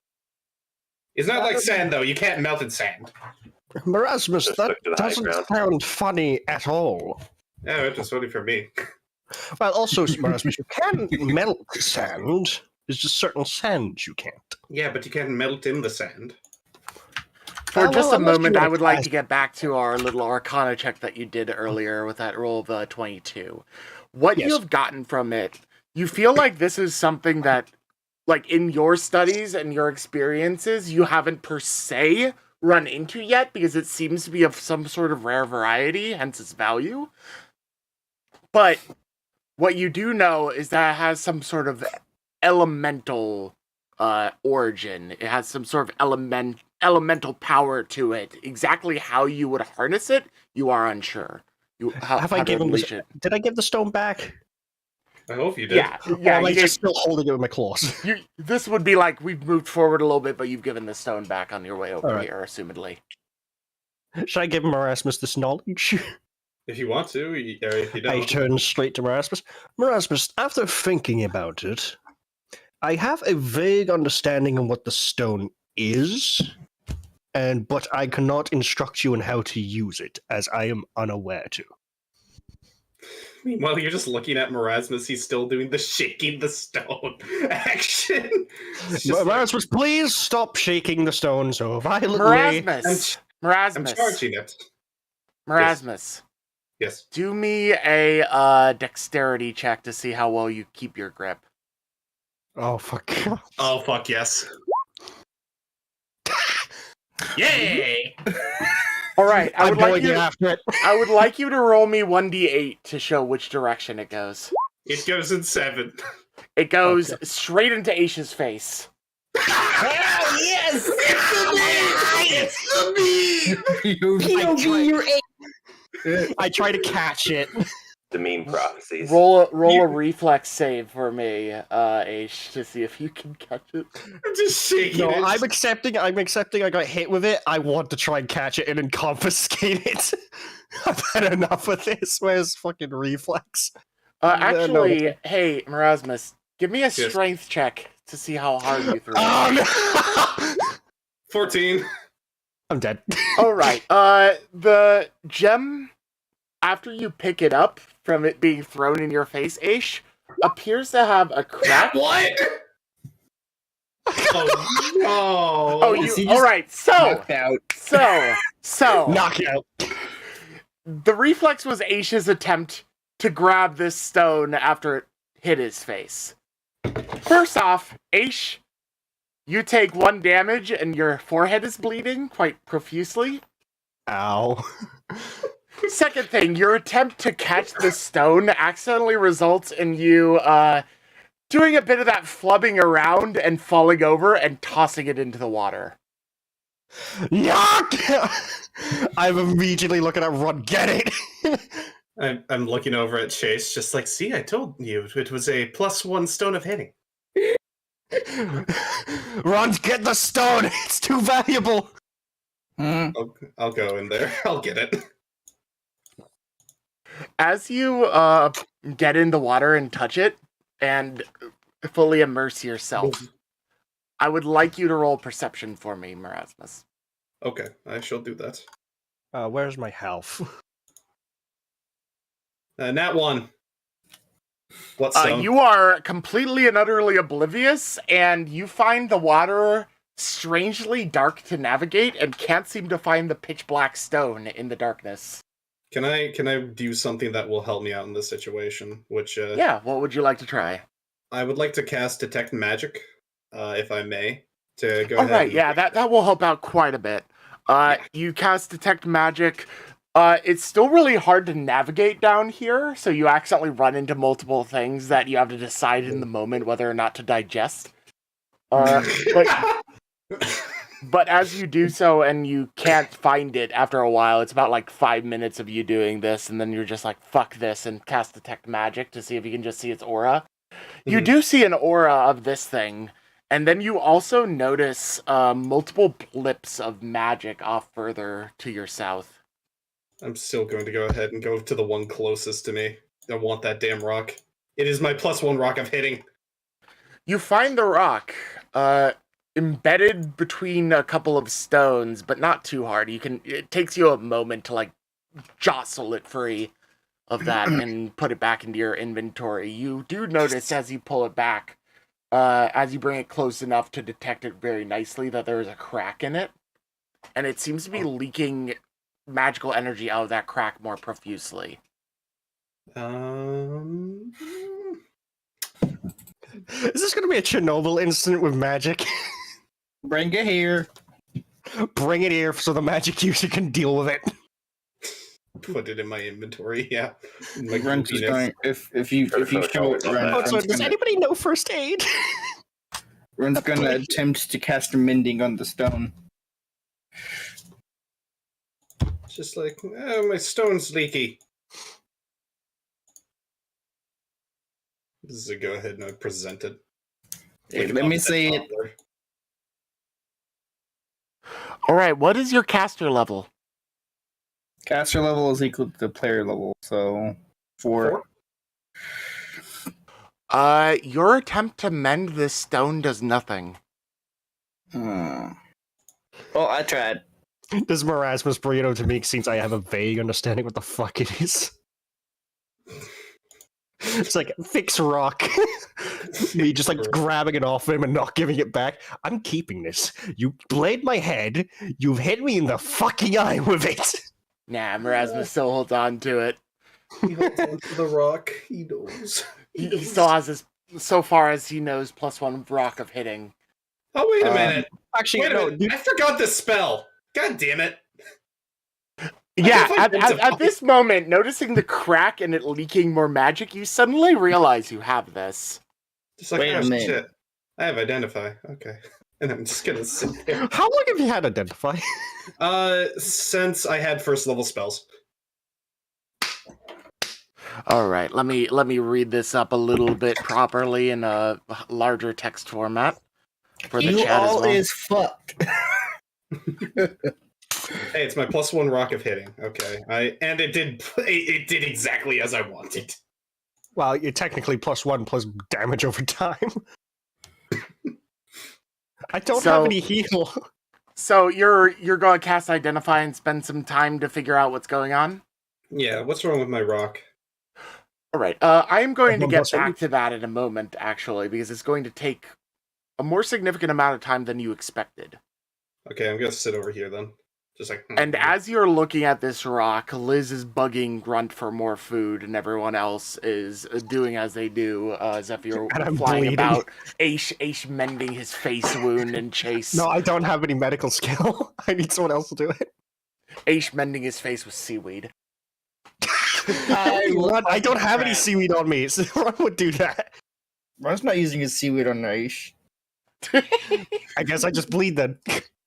It's not like sand, though. You can't melt in sand. Morasmus, that doesn't sound funny at all. Oh, it was funny for me. Well, also, Morasmus, you can melt sand. There's just certain sands you can't. Yeah, but you can't melt in the sand. For just a moment, I would like to get back to our little Arcana check that you did earlier with that roll of 22. What you have gotten from it, you feel like this is something that, like, in your studies and your experiences, you haven't per se run into yet, because it seems to be of some sort of rare variety, hence its value. But what you do know is that it has some sort of elemental origin. It has some sort of elemental power to it. Exactly how you would harness it, you are unsure. Have I given did I give the stone back? I hope you did. Yeah. Or am I just still holding it with my claws? This would be like, we've moved forward a little bit, but you've given the stone back on your way over here, assumedly. Should I give Morasmus this knowledge? If you want to, or if you don't. I turn straight to Morasmus. Morasmus, after thinking about it, I have a vague understanding of what the stone is, but I cannot instruct you on how to use it, as I am unaware to. Meanwhile, you're just looking at Morasmus. He's still doing the shaking the stone action. Morasmus, please stop shaking the stone so violently. Morasmus. I'm charging it. Morasmus. Yes. Do me a dexterity check to see how well you keep your grip. Oh, fuck. Oh, fuck, yes. Yay! All right, I would like you to roll me 1d8 to show which direction it goes. It goes in 7. It goes straight into Asch's face. Hell yes! It's the me! POV, you're I try to catch it. The mean prophecies. Roll a reflex save for me, Asch, to see if you can catch it. I'm just shaking it. I'm accepting I got hit with it. I want to try and catch it and then confiscate it. I've had enough of this. Where's fucking reflex? Actually, hey, Morasmus, give me a strength check to see how hard you threw it. Oh, no! 14. I'm dead. Alright, the gem, after you pick it up from it being thrown in your face, Asch, appears to have a crack. What? Oh, no. Alright, so. Knockout. The reflex was Asch's attempt to grab this stone after it hit his face. First off, Asch, you take 1 damage and your forehead is bleeding quite profusely. Ow. Second thing, your attempt to catch the stone accidentally results in you doing a bit of that flubbing around and falling over and tossing it into the water. Knock! I'm immediately looking at Runt. Get it! I'm looking over at Chaise, just like, see, I told you it was a +1 stone of hitting. Runt, get the stone! It's too valuable! I'll go in there. I'll get it. As you get in the water and touch it and fully immerse yourself, I would like you to roll perception for me, Morasmus. Okay, I shall do that. Where's my health? Nat 1. What stone? You are completely and utterly oblivious, and you find the water strangely dark to navigate and can't seem to find the pitch black stone in the darkness. Can I do something that will help me out in this situation? Which Yeah, what would you like to try? I would like to cast Detect Magic, if I may. To go All ahead. right, yeah, that will help out quite a bit. You cast Detect Magic. It's still really hard to navigate down here, so you accidentally run into multiple things that you have to decide in the moment whether or not to digest. But as you do so and you can't find it after a while, it's about like 5 minutes of you doing this, and then you're just like, fuck this, and cast Detect Magic to see if you can just see its aura. You do see an aura of this thing, and then you also notice multiple blips of magic off further to your south. I'm still going to go ahead and go to the one closest to me. I want that damn rock. It is my +1 rock of hitting. You find the rock embedded between a couple of stones, but not too hard. It takes you a moment to like jostle it free of that and put it back into your inventory. You do notice as you pull it back, as you bring it close enough to detect it very nicely, that there is a crack in it, and it seems to be leaking magical energy out of that crack more profusely. Is this going to be a Chernobyl incident with magic? Bring it here. Bring it here so the magic user can deal with it. Put it in my inventory, yeah. Like Runt's is going, if you show it, Does anybody know first aid? Runt's gonna attempt to cast mending on the stone. Just like, my stone's leaky. This is a go ahead and I present it. Let me say it. Alright, what is your caster level? Caster level is equal to the player level, so 4. Your attempt to mend this stone does nothing. Well, I tried. Does Morasmus bring it over to me since I have a vague understanding what the fuck it is? It's like, fix rock. Me just like grabbing it off him and not giving it back. I'm keeping this. You blade my head. You've hit me in the fucking eye with it. Nah, Morasmus still holds on to it. He holds on to the rock. He knows. He still has his, so far as he knows, +1 rock of hitting. Oh, wait a minute. Actually, Wait a minute. dude. I forgot the spell. God damn it. Yeah, at this moment, noticing the crack and it leaking more magic, you suddenly realize you have this. Just like, Wait a minute. shit. I have Identify. Okay. And I'm just gonna sit there. How long have you had Identify? Since I had first level spells. All right, let me read this up a little bit properly in a larger text format for the You chat as all well. is fucked. Hey, it's my +1 rock of hitting. Okay. It did exactly as I wanted. Well, you're technically +1 plus damage over time. I don't have any heal. So you're going to cast Identify and spend some time to figure out what's going on? Yeah, what's wrong with my rock? All right. I am going to get +1. back to that in a moment, actually, because it's going to take a more significant amount of time than you expected. Okay, I'm gonna sit over here then. Just like. And as you're looking at this rock, Liz is bugging Grunt for more food, and everyone else is doing as they do. Zephyr And I'm flying bleeding. about, Asch mending his face wound, and Chaise. No, I don't have any medical skill. I need someone else to do it. Asch mending his face with seaweed. I don't have any seaweed on me, so Ron would do that. Ron's not using his seaweed on Aish. I guess I just bleed then.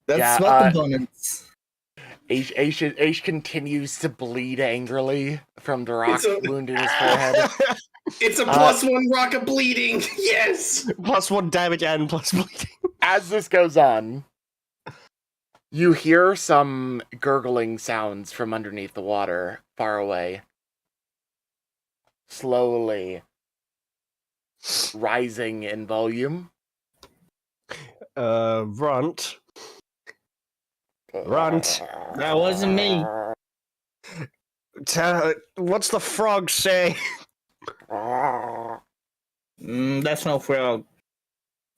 That's Yeah, smell components. Asch continues to bleed angrily from the rock It's a- wound in his forehead. It's a +1 rock of bleeding. Yes. +1 damage and plus bleeding. As this goes on, you hear some gurgling sounds from underneath the water, far away. Slowly rising in volume. Runt. Runt. That wasn't me. What's the frog say? That's no frog.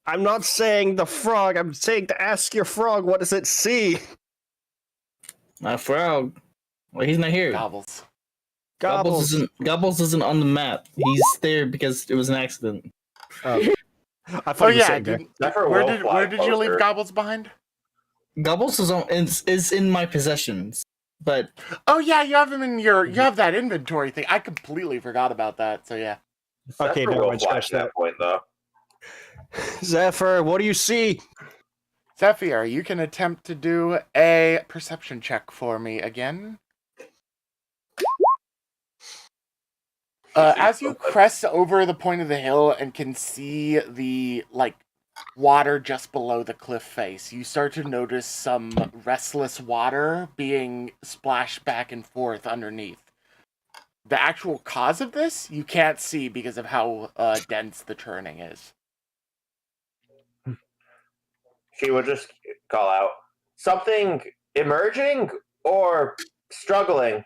I'm not saying the frog. I'm saying to ask your frog, what does it see? A frog. Well, he's not here. Gobbles. Gobbles isn't on the map. He's there because it was an accident. I thought Oh he was yeah, sitting there. where did you leave Gobbles behind? Gobbles is in my possessions, but Oh yeah, you have him in you have that inventory thing. I completely forgot about that. So yeah. Okay, Zephyr never will mind, fly scratch to that point, though. Zephyr, what do you see? Zephyr, you can attempt to do a perception check for me again. As you crest over the point of the hill and can see the water just below the cliff face, you start to notice some restless water being splashed back and forth underneath. The actual cause of this you can't see because of how dense the churning is. She would just call out, something emerging or struggling?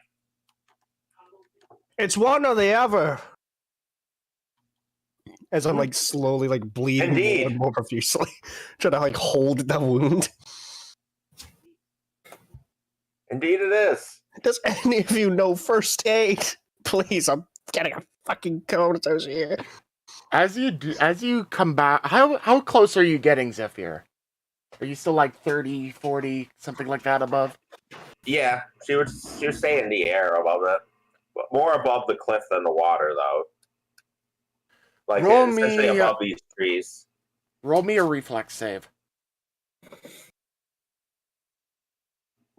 It's one or the other. As I'm slowly bleeding Indeed. more and more profusely, trying to hold the wound. Indeed, it is. Does any of you know first aid? Please, I'm getting a fucking comatose here. As you come back, how close are you getting, Zephyr? Are you still 30, 40, something like that above? Yeah, she would stay in the air above it. But more above the cliff than the water, though. Essentially above these trees. Roll me a reflex save.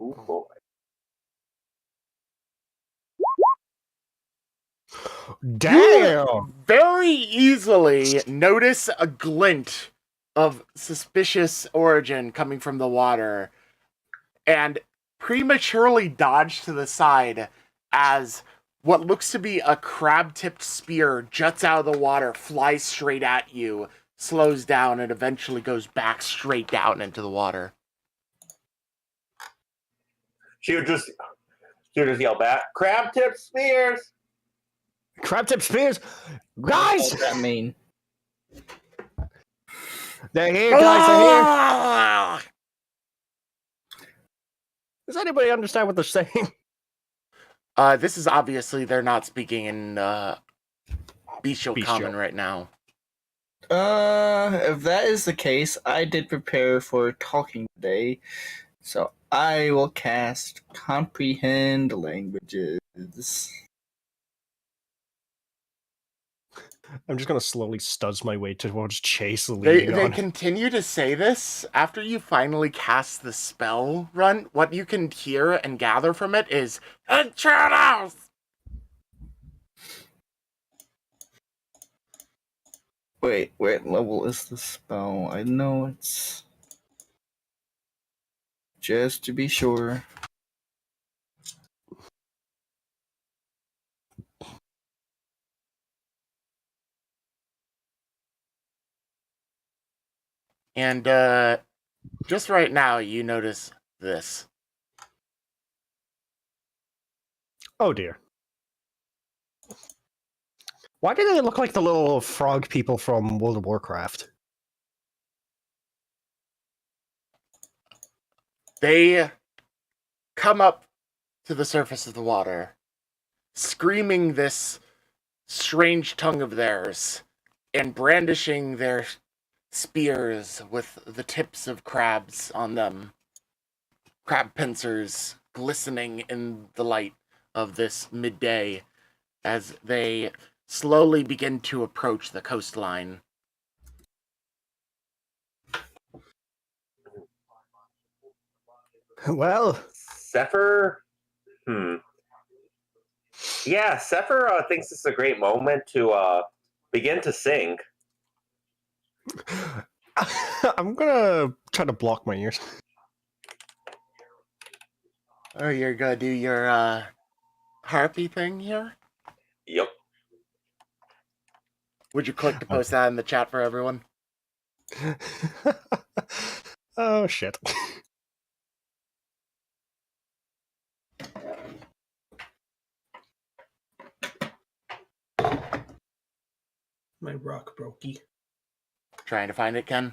Ooh, boy. Damn! You very easily notice a glint of suspicious origin coming from the water and prematurely dodge to the side as what looks to be a crab-tipped spear juts out of the water, flies straight at you, slows down, and eventually goes back straight down into the water. She would just yell back, crab-tip spears! Crab-tip spears! what Guys! does that mean? They're here, guys, they're here! Does anybody understand what they're saying? This is obviously they're not speaking in Bestial Common right now. If that is the case, I did prepare for talking today, so I will cast Comprehend Languages. I'm just gonna slowly stuzz my way towards Chaise leading They on. continue to say this after you finally cast the spell, Runt. What you can hear and gather from it is Intruders! Wait, what level is the spell? I know it's... Just to be sure. And just right now, you notice this. Oh dear. Why do they look like the little frog people from World of Warcraft? They come up to the surface of the water, screaming this strange tongue of theirs, and brandishing their spears with the tips of crabs on them. Crab pincers glistening in the light of this midday as they slowly begin to approach the coastline. Well, Zephyr? Yeah, Zephyr thinks it's a great moment to begin to sing. I'm gonna try to block my ears. Oh, you're gonna do your harpy thing here? Yep. Would you click to post that in the chat for everyone? Oh shit. My rock brokey. Trying to find it, Ken?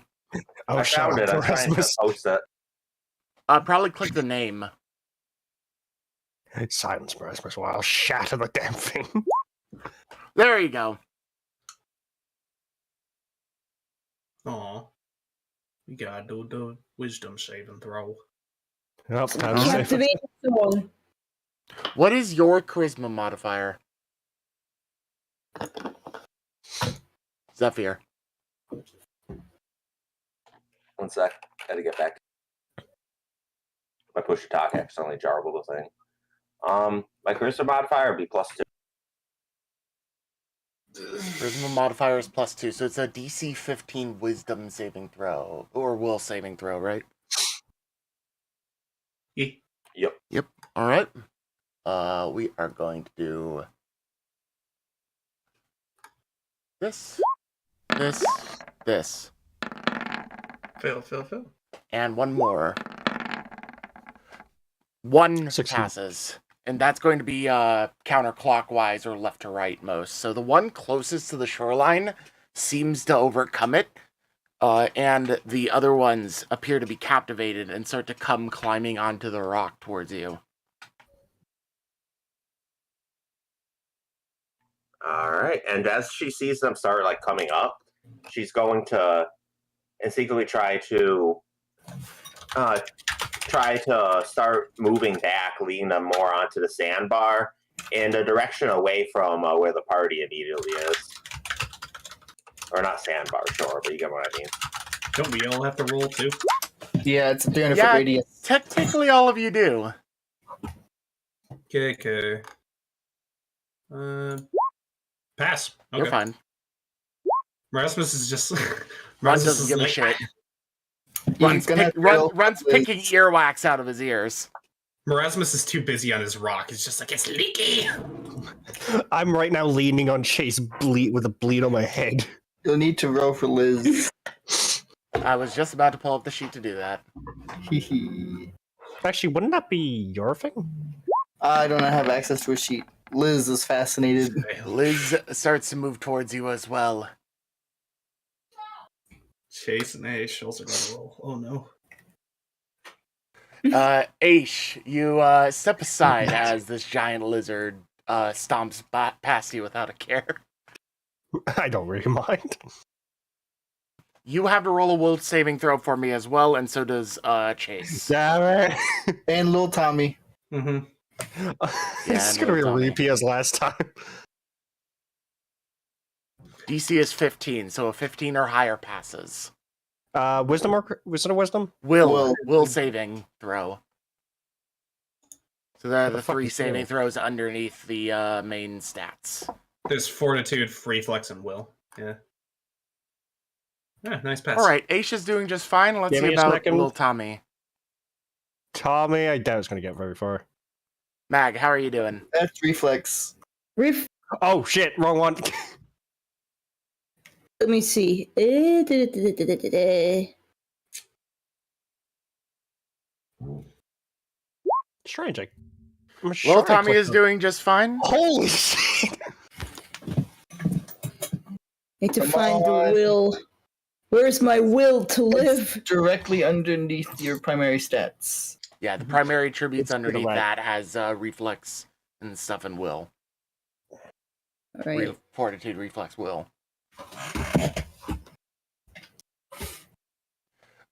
Oh, I shout found out it. to I'm trying to Rasmus. post it. Probably click the name. Silence, Rasmus, while I'll shatter the damn thing. There you go. Aw. You gotta do the wisdom saving throw. Oh, time to save it. Captivate someone. What is your charisma modifier? Zephyr. 1 sec. Gotta get back. My push to talk accidentally jarbled the thing. My charisma modifier would be +2. Charisma modifier is +2, so it's a DC 15 wisdom saving throw. Or will saving throw, right? Yeah. Yep. Alright. We are going to do this, this, Fail. and one more. One 16. passes. And that's going to be counterclockwise or left to right most. So the one closest to the shoreline seems to overcome it. And the other ones appear to be captivated and start to come climbing onto the rock towards you. All right. And as she sees them start like coming up, she's going to instinctively try to start moving back, leading them more onto the sandbar in the direction away from where the party immediately is. Or not sandbar, sure, but you get what I mean. Don't we all have to roll too? Yeah, it's a 300-foot radius. Technically all of you do. Okay. Pass. Okay. You're fine. Rasmus is just. Runt Rasmus doesn't is give a like, shit. He's gonna fail. Runt's picking earwax out of his ears. Marasmus is too busy on his rock. He's just like, it's leaky. I'm right now leaning on Chaise with a bleed on my head. You'll need to roll for Liz. I was just about to pull up the sheet to do that. Actually, wouldn't that be your thing? I don't have access to a sheet. Liz is fascinated. Liz starts to move towards you as well. Chaise and Ash also gotta roll. Oh no. Ash, you step aside as this giant lizard stomps past you without a care. I don't really mind. You have to roll a will saving throw for me as well, and so does Chaise. Damn it. And little Tommy. Mm-hmm. It's going to be a Tommy. repeat as last time. DC is 15, so a 15 or higher passes. Wisdom or wisdom? Will saving throw. So there are the fuck 3 is saving will? throws underneath the main stats. There's fortitude, reflex, and will. Yeah. Yeah, nice pass. Alright, Ash is doing just fine. Let's Give see me a about second. little Tommy. Tommy, I doubt it's going to get very far. Mag, how are you doing? That's reflex. Let Oh, shit, wrong one. me see. Strange. I'm Little sure I Tommy clicked is the- doing just fine. Holy shit! Need to Come find the on. will. Where's my will to live? Directly underneath your primary stats. Yeah, the primary attributes It's to the underneath right. that has reflex and stuff and will. All right. Fortitude, reflex, will.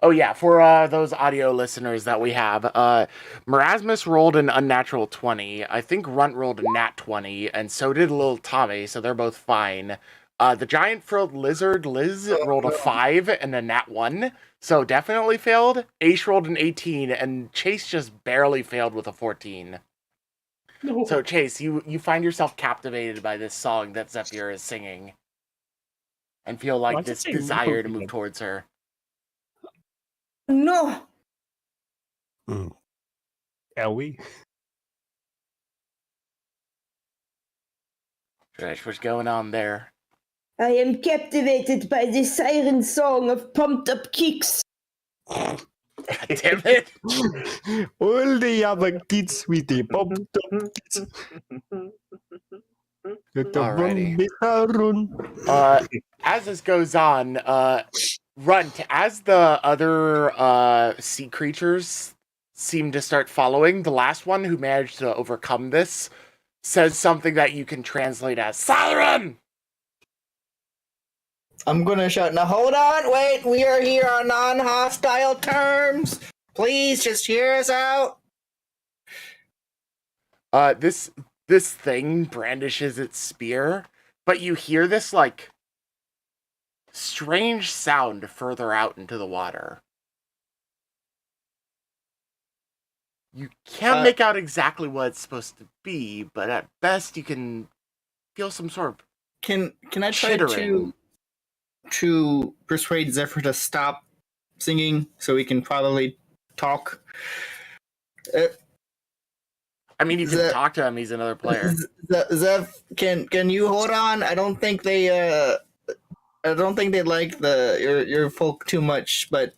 Oh yeah, for those audio listeners that we have, Morasmus rolled an unnatural 20. I think Runt rolled a nat 20, and so did little Tommy, so they're both fine. The giant frilled lizard, Liz, rolled a 5 and a nat 1, so definitely failed. Ash rolled an 18, and Chaise just barely failed with a 14. No. So Chaise, you find yourself captivated by this song that Zephyr is singing, and feel Why like does it this say desire to movie? move towards her. No. Elwie? Trish, what's going on there? I am captivated by the siren song of pumped up kicks. God damn it! All the other kids with the pop top kids. As this goes on, Runt, as the other sea creatures seem to start following, the last one who managed to overcome this says something that you can translate as Siren! I'm gonna shout, now hold on, wait, we are here on non-hostile terms. Please just hear us out. This thing brandishes its spear, but you hear this, like, strange sound further out into the water. You can't make out exactly what it's supposed to be, but at best you can feel some sort of Can I try to persuade Zephyr to stop singing so we can probably talk? I mean, you can talk to him. He's another player. Zeph, can you hold on? I don't think they like your folk too much, but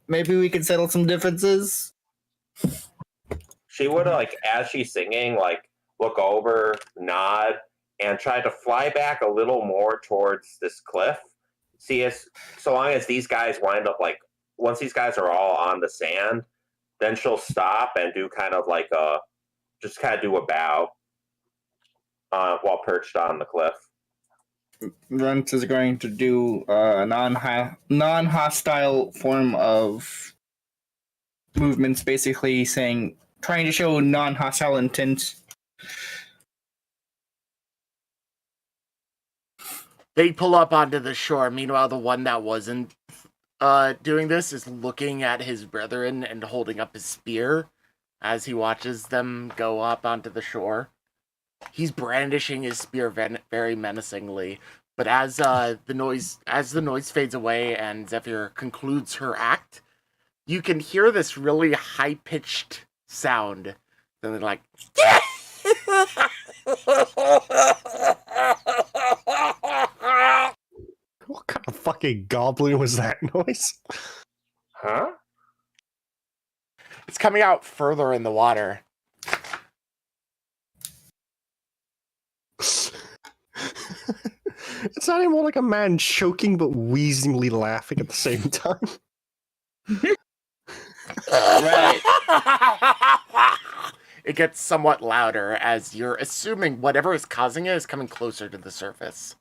maybe we can settle some differences. She would, like, as she's singing, like, look over, nod, and try to fly back a little more towards this cliff. See, so long as these guys wind up, like, once these guys are all on the sand, then she'll stop and do kind of like just kind of do a bow while perched on the cliff. Runt is going to do a non-hostile form of movements, basically trying to show non-hostile intent. They pull up onto the shore. Meanwhile, the one that wasn't doing this is looking at his brethren and holding up his spear as he watches them go up onto the shore. He's brandishing his spear very menacingly, but as the noise fades away and Zephyr concludes her act, you can hear this really high-pitched sound. And they're like, what kind of fucking goblin was that noise? Huh? It's coming out further in the water. It's not even more like a man choking but wheezingly laughing at the same time. Right. It gets somewhat louder as you're assuming whatever is causing it is coming closer to the surface.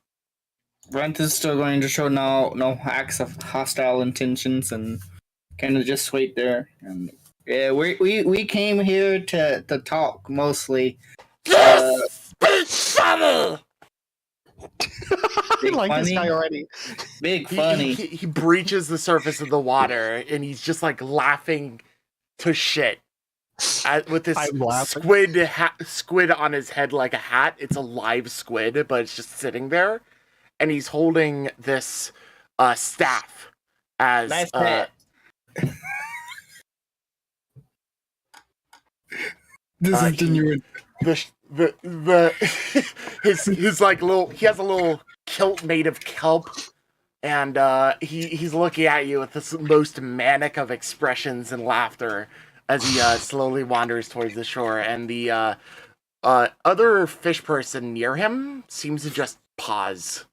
Runt is still going to show no acts of hostile intentions and kind of just wait there. And yeah, we came here to talk mostly. Yes! Trouble! I like funny. this guy already. Big funny. He breaches the surface of the water and he's just like laughing to shit with this squid on his head like a hat. It's a live squid, but it's just sitting there, and he's holding this staff as nice pet. Discontinuing. His like little, he has a little kilt made of kelp, and he's looking at you with this most manic of expressions and laughter as he slowly wanders towards the shore, and the other fish person near him seems to just pause.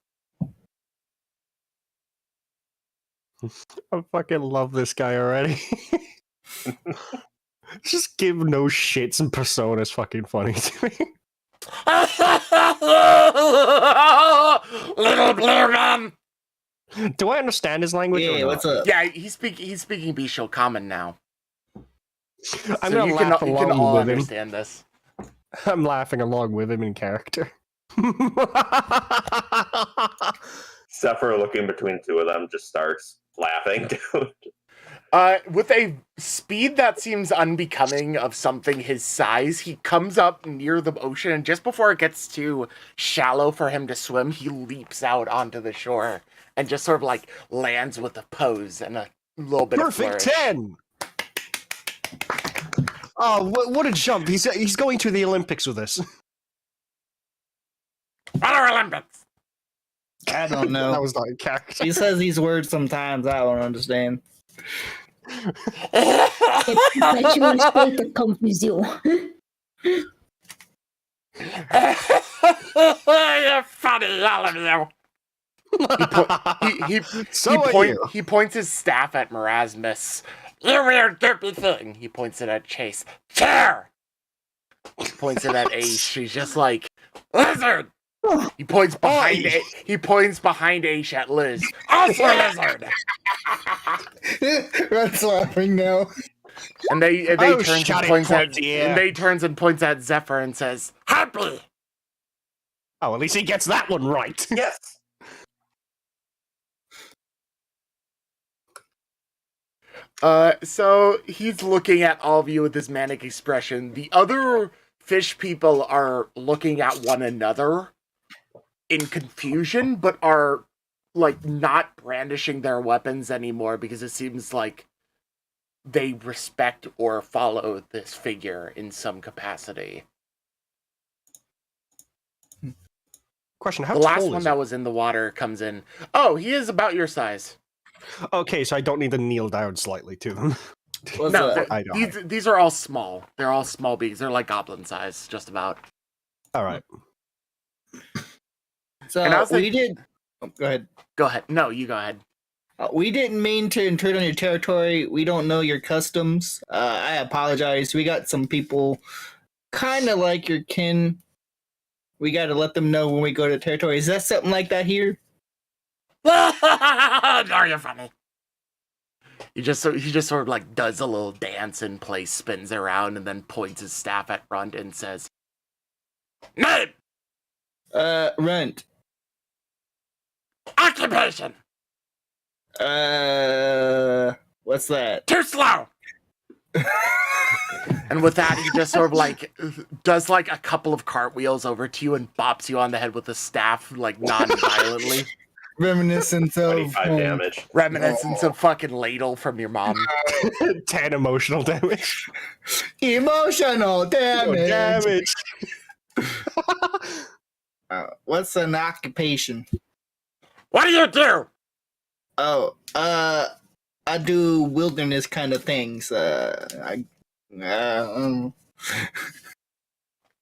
I fucking love this guy already. Just give no shits and Persona is fucking funny to me. Little blue man. Do I understand his language? Yeah, what's up? Yeah, he's speaking Bishul Common now. I'm So gonna you laugh can along all with him. understand this. I'm laughing along with him in character. Zephyr, looking between two of them, just starts laughing, dude. With a speed that seems unbecoming of something his size, he comes up near the ocean, and just before it gets too shallow for him to swim, he leaps out onto the shore and just sort of like lands with a pose and a little bit of flourish. Perfect 10! Oh, what a jump. He's going to the Olympics with us. Other Olympics! I don't know. That was not in character. He says these words sometimes I don't understand. A perpetual state of confusion. You're funny, all of you. He points his staff at Morasmus. You weird derpy thing. He points it at Chaise. Chair! He points it at Asch. She's just like, lizard! He points behind Asch at Liz. Also lizard! Runt's laughing now. And they turns and points at Zephyr and says, Harpie! Oh, at least he gets that one right. Yes. So he's looking at all of you with this manic expression. The other fish people are looking at one another in confusion, but are like not brandishing their weapons anymore because it seems like they respect or follow this figure in some capacity. Question, how the tall last is one he? that was in the water comes in. Oh, he is about your size. Okay, so I don't need to kneel down slightly to them. No, I don't. these are all small. They're all small beings. They're like goblin size, just about. All right. So And I was like- we did. Oh, go ahead. Go ahead. No, you go ahead. We didn't mean to intrude on your territory. We don't know your customs. I apologize. We got some people kind of like your kin. We got to let them know when we go to territory. Is that something like that here? Are you funny? He just sort of like does a little dance and place, spins around, and then points his staff at Runt and says, "Name, Runt. occupation, What's that? too slow." And with that, he just sort of like does like a couple of cartwheels over to you and bops you on the head with the staff, like non-violently. Reminiscence of 25 damage. Reminiscence of fucking ladle from your mom. 10 emotional damage. Emotional damage. Damage. What's an occupation? What do you do? Oh, I do wilderness kind of things.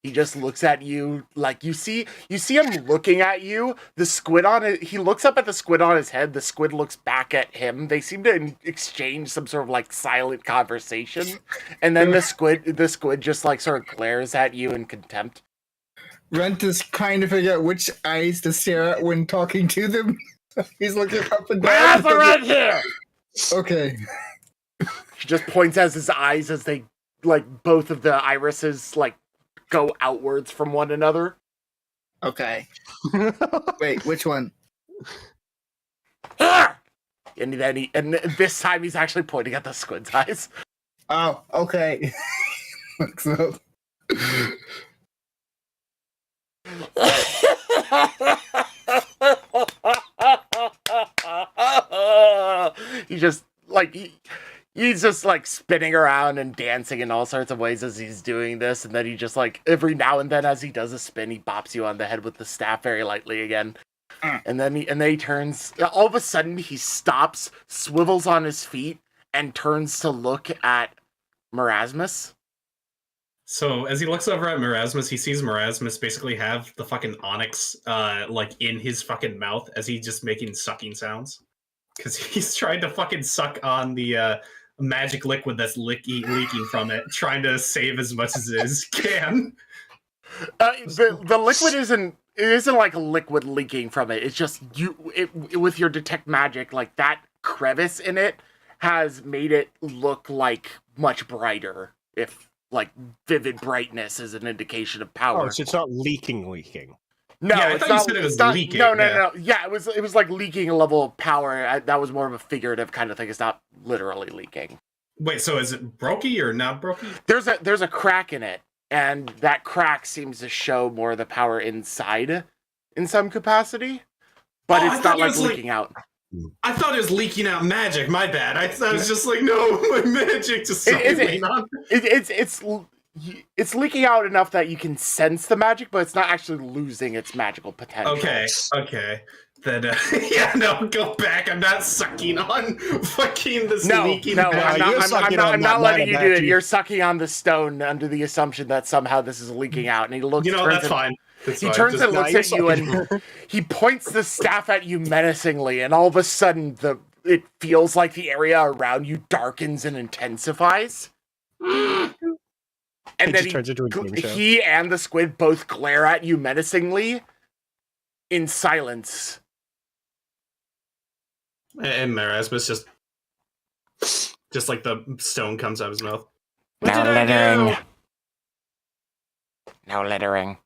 He just looks at you like you see him looking at you. The squid on it, he looks up at the squid on his head. The squid looks back at him. They seem to exchange some sort of like silent conversation. And then the squid just like sort of glares at you in contempt. Runt is trying to figure out which eyes to stare at when talking to them. He's looking up and down. My eyes are right here. Okay. He just points at his eyes as they like both of the irises like go outwards from one another. Okay. Wait, which one? Here! And then and this time he's actually pointing at the squid's eyes. Oh, okay. Looks up. He just like he's just like spinning around and dancing in all sorts of ways as he's doing this, and then he just like every now and then as he does a spin, he bops you on the head with the staff very lightly again. And then he turns. All of a sudden, he stops, swivels on his feet, and turns to look at Morasmus. So as he looks over at Morasmus, he sees Morasmus basically have the fucking onyx like in his fucking mouth as he's just making sucking sounds. Because he's trying to fucking suck on the magic liquid that's leaking from it, trying to save as much as it can. The liquid isn't like a liquid leaking from it. It's just with your detect magic, like that crevice in it has made it look like much brighter. If like vivid brightness is an indication of power. Oh, so it's not leaking. No, yeah, it's I thought not. you said it was It's not, leaking. No. Yeah, it was like leaking a level of power. That was more of a figurative kind of thing. It's not literally leaking. Wait, so is it brokey or not brokey? There's a crack in it, and that crack seems to show more of the power inside in some capacity, but Oh, I it's thought not it like was, like- leaking out. I thought it was leaking out magic. My bad. I was just like, no, my magic just lean on. It's leaking out enough that you can sense the magic, but it's not actually losing its magical potential. Okay. Then, yeah, no, go back. I'm not sucking on fucking this leaking. No, bag. I'm not letting you do it. battery. You're sucking on the stone under the assumption that somehow this is leaking out. And he looks. That's fine. He turns and looks at you, and he points the staff at you menacingly. And all of a sudden, it feels like the area around you darkens and intensifies. And then turns into a game show. he and the squid both glare at you menacingly in silence. And Marasmus just like the stone comes out of his mouth. What No did I littering. do? No littering.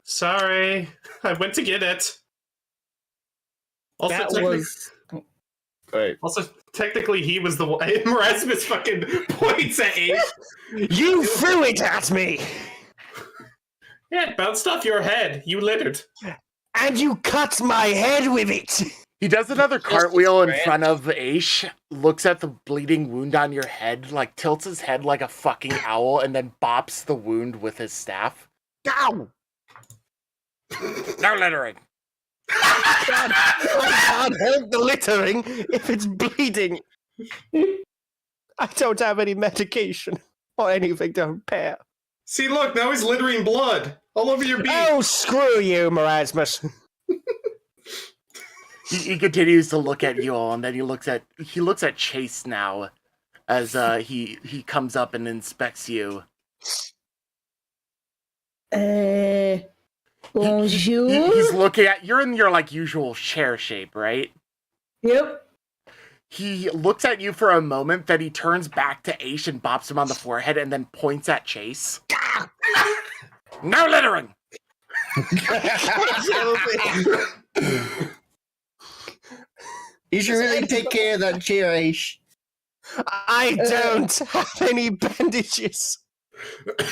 Sorry, I went to get it. Also, Also, technically, he was the one. Morasmus fucking points at Ace. You threw it at me! Yeah, it bounced off your head. You littered. And you cut my head with it! He does another cartwheel in front of Aish, looks at the bleeding wound on your head, like tilts his head like a fucking owl, and then bops the wound with his staff. Ow! No littering. I can't help the littering if it's bleeding. I don't have any medication or anything to repair. See, look, now he's littering blood all over your beak. Oh, screw you, Morasmus. He continues to look at you all, and then he looks at Chaise now, as he comes up and inspects you. Bonjour. He's looking at you're in your like usual chair shape, right? Yep. He looks at you for a moment, then he turns back to Aish and bops him on the forehead, and then points at Chaise. No littering. You should really take care of that chair, Aish. I don't have any bandages.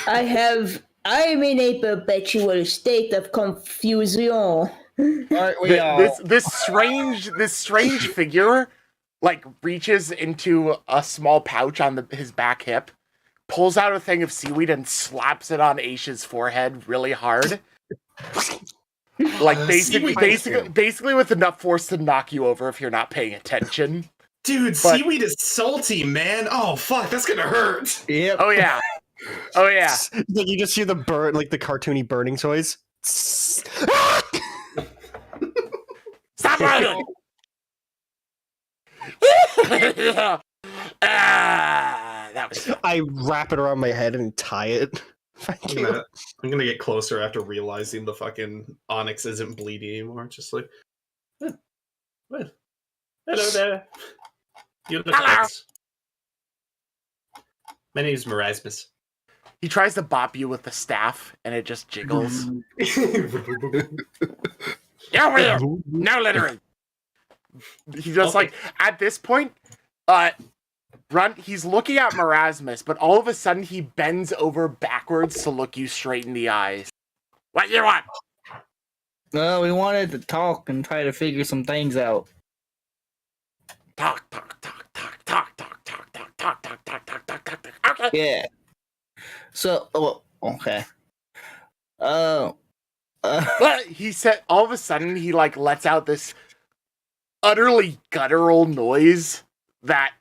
I'm in a perpetual state of confusion. Aren't we all? This strange figure like reaches into a small pouch on his back hip, pulls out a thing of seaweed and slaps it on Aish's forehead really hard. Like basically with enough force to knock you over if you're not paying attention. Dude, seaweed is salty, man. Oh fuck, that's gonna hurt. Yep. Oh yeah. Oh yeah. Like you just hear the burn, like the cartoony burning noise. Stop running! That was fun. I wrap it around my head and tie it. Thank you. I'm gonna get closer after realizing the fucking onyx isn't bleeding anymore. Just like, what? Hello there. You look Hello. nice. My name's Morasmus. He tries to bop you with the staff, and it just jiggles. Yeah, no littering. He just like at this point, Runt. He's looking at Morasmus, but all of a sudden he bends over backwards to look you straight in the eyes. What you want? No, we wanted to talk and try to figure some things out. Talk. Okay. Yeah. So, okay. But he said all of a sudden he like lets out this utterly guttural noise that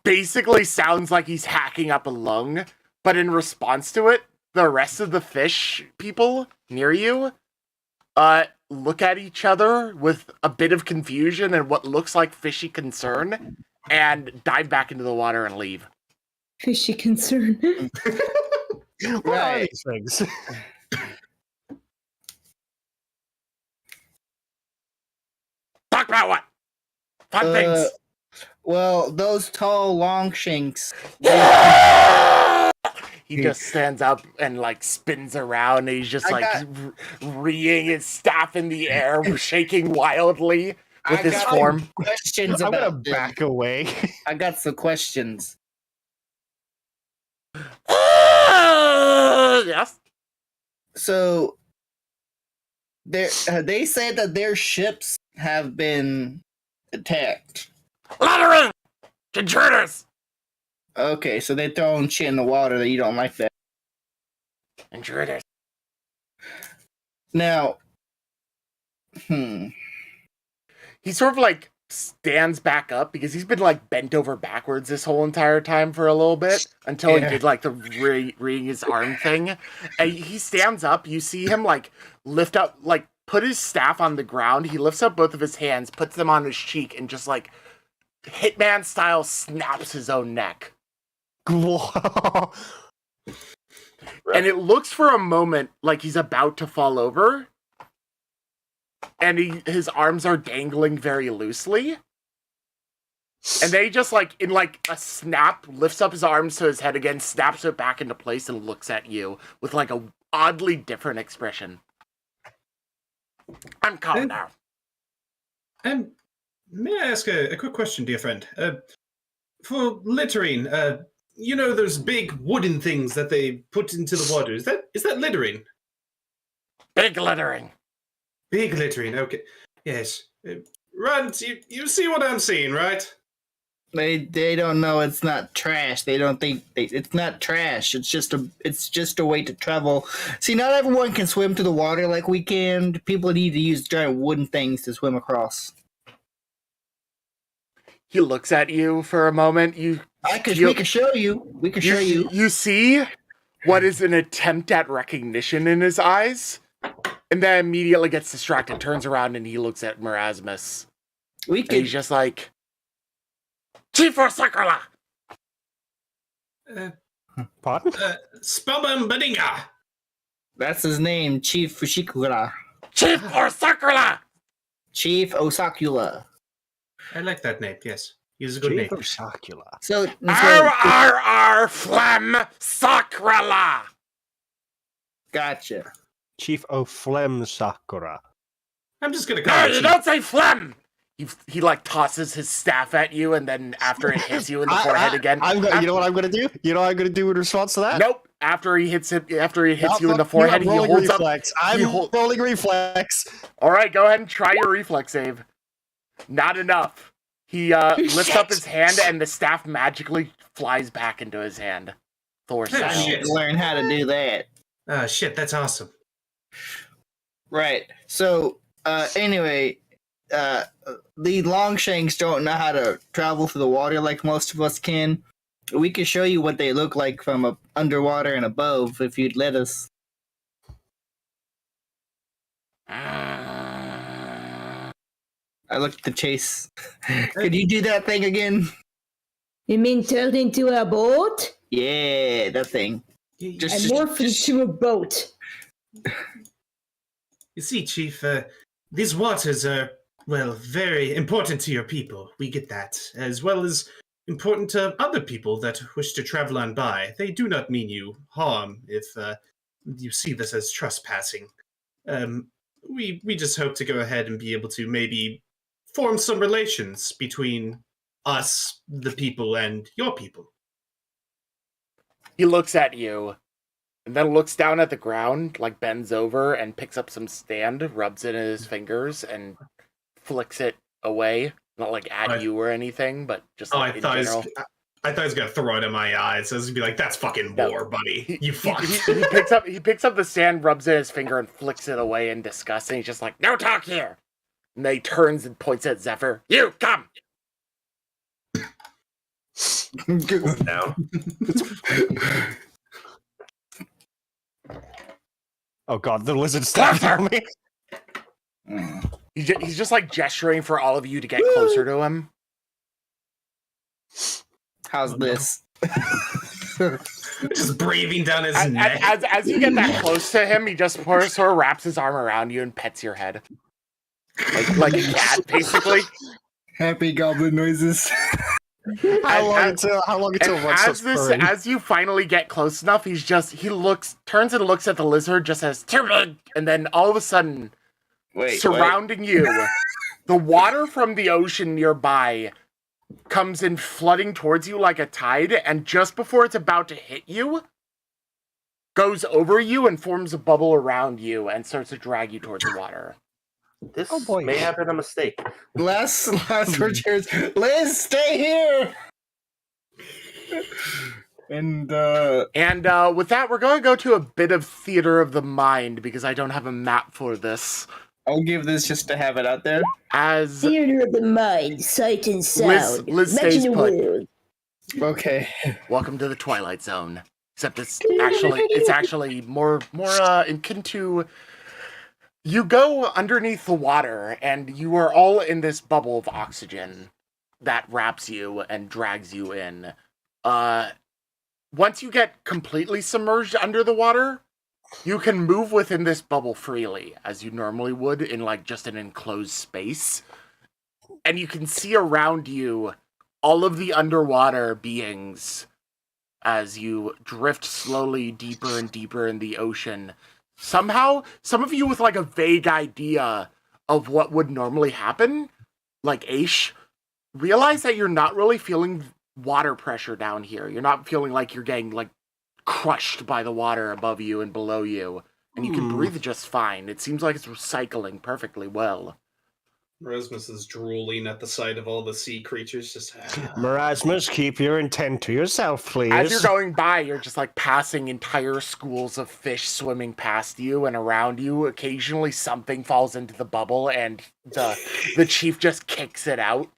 basically sounds like he's hacking up a lung, but in response to it, the rest of the fish people near you look at each other with a bit of confusion and what looks like fishy concern and dive back into the water and leave. Fishy concern. What are these things? Talk about what? Fun things. Well, those tall longshanks. He just stands up and like spins around and he's just reeing his staff in the air, shaking wildly with his form. Questions I'm gonna about back away. I got some questions. Yes. So, they said that their ships have been attacked. Littering! Intruders! Okay, so they're throwing shit in the water that you don't like that. Intruders. Now, He sort of like stands back up because he's been like bent over backwards this whole entire time for a little bit until he did like the reading his arm thing. And he stands up. You see him like lift up, like put his staff on the ground. He lifts up both of his hands, puts them on his cheek, and just like Hitman style snaps his own neck. And it looks for a moment like he's about to fall over. And his arms are dangling very loosely. And then he just, like, in, like, a snap, lifts up his arms to his head again, snaps it back into place, and looks at you with, like, a oddly different expression. I'm calm now. May I ask a quick question, dear friend? For littering, you know those big wooden things that they put into the water. Is that littering? Big littering. Big littering, okay. Yes. Runt, you see what I'm seeing, right? They don't know it's not trash. They don't think it's not trash. It's just a way to travel. See, not everyone can swim to the water like we can. People need to use giant wooden things to swim across. He looks at you for a moment. We can show you. We can show you. You see what is an attempt at recognition in his eyes, and then immediately gets distracted, turns around, and he looks at Morasmus. He's just like, Chief Sorcerer! Pardon? Spellbound Badinga! That's his name, Chief Fushikura. Chief Sorcerer! Chief Osakula. I like that name, yes. He's a good name. Chief Osakula. So, Phlegm Sakrala! Gotcha. Chief O'Flem Sakura. I'm just gonna call No, it you don't say phlegm! He like tosses his staff at you, and then after it hits you in the forehead again. You know what I'm gonna do? You know what I'm gonna do in response to that? Nope. After he hits you in the forehead, he holds reflex. up. I'm rolling reflex. All right, go ahead and try your reflex save. Not enough. He lifts up his hand, and the staff magically flies back into his hand. Thor style. I need to learn how to do that. Shit, that's awesome. Right. So, anyway, the Longshanks don't know how to travel through the water like most of us can. We can show you what they look like from underwater and above if you'd let us. I looked at the Chaise. Could you do that thing again? You mean turned into a boat? Yeah, that thing. I morphed into a boat. You see, Chief, these waters are, well, very important to your people. We get that. As well as important to other people that wish to travel on by. They do not mean you harm if you see this as trespassing. We just hope to go ahead and be able to maybe form some relations between us, the people, and your people. He looks at you, and then looks down at the ground, like bends over and picks up some sand, rubs it in his fingers, and flicks it away. Not like at you or anything, but just like in general. I thought he was gonna throw it in my eyes. I was gonna be like, "That's fucking war, buddy. You fuck." He picks up the sand, rubs it in his finger, and flicks it away in disgust. And he's just like, "No talk here." And then he turns and points at Zephyr. You come. Now. Oh god, the lizard stabbed on me. He's just like gesturing for all of you to get closer to him. How's this? Just breathing down his neck. As you get that close to him, he just sort of wraps his arm around you and pets your head. Like a cat, basically. Happy goblin noises. How long until as you finally get close enough, he turns and looks at the lizard, just says, "Too big," and then all of a sudden, surrounding you, the water from the ocean nearby comes in flooding towards you like a tide, and just before it's about to hit you, goes over you and forms a bubble around you and starts to drag you towards the water. This may have been a mistake. Last word, cheers. Liz, stay here. And with that, we're going to go to a bit of theater of the mind because I don't have a map for this. I'll give this just to have it out there. As Theater of the mind, sight and sound. Liz stays Imagine a put. world. Okay. Welcome to the Twilight Zone. Except it's actually more akin to. You go underneath the water, and you are all in this bubble of oxygen that wraps you and drags you in. Once you get completely submerged under the water, you can move within this bubble freely, as you normally would in like just an enclosed space. And you can see around you all of the underwater beings as you drift slowly deeper and deeper in the ocean. Somehow, some of you with like a vague idea of what would normally happen, like Asch, realize that you're not really feeling water pressure down here. You're not feeling like you're getting like crushed by the water above you and below you. And you can breathe just fine. It seems like it's recycling perfectly well. Morasmus is drooling at the sight of all the sea creatures. Just Morasmus, keep your intent to yourself, please. As you're going by, you're just like passing entire schools of fish swimming past you and around you. Occasionally something falls into the bubble and the chief just kicks it out.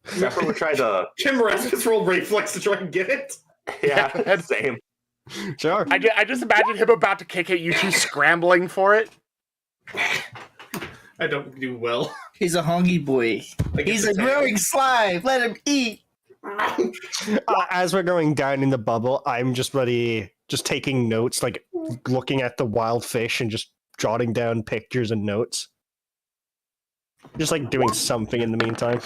Zephyr would try to... Can Morasmus roll reflex to try and get it? Yeah, same. Sure. I just imagine him about to kick it, you two scrambling for it. I don't do well. He's a hungry boy. He's a growing slime. Let him eat. As we're going down in the bubble, I'm just taking notes, like looking at the wild fish and just jotting down pictures and notes. Just like doing something in the meantime.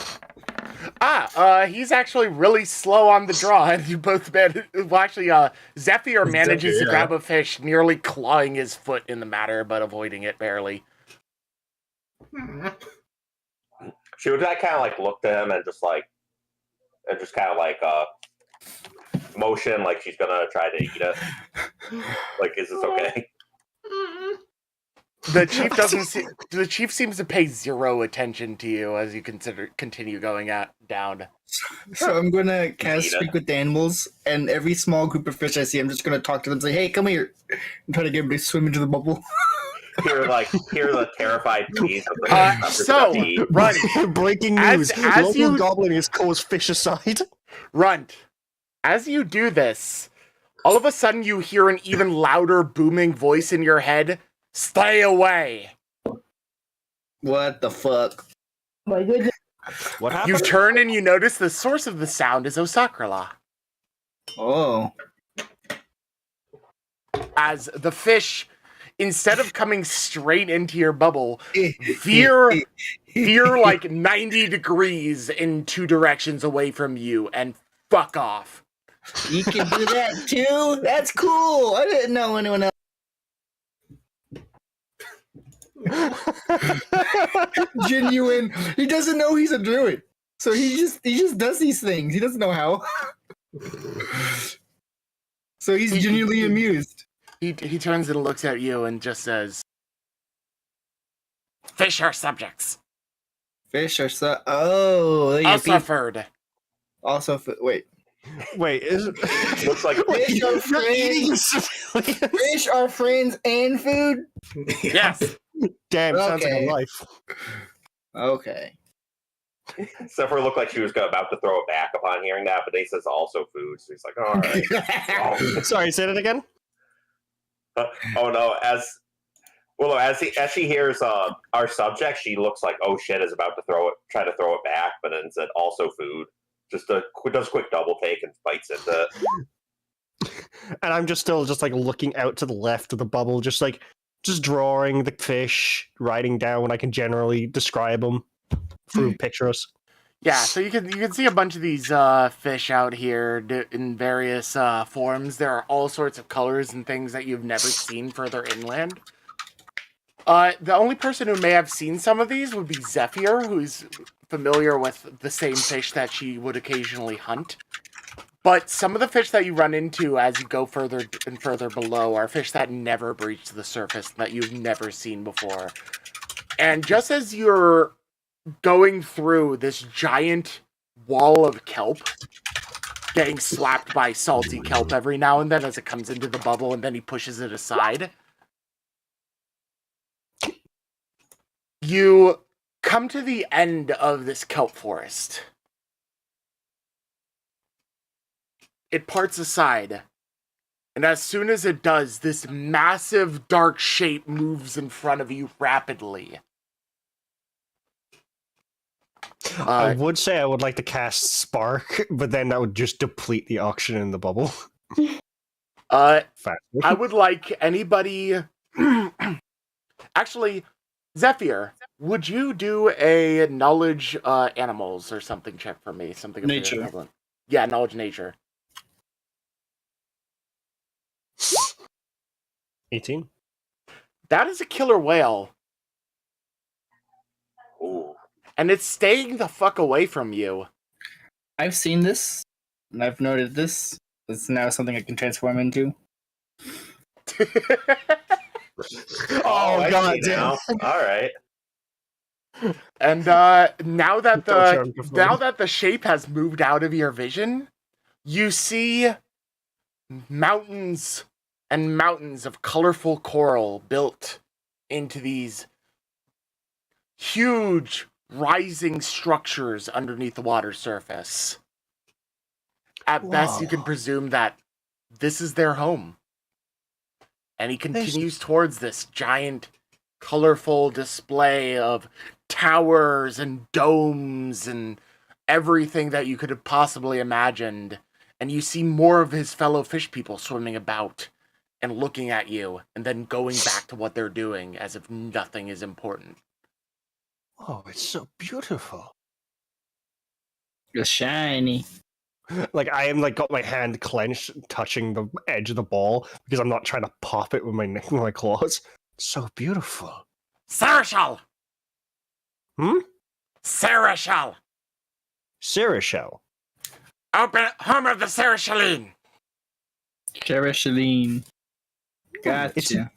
He's actually really slow on the draw, and you both Zephyr manages to grab a fish, nearly clawing his foot in the matter, but avoiding it barely. She would kind of like look to him and just kind of like motion like she's gonna try to eat it. Like, is this okay? The chief seems to pay zero attention to you as you continue going down. So I'm gonna cast Speak with Animals, and every small group of fish I see, I'm just gonna talk to them and say, "Hey, come here," and try to get everybody to swim into the bubble. Hear the terrified pleas of the Runt. Breaking news: local goblin has caused fish aside. Runt. As you do this, all of a sudden you hear an even louder booming voice in your head. Stay away! What the fuck? My goodness. What happened? You turn and you notice the source of the sound is Osakrala. Oh. As the fish, instead of coming straight into your bubble, veer like 90 degrees in two directions away from you and fuck off. You can do that too? That's cool! I didn't know anyone else. Genuine. He doesn't know he's a druid, so he just does these things. He doesn't know how. So he's genuinely amused. He turns and looks at you and just says, "Fish are subjects. Fish are Also furred. Also, wait. Is looks like Fish are friends. Fish are friends and food. Yes. Damn, sounds like a life. Okay. Zephyr looked like she was about to throw it back upon hearing that, but they says also food, so he's like, all right. Sorry, say that again. Oh no! As she hears our subject, she looks like, oh shit, is about to try to throw it back, but then said also food. Just does a quick double take and bites into it. And I'm just like looking out to the left of the bubble, just drawing the fish, writing down when I can generally describe them through pictures. Yeah, so you can see a bunch of these fish out here in various forms. There are all sorts of colors and things that you've never seen further inland. The only person who may have seen some of these would be Zephyr, who's familiar with the same fish that she would occasionally hunt. But some of the fish that you run into as you go further and further below are fish that never breach the surface, that you've never seen before. And just as you're going through this giant wall of kelp, getting slapped by salty kelp every now and then as it comes into the bubble, and then he pushes it aside, You come to the end of this kelp forest. It parts aside. And as soon as it does, this massive dark shape moves in front of you rapidly. I would say I would like to cast Spark, but then that would just deplete the oxygen in the bubble. I would like anybody... Actually, Zephyr, would you do a knowledge animals or something check for me? Something of Nature. equivalent. Yeah, knowledge nature. 18. That is a killer whale. Ooh. And it's staying the fuck away from you. I've seen this, and I've noted this. It's now something I can transform into. I God see now. All right. And now that Don't the shape has moved out of your vision, you see mountains and mountains of colorful coral built into these huge rising structures underneath the water surface. At best, you can presume that this is their home. And he continues towards this giant, colorful display of towers and domes and everything that you could have possibly imagined. And you see more of his fellow fish people swimming about and looking at you and then going back to what they're doing as if nothing is important. Oh, it's so beautiful. It's shiny. Like, I am, like, got my hand clenched, touching the edge of the ball, because I'm not trying to pop it with my claws. So beautiful. Seneschal! Hmm? Seneschal! Seneschal. Open home of the Seneschaline! Cherishaline. Gotcha.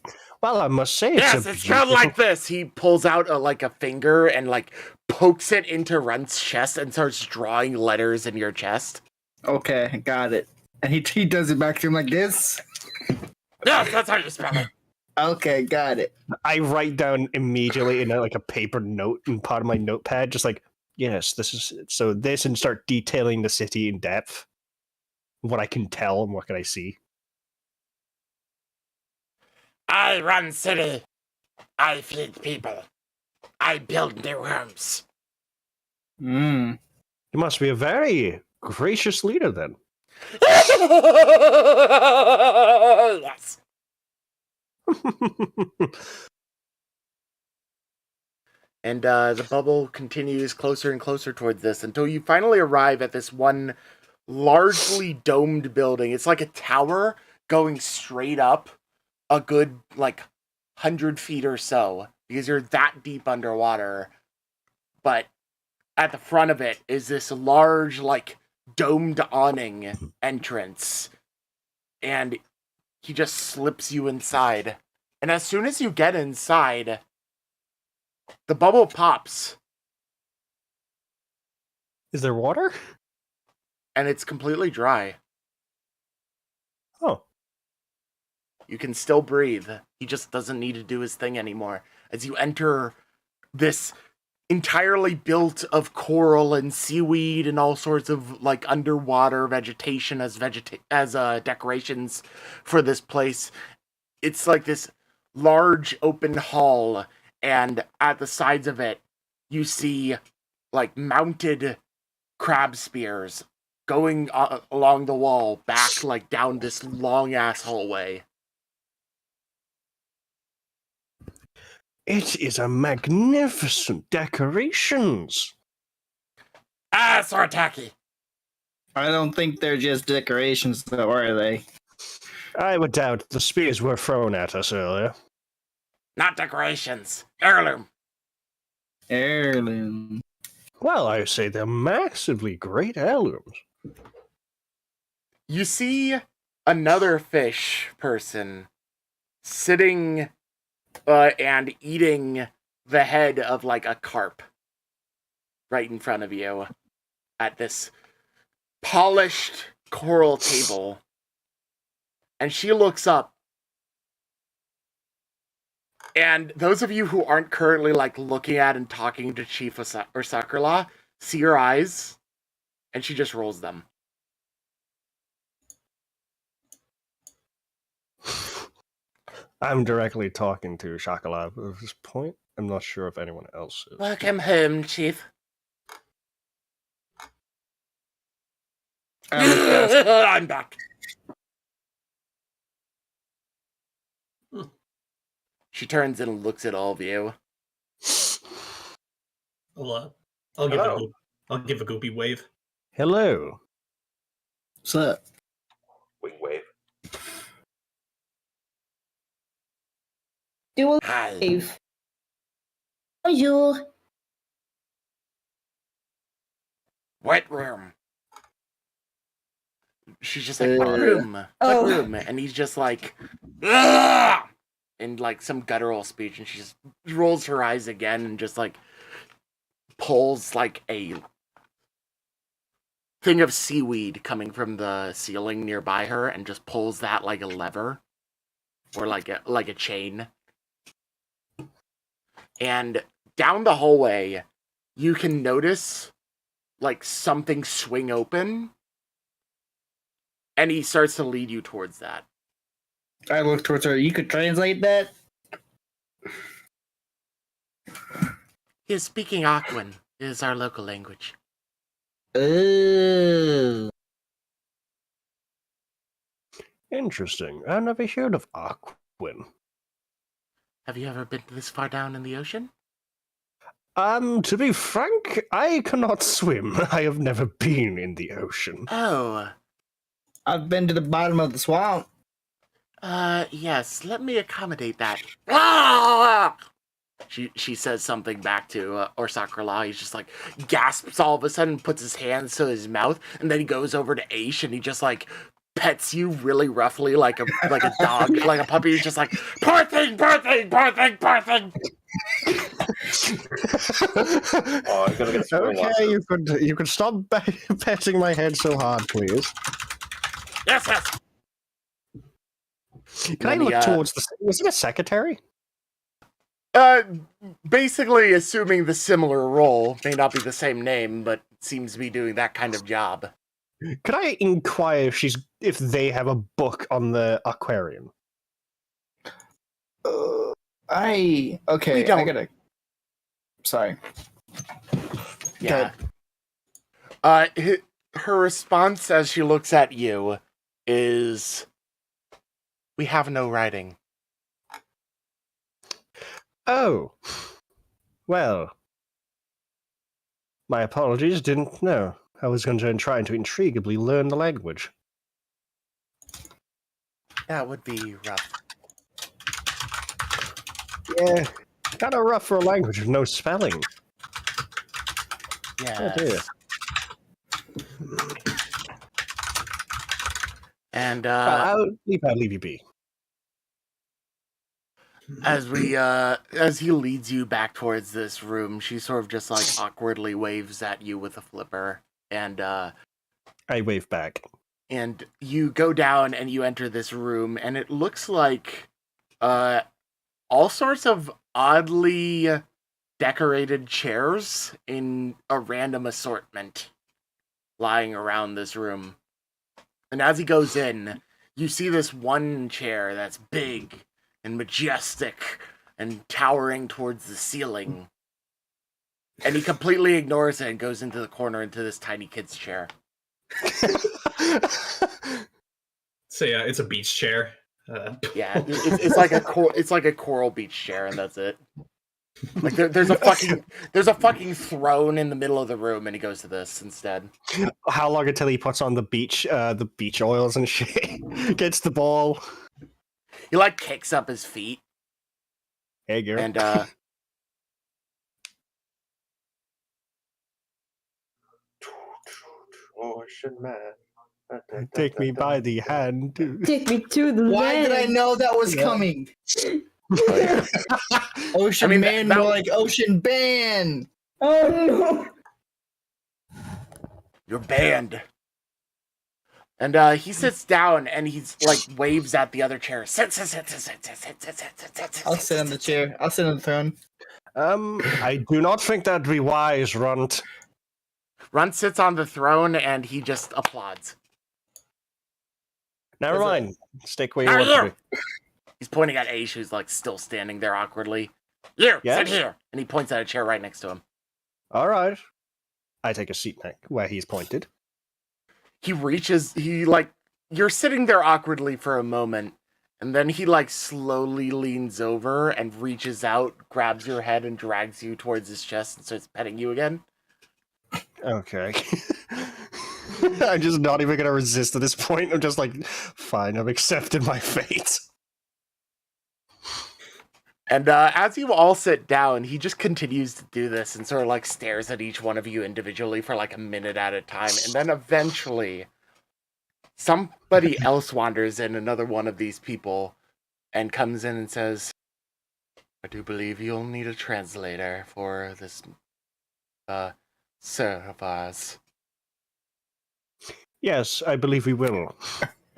Well, I must say, Yes, it's spelled like this. He pulls out a finger and pokes it into Runt's chest and starts drawing letters in your chest. Okay, got it. And he does it back to him like this? Yes, that's how you spell it. Okay, got it. I write down immediately in a paper note in part of my notepad, just like, yes, this is so this, and start detailing the city in depth. What I can tell and what can I see. I run city. I feed people. I build new homes. Hmm. You must be a very gracious leader, then. Yes. And the bubble continues closer and closer towards this until you finally arrive at this one largely domed building. It's like a tower going straight up a good 100 feet or so because you're that deep underwater. But at the front of it is this large domed awning entrance, and he just slips you inside. And as soon as you get inside, the bubble pops. Is there water? And it's completely dry. Oh. You can still breathe. He just doesn't need to do his thing anymore. As you enter this entirely built of coral and seaweed and all sorts of underwater vegetation as decorations for this place. It's like this large open hall, and at the sides of it you see mounted crab spears going along the wall back down this long ass hallway. It is a magnificent decorations. Sortaki! I don't think they're just decorations, though, are they? I would doubt the spears were thrown at us earlier. Not decorations. Heirloom. Heirloom. Well, I say they're massively great heirlooms. You see another fish person sitting and eating the head of a carp right in front of you at this polished coral table. And she looks up. And those of you who aren't currently like looking at and talking to Chief or Sakurla see her eyes, and she just rolls them. I'm directly talking to Shakala at this point. I'm not sure if anyone else is. Welcome home, Chief. I'm back. She turns and looks at all of you. I'll give a goopy wave. Hello. What's up? Wing wave. Do a Hi. wave. Bonjour. What room? She's just like, what room? What Oh. room? And he's just like, ugh! In like some guttural speech, and she just rolls her eyes again and just like pulls like a thing of seaweed coming from the ceiling nearby her and just pulls that like a lever or like a chain. And down the hallway, you can notice like something swing open, and he starts to lead you towards that. I look towards her. You could translate that? He's speaking Aquan. It is our local language. Oh. Interesting. I've never heard of Aquin. Have you ever been this far down in the ocean? To be frank, I cannot swim. I have never been in the ocean. Oh, I've been to the bottom of the swamp. yes, let me accommodate that. Ah! She says something back to Sakurla. He's just like gasps all of a sudden, puts his hands to his mouth, and then he goes over to Asch and he just like pets you really roughly like a dog, like a puppy. He's just like, poor thing, poor thing, poor thing, poor thing. Oh, I'm gonna get swimming Okay, lessons. you could stop petting my head so hard, please. Yes, yes. Can I look towards the... Was it a secretary? Basically assuming the similar role, may not be the same name, but seems to be doing that kind of job. Could I inquire if they have a book on the aquarium? Okay, We don't. I gotta... Sorry. Yeah. Her response as she looks at you is, we have no writing. Oh. Well. My apologies, didn't know. I was going to try to intriguably learn the language. That would be rough. Yeah, kind of rough for a language with no spelling. Yeah. Oh dear. And I'll leave you be. as he leads you back towards this room, she sort of just like awkwardly waves at you with a flipper, and I wave back. and you go down and you enter this room, and it looks like all sorts of oddly decorated chairs in a random assortment lying around this room. And as he goes in, you see this one chair that's big and majestic and towering towards the ceiling. And he completely ignores it and goes into the corner into this tiny kid's chair. So yeah, it's a beach chair. Yeah, it's like a coral beach chair, and that's it. Like there's a fucking throne in the middle of the room, and he goes to this instead. How long until he puts on the beach oils and shit? Gets the ball. He like kicks up his feet, Hey, girl. and Ocean man. Take me by the hand. Take me to the Why land. did I know that was coming? Ocean I mean, Man, that- more like Ocean Ban. Oh you're banned. And he sits down and he's like waves at the other chair. Sit. I'll sit on the chair. I'll sit on the throne. I do not think that'd be wise, Runt. Runt sits on the throne and he just applauds. Never mind. Stick where you Now want you! to be. He's pointing at Asch, who's like still standing there awkwardly. You, Yes? sit here. And he points at a chair right next to him. All right. I take a seat where he's pointed. He reaches, you're sitting there awkwardly for a moment, and then he slowly leans over and reaches out, grabs your head and drags you towards his chest and starts petting you again. Okay. I'm just not even going to resist at this point. I'm just like, fine, I've accepted my fate. And as you all sit down, he just continues to do this and sort of stares at each one of you individually for a minute at a time. And then eventually, somebody else wanders in, another one of these people, and comes in and says, I do believe you'll need a translator for this, sir of ours. Yes, I believe we will.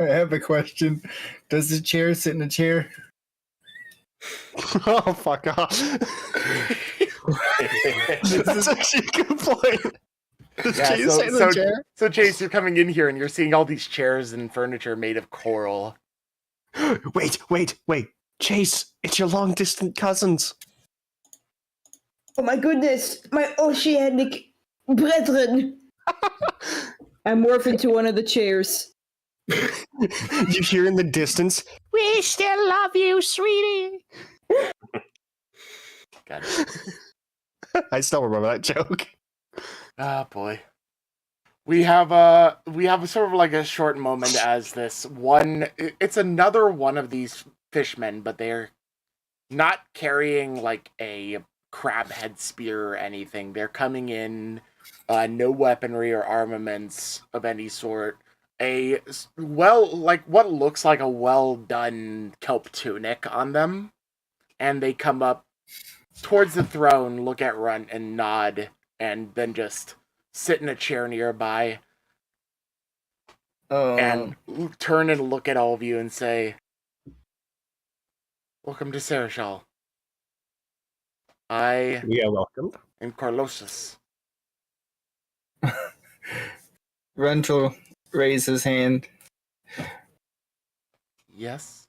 I have a question. Does the chair sit in a chair? Oh, fuck off. That's actually a good point. Does Chaise sit in the chair? So Chaise, you're coming in here and you're seeing all these chairs and furniture made of coral. Wait. Chaise, it's your long-distant cousins. Oh my goodness, my oceanic brethren. I morph into one of the chairs. You hear in the distance, we still love you, sweetie. Got it. I still remember that joke. Ah, boy. We have a sort of a short moment as this one. It's another one of these fishmen, but they're not carrying a crab head spear or anything. They're coming in, no weaponry or armaments of any sort. What looks like a well done kelp tunic on them, and they come up towards the throne, look at Runt and nod, and then just sit in a chair nearby and turn and look at all of you and say, welcome to Seneschal. We are welcome. am Carlosus. Runt will raise his hand. Yes?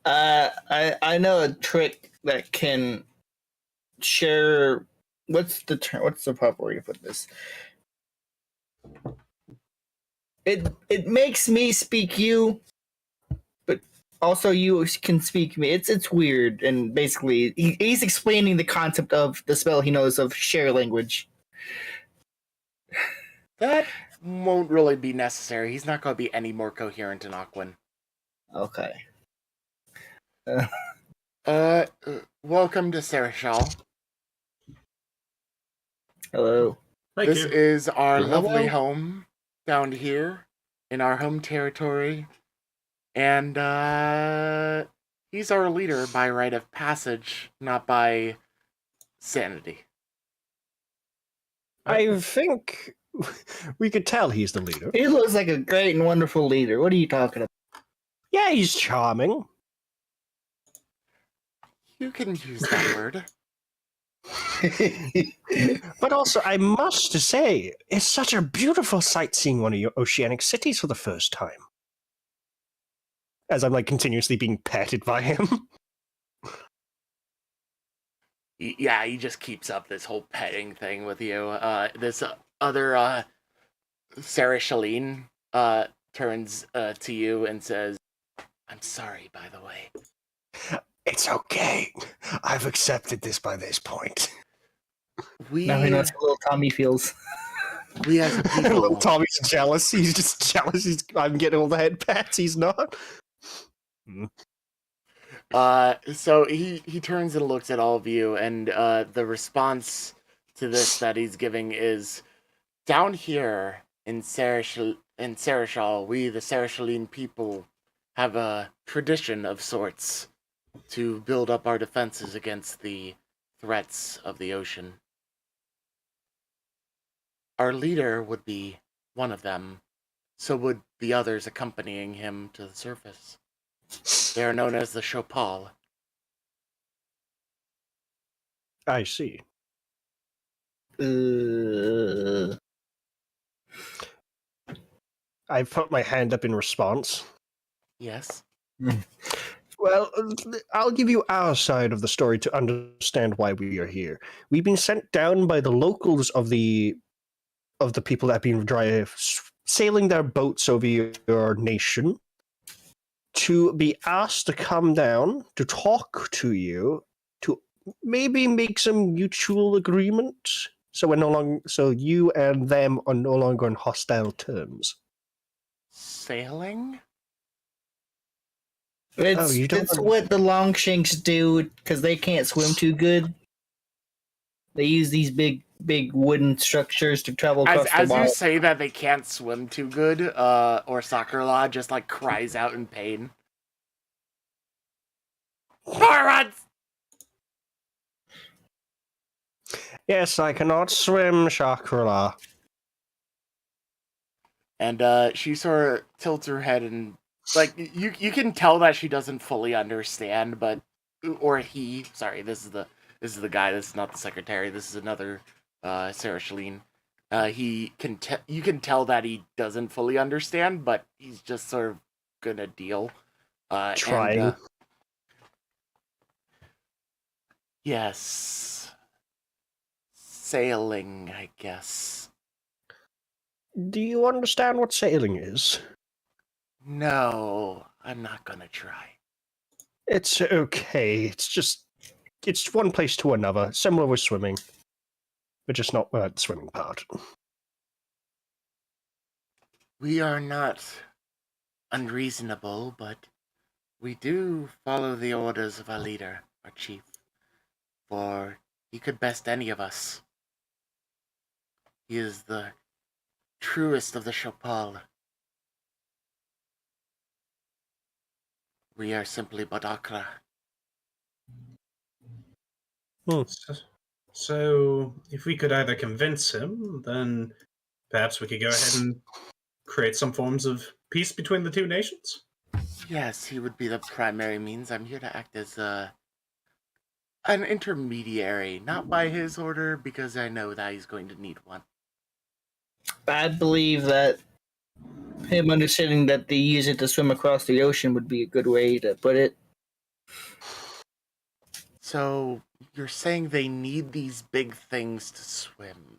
I know a trick that can share. What's the proper way to put this? It makes me speak you, but also you can speak me. It's weird, and basically he's explaining the concept of the spell he knows of share language. That won't really be necessary. He's not going to be any more coherent in Aquan. Okay. Welcome to Seneschal. Hello. Thank This you. is our Hello. lovely home down here in our home territory. And he's our leader by right of passage, not by sanity. I think we could tell he's the leader. He looks like a great and wonderful leader. What are you talking about? Yeah, he's charming. You can use that word. But also, I must say, it's such a beautiful sight seeing one of your oceanic cities for the first time. As I'm continuously being petted by him. Yeah, he just keeps up this whole petting thing with you. This other Seneschal turns to you and says, I'm sorry, by the way. It's okay. I've accepted this by this point. Now he knows how little Tommy feels. We as a people... Little Tommy's jealous. He's just jealous. I'm getting all the head pats. He's not. So he turns and looks at all of you, and the response to this that he's giving is, down here in Seneschal, we, the Seneschaline people, have a tradition of sorts to build up our defenses against the threats of the ocean. Our leader would be one of them, So would the others accompanying him to the surface. They are known as the Chopal. I see. I put my hand up in response. Yes. Well, I'll give you our side of the story to understand why we are here. We've been sent down by the locals of the people that have been sailing their boats over your nation to be asked to come down to talk to you to maybe make some mutual agreement. So you and them are no longer on hostile terms. Sailing? It's what the Longshanks do because they can't swim too good. They use these big wooden structures to travel across the water. As you say that they can't swim too good, or Soccer just like cries out in pain. Morons! Yes, I cannot swim, Shakra. And she sort of tilts her head and like you can tell that she doesn't fully understand, but this is the guy, this is not the secretary, this is another Sarah Shalene. You can tell that he doesn't fully understand, but he's just sort of gonna deal. Trying. Yes. Sailing, I guess. Do you understand what sailing is? No, I'm not gonna try. It's okay. It's one place to another, similar with swimming, but just not the swimming part. We are not unreasonable, but we do follow the orders of our leader, our chief, for he could best any of us. He is the truest of the Chopal. We are simply Badakra. So, if we could either convince him, then perhaps we could go ahead and create some forms of peace between the two nations? Yes, he would be the primary means. I'm here to act as an intermediary, not by his order, because I know that he's going to need one. I believe that him understanding that they use it to swim across the ocean would be a good way to put it. So, you're saying they need these big things to swim?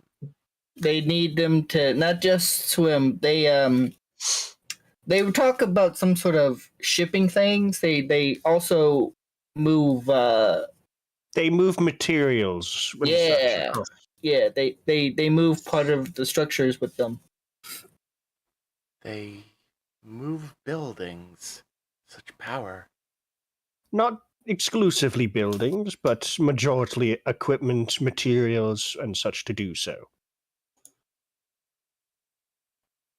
They need them to not just swim. They talk about some sort of shipping things. They also move. They move materials. Yeah. They move part of the structures with them. They move buildings. Such power. Not exclusively buildings, but majority equipment, materials, and such to do so.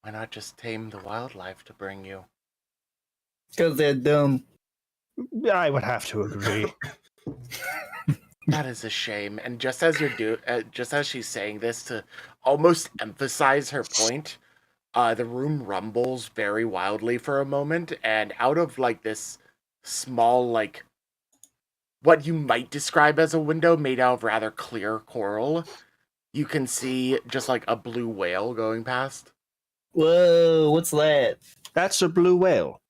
Why not just tame the wildlife to bring you? Because they're dumb. I would have to agree. That is a shame. And just as just as she's saying this to almost emphasize her point, the room rumbles very wildly for a moment, and out of like this small, like what you might describe as a window made out of rather clear coral, you can see just like a blue whale going past. Whoa, what's that? That's a blue whale.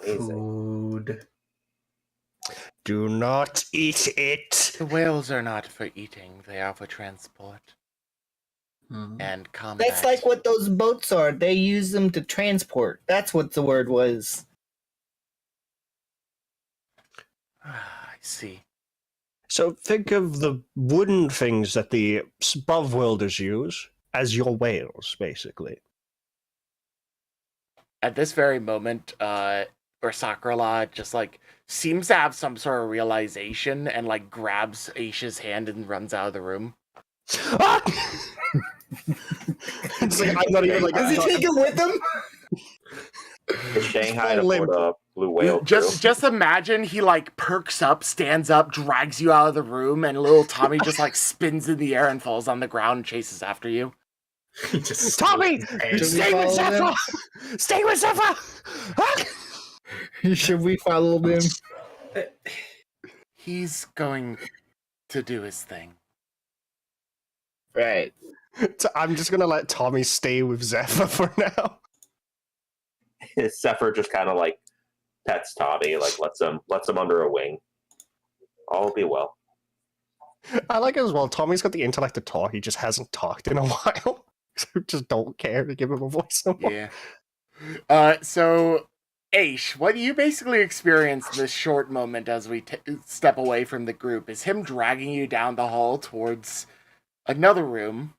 Amazing. Food. Do not eat it. The whales are not for eating, they are for transport and combat. That's like what those boats are. They use them to transport. That's what the word was. I see. So think of the wooden things that the above-worlders use as your whales, basically. At this very moment, Sakura just like seems to have some sort of realization and like grabs Aisha's hand and runs out of the room. It's like, I'm not even like. Does he take it with him? It's Shanghai to put a blue whale. Just imagine he like perks up, stands up, drags you out of the room, and little Tommy just like spins in the air and falls on the ground and chases after you. He just Tommy, split stay with Zephyr. Stay with Zephyr. Should we follow them? He's going to do his thing. Right. So I'm just gonna let Tommy stay with Zephyr for now. Zephyr just kind of like pets Tommy, like lets him under a wing. All will be well. I like it as well. Tommy's got the intellect to talk. He just hasn't talked in a while. So just don't care to give him a voice no more. Yeah. So, Asch, what you basically experienced this short moment as we step away from the group is him dragging you down the hall towards another room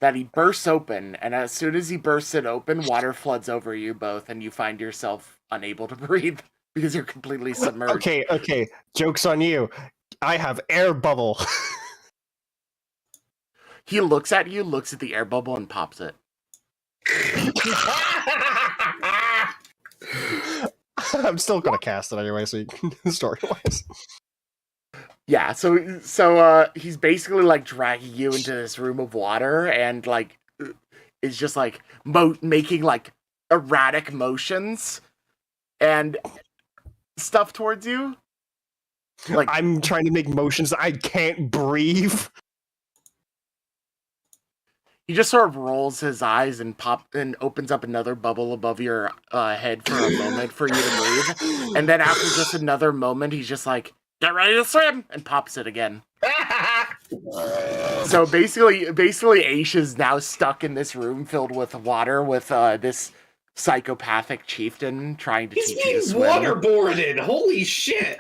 that he bursts open, and as soon as he bursts it open, water floods over you both, and you find yourself unable to breathe because you're completely submerged. Okay. Joke's on you. I have air bubble. He looks at you, looks at the air bubble, and pops it. I'm still gonna cast it anyway, so story-wise. Yeah, so he's basically like dragging you into this room of water and like is just like making like erratic motions and stuff towards you. Like I'm trying to make motions. I can't breathe. he just sort of rolls his eyes and opens up another bubble above your head for a moment for you to breathe, and then after just another moment, he's just like, "Get ready to swim!" and pops it again. So basically, Asch is now stuck in this room filled with water with this psychopathic chieftain trying to teach you to swim. waterboarded. Holy shit!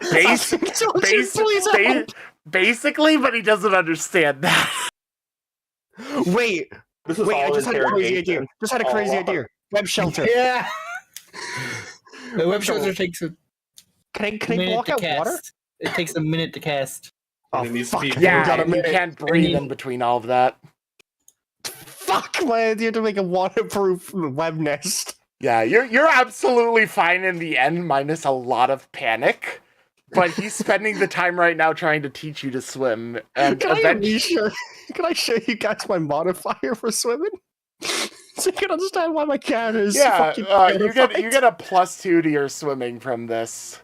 Basically, but he doesn't understand that. Wait, This is I all just had a crazy idea. interrogation. Web shelter. Yeah. The web shelter takes a Can I minute block to out cast. water? It takes a minute to cast. Oh, And it needs to fuck. be- Yeah, Got a and you minute. can't breathe in between all of that. Fuck my idea to make a waterproof web nest. Yeah, you're absolutely fine in the end, minus a lot of panic. But he's spending the time right now trying to teach you to swim. And Can I show you guys my modifier for swimming? So you can understand why my character is fucking you get a +2 to your swimming from this.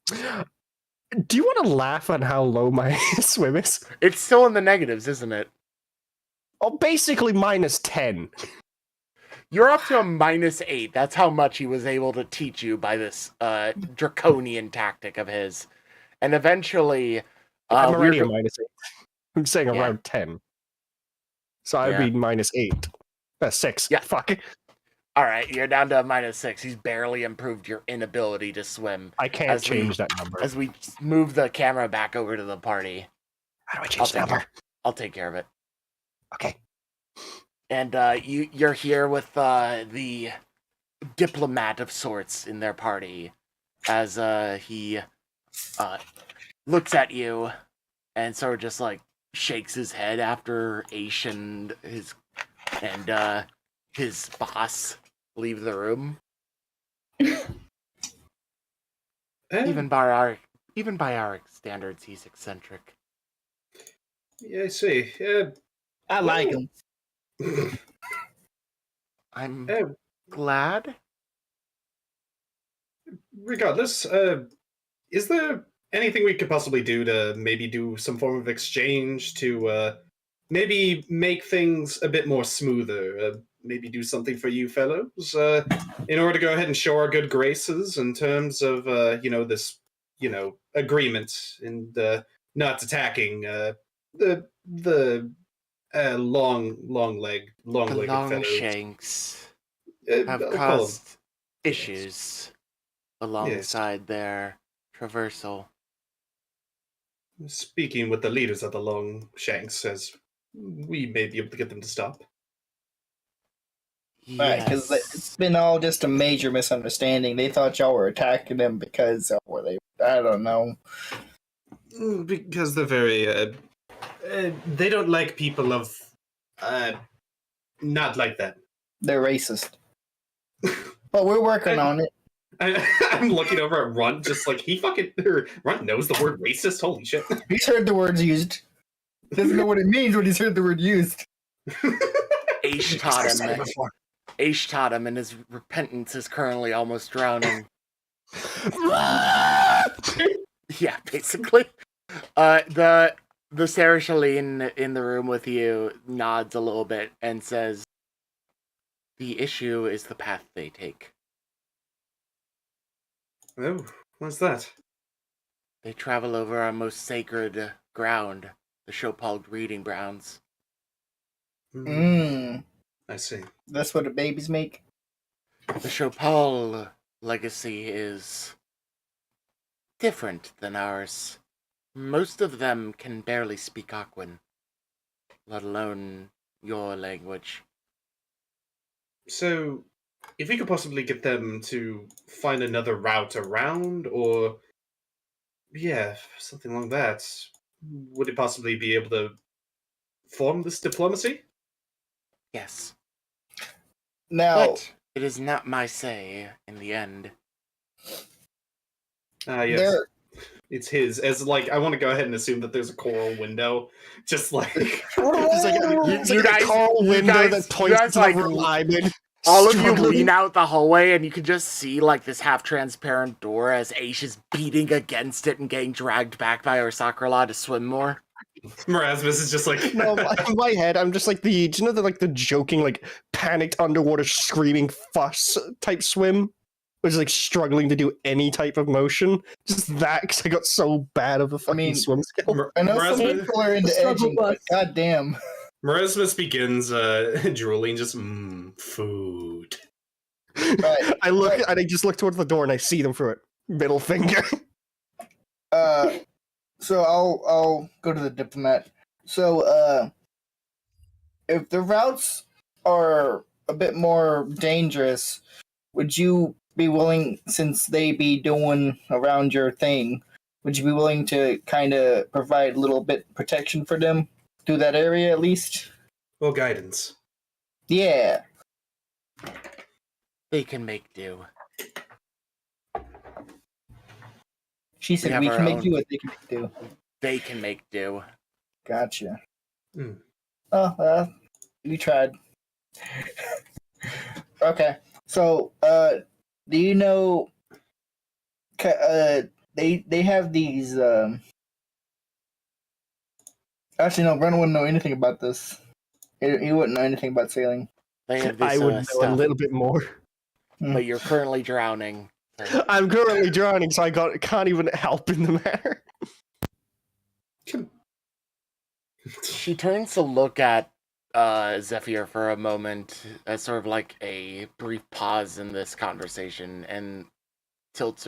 Do you want to laugh at how low my swim is? It's still in the negatives, isn't it? Oh, basically -10. You're up to a -8. That's how much he was able to teach you by this draconian tactic of his. And eventually... I'm already a -8. I'm saying Yeah. around 10. So I'd be -8. That's 6. Yeah. Fuck. Alright, you're down to a -6. He's barely improved your inability to swim. I can't change that number. As we move the camera back over to the party. How do I change the number? I'll take care of it. Okay. And you're here with the diplomat of sorts in their party, as he looks at you and sort of just like shakes his head after Asch and his boss leave the room. Even by our standards, he's eccentric. Yeah, I see. I like him. I'm glad. Regardless, is there anything we could possibly do to maybe do some form of exchange to maybe make things a bit more smoother? Maybe do something for you fellows in order to go ahead and show our good graces in terms of this agreement and not attacking the long-legged fellows. Longshanks have caused issues alongside their traversal. Speaking with the leaders of the Longshanks, as we may be able to get them to stop. Right, because it's been all just a major misunderstanding. They thought y'all were attacking them because I don't know. Because they're very they don't like people of not like that. They're racist. But we're working on it. I'm looking over at Runt, just like Runt knows the word racist. Holy shit! He's heard the words used. Doesn't know what it means when he's heard the word used. Asch taught him, and his repentance is currently almost drowning. Yeah, basically. The Sarah Shalene in the room with you nods a little bit and says, "The issue is the path they take. Oh, what's that? They travel over our most sacred ground, the Chopal breeding grounds. I see. That's what the babies make. The Chopal legacy is different than ours. Most of them can barely speak Aquan, let alone your language. So, if you could possibly get them to find another route around, or yeah, something like that, would it possibly be able to form this diplomacy? Yes. Now, But it is not my say in the end. Yes. there, It's his. As like, I want to go ahead and assume that there's a coral window, just like It's You like guys- a coral you window guys- that you points guys, to like, the alignment. All of you struggling. lean out the hallway, and you can just see, like, this half-transparent door as Asch is beating against it and getting dragged back by our Sakrala to swim more. Morasmus is just like No, in my head, I'm just like do you know the joking, like, panicked underwater screaming fuss type swim? Was like struggling to do any type of motion. Just that, because I got so bad of a fucking swim skill. I know some Morasmus, people are into Struggle edging, but bus. goddamn. Morasmus begins drooling, just food. Right. I look and I just look towards the door and I see them through it. Middle finger. So I'll go to the diplomat. So, if the routes are a bit more dangerous, would you be willing, since they be doing around your thing, would you be willing to kind of provide a little bit protection for them through that area at least? Well, guidance. Yeah. They can make do. She said have we our can make own- do what they can make do. They can make do. Gotcha. Hmm. Oh, we tried. Okay. So, do you know? They have these. Actually, no. Brennan wouldn't know anything about this. He wouldn't know anything about sailing. They have this I would know a stuff, little bit more. but you're currently drowning. So. I'm currently drowning, so I can't even help in the matter. She turns to look at Zephyr for a moment, as sort of like a brief pause in this conversation, and tilts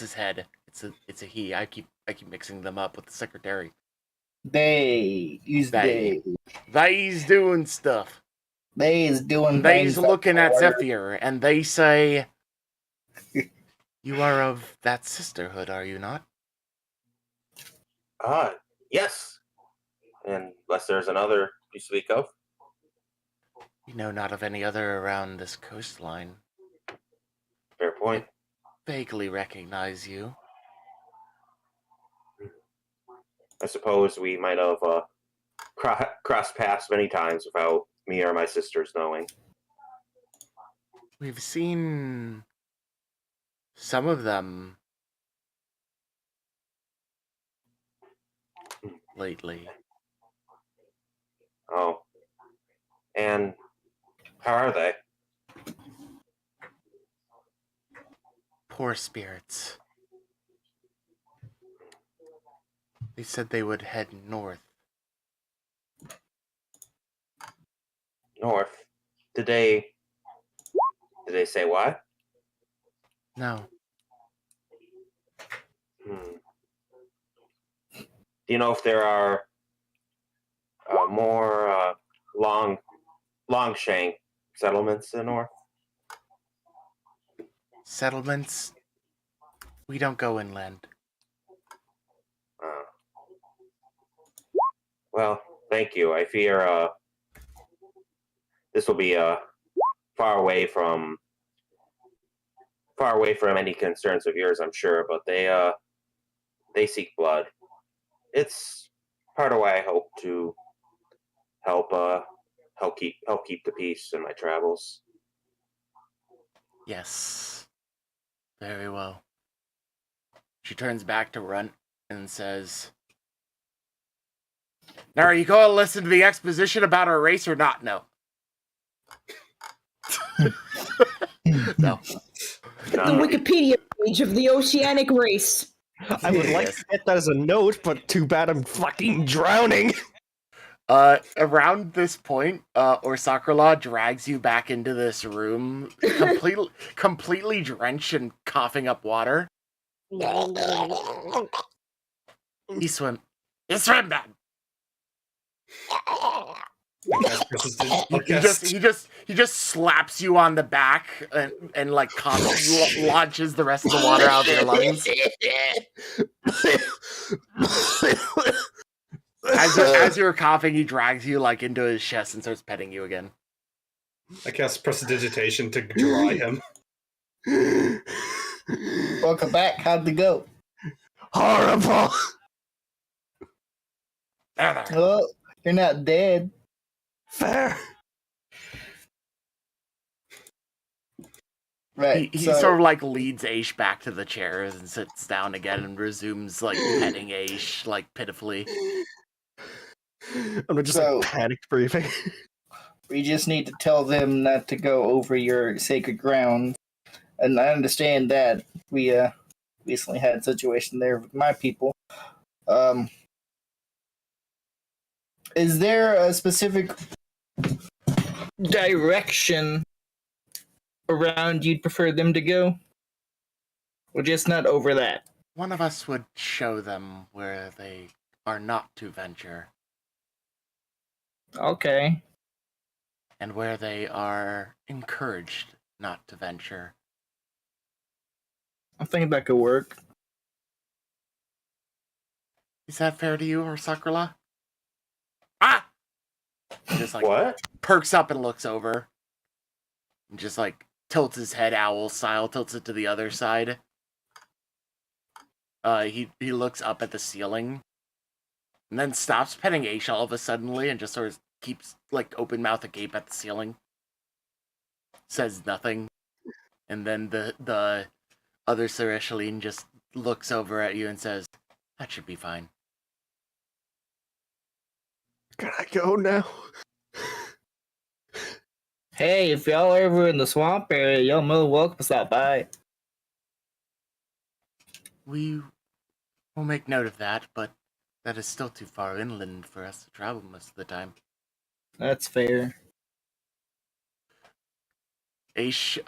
his head. It's a he. I keep mixing them up with the secretary. They use They. they. They's doing stuff. They is doing. They's things looking at that are- Zephyr, and they say, "You are of that sisterhood, are you not?" Yes. Unless there's another you speak of. You know not of any other around this coastline. Fair point. Vaguely recognize you. I suppose we might have crossed paths many times without me or my sisters knowing. We've seen some of them lately. Oh. And how are they? Poor spirits. They said they would head north. North? Did they say what? No. Do you know if there are more Longshank settlements in the north? Settlements? We don't go inland. Well, thank you. I fear this will be far away from any concerns of yours, I'm sure. But they seek blood. It's part of why I hope to help help keep the peace in my travels. Yes. Very well. She turns back to Runt and says, "Now, are you going to listen to the exposition about our race or not?" No. No. The Wikipedia page of the oceanic race. I would like to get that as a note, but too bad I'm fucking drowning. Around this point, Sakura drags you back into this room, completely drenched and coughing up water. You swim, man. He just slaps you on the back and like launches the rest of the water out of your lungs. As you're coughing, he drags you like into his chest and starts petting you again. I cast Prestidigitation to dry him. Welcome back. How'd it go? Horrible. Oh, you're not dead. Fair. Right. He sort of like leads Asch back to the chairs and sits down again and resumes like petting Asch like pitifully. I'm just like panicked breathing. We just need to tell them not to go over your sacred ground. And I understand that we recently had a situation there with my people. Is there a specific direction around you'd prefer them to go? Or just not over that? One of us would show them where they are not to venture. Okay. And where they are encouraged not to venture. I think that could work. Is that fair to you, or Sakura? Ah! He just like What? perks up and looks over. And just like tilts his head owl style, tilts it to the other side. He looks up at the ceiling. And then stops petting Asch all of a suddenly and just sort of keeps like open mouth agape at the ceiling. Says nothing. And then the other Cerechaline just looks over at you and says, "That should be fine." Can I go now? Hey, if y'all are ever in the swamp area, y'all more welcome to stop by. We will make note of that, but that is still too far inland for us to travel most of the time. That's fair. Asch,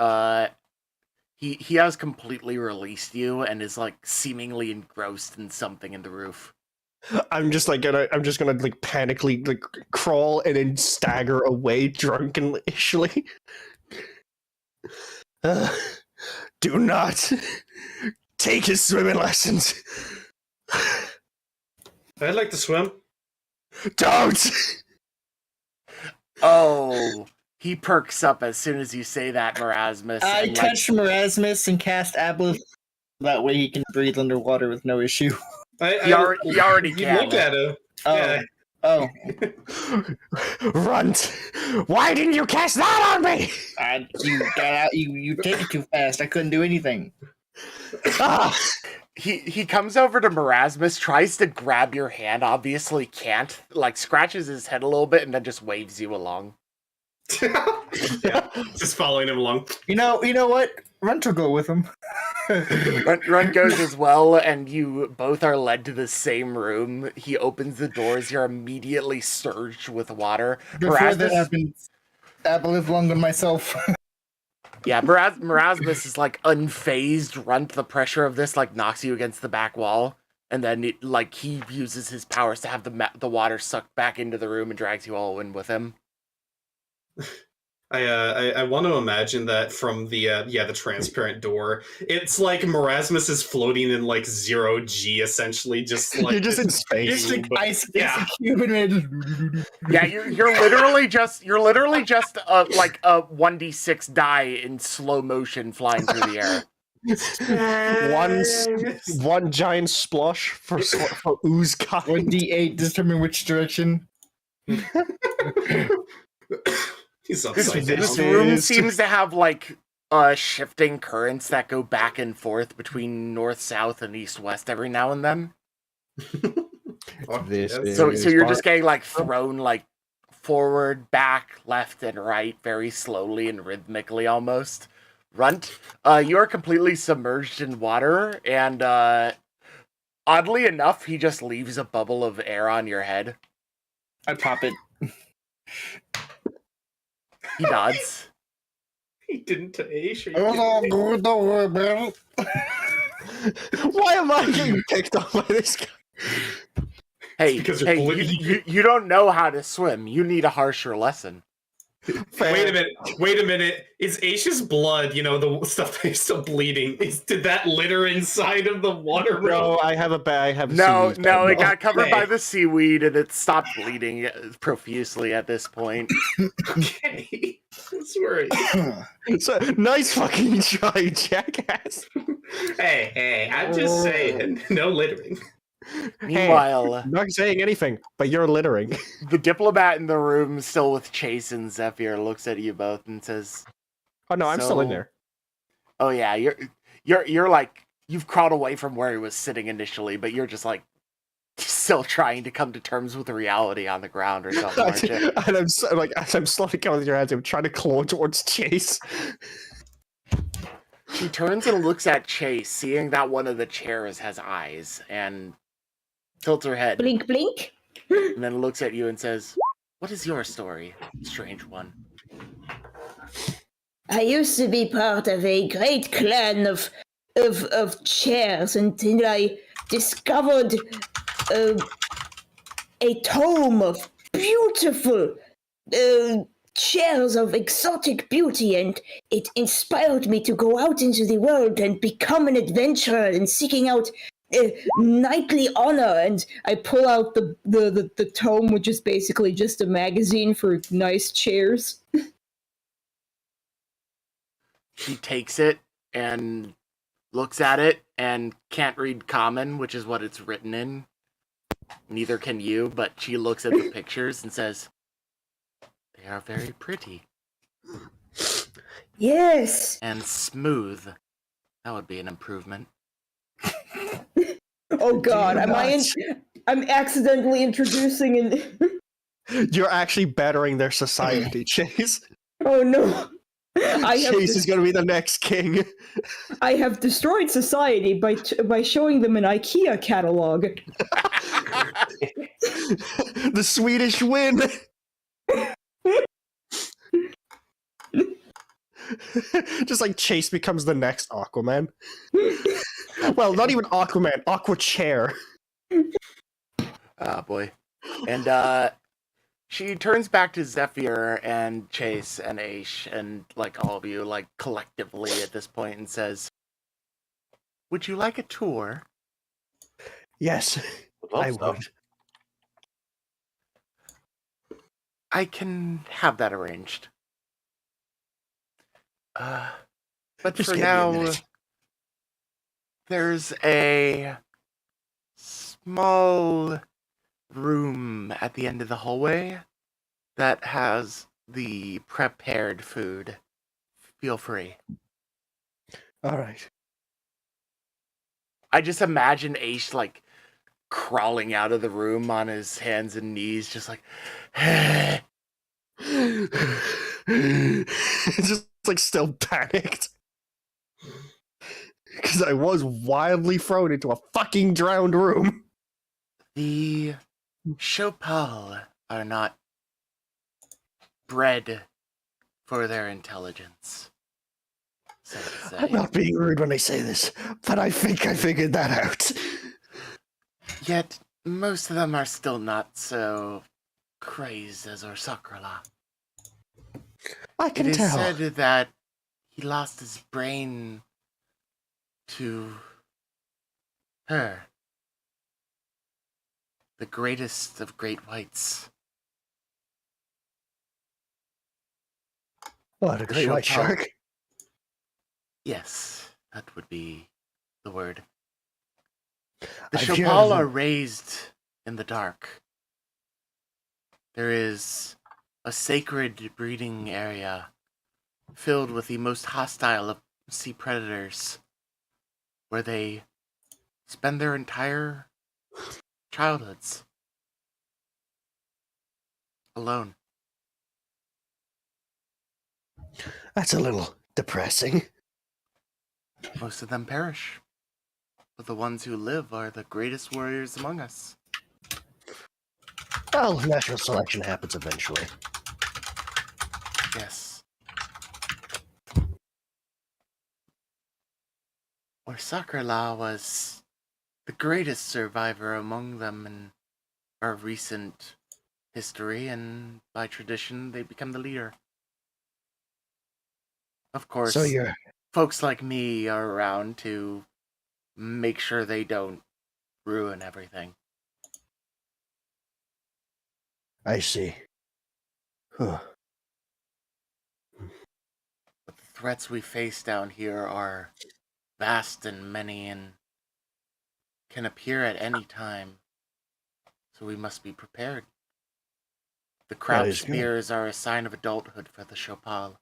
he has completely released you and is like seemingly engrossed in something in the roof. I'm just gonna like panically like crawl and then stagger away drunkenly. Do not take his swimming lessons. I'd like to swim. Don't. Oh, he perks up as soon as you say that, Morasmus. I touch Morasmus and cast Aboleth. That way he can breathe underwater with no issue. He already can. Look at him. Oh. Yeah. Oh. Runt! Why didn't you cast that on me? You got out. You take it too fast. I couldn't do anything. Ah. He comes over to Morasmus, tries to grab your hand, obviously can't, like scratches his head a little bit and then just waves you along. Yeah, just following him along. You know what? Runt will go with him. Runt goes as well, and you both are led to the same room. He opens the doors, you're immediately surged with water. Before that happens, Aboleth, Longue, and myself. Yeah, Morasmus is like unfazed. Runt, the pressure of this like knocks you against the back wall, and then he uses his powers to have the water sucked back into the room and drags you all in with him. I want to imagine that from the transparent door. It's like Morasmus is floating in like 0G, essentially, just like you're just in space. Just like ice human man. Yeah, you're literally just like a 1d6 die in slow motion flying through the air. One giant splosh for Ooze. 1d8 determine which direction. He's upside This down. room seems to have like shifting currents that go back and forth between north, south, and east, west every now and then. So you're just getting like thrown like forward, back, left, and right very slowly and rhythmically almost. Runt, you are completely submerged in water, and oddly enough, he just leaves a bubble of air on your head. I pop it. He nods. He didn't to Ash. Don't worry about it. Why am I getting picked on by this guy? Hey, because you're you don't know how to swim. You need a harsher lesson. Wait a minute. Is Ash's blood, the stuff that is still bleeding, did that litter inside of the water? No, I have No, seaweed. it got covered by the seaweed and it stopped bleeding profusely at this point. Okay. That's worried. So, nice fucking try, jackass. Hey, I'm just saying, no littering. Meanwhile, I'm not saying anything, but you're littering. the diplomat in the room, still with Chaise and Zephyr, looks at you both and says, Oh no, I'm still in there. Oh yeah, you're like, you've crawled away from where he was sitting initially, but you're just like still trying to come to terms with the reality on the ground or something, aren't you? And I'm so, like, as I'm slowly coming with your hands, I'm trying to claw towards Chaise. She turns and looks at Chaise, seeing that one of the chairs has eyes, and tilts her head. Blink, blink. And then looks at you and says, "What is your story, strange one?" I used to be part of a great clan of chairs until I discovered a tome of beautiful chairs of exotic beauty, and it inspired me to go out into the world and become an adventurer and seeking out knightly honor. And I pull out the tome, which is basically just a magazine for nice chairs. She takes it and looks at it and can't read common, which is what it's written in. Neither can you, but she looks at the pictures and says, "They are very pretty." Yes. And smooth. That would be an improvement. Oh God, I'm accidentally introducing an... You're actually bettering their society, Chaise. Oh no. Chaise is going to be the next king. I have destroyed society by showing them an IKEA catalog. The Swedish win. Just like Chaise becomes the next Aquaman. Well, not even Aquaman, Aqua Chair. Ah, boy. And she turns back to Zephyr and Chaise and Ash and like all of you, like collectively at this point, and says, "Would you like a tour?" Yes, I would. I can have that arranged. But Just for give me a now, minute. there's a small room at the end of the hallway that has the prepared food. Feel free. All right. I just imagine Ash like crawling out of the room on his hands and knees, just like Just like still panicked. Because I was wildly thrown into a fucking drowned room. The Chopal are not bred for their intelligence. So to say. I'm not being rude when I say this, but I think I figured that out. Yet most of them are still not so crazed as our Sakrala. I can It is tell. said that he lost his brain to her, the greatest of great whites. What, a great white Chopal. shark? Yes, that would be the word. The I've heard Chopal of are them. raised in the dark. There is a sacred breeding area filled with the most hostile of sea predators, where they spend their entire childhoods alone. That's a little depressing. Most of them perish, but the ones who live are the greatest warriors among us. Well, natural selection happens eventually. Yes. Or Sakrala was the greatest survivor among them in our recent history, and by tradition, they become the leader. Of course, So you're... folks like me are around to make sure they don't ruin everything. I see. Huh. But the threats we face down here are vast and many and can appear at any time, so we must be prepared. The crouch spears are a sign of adulthood for the Chopal.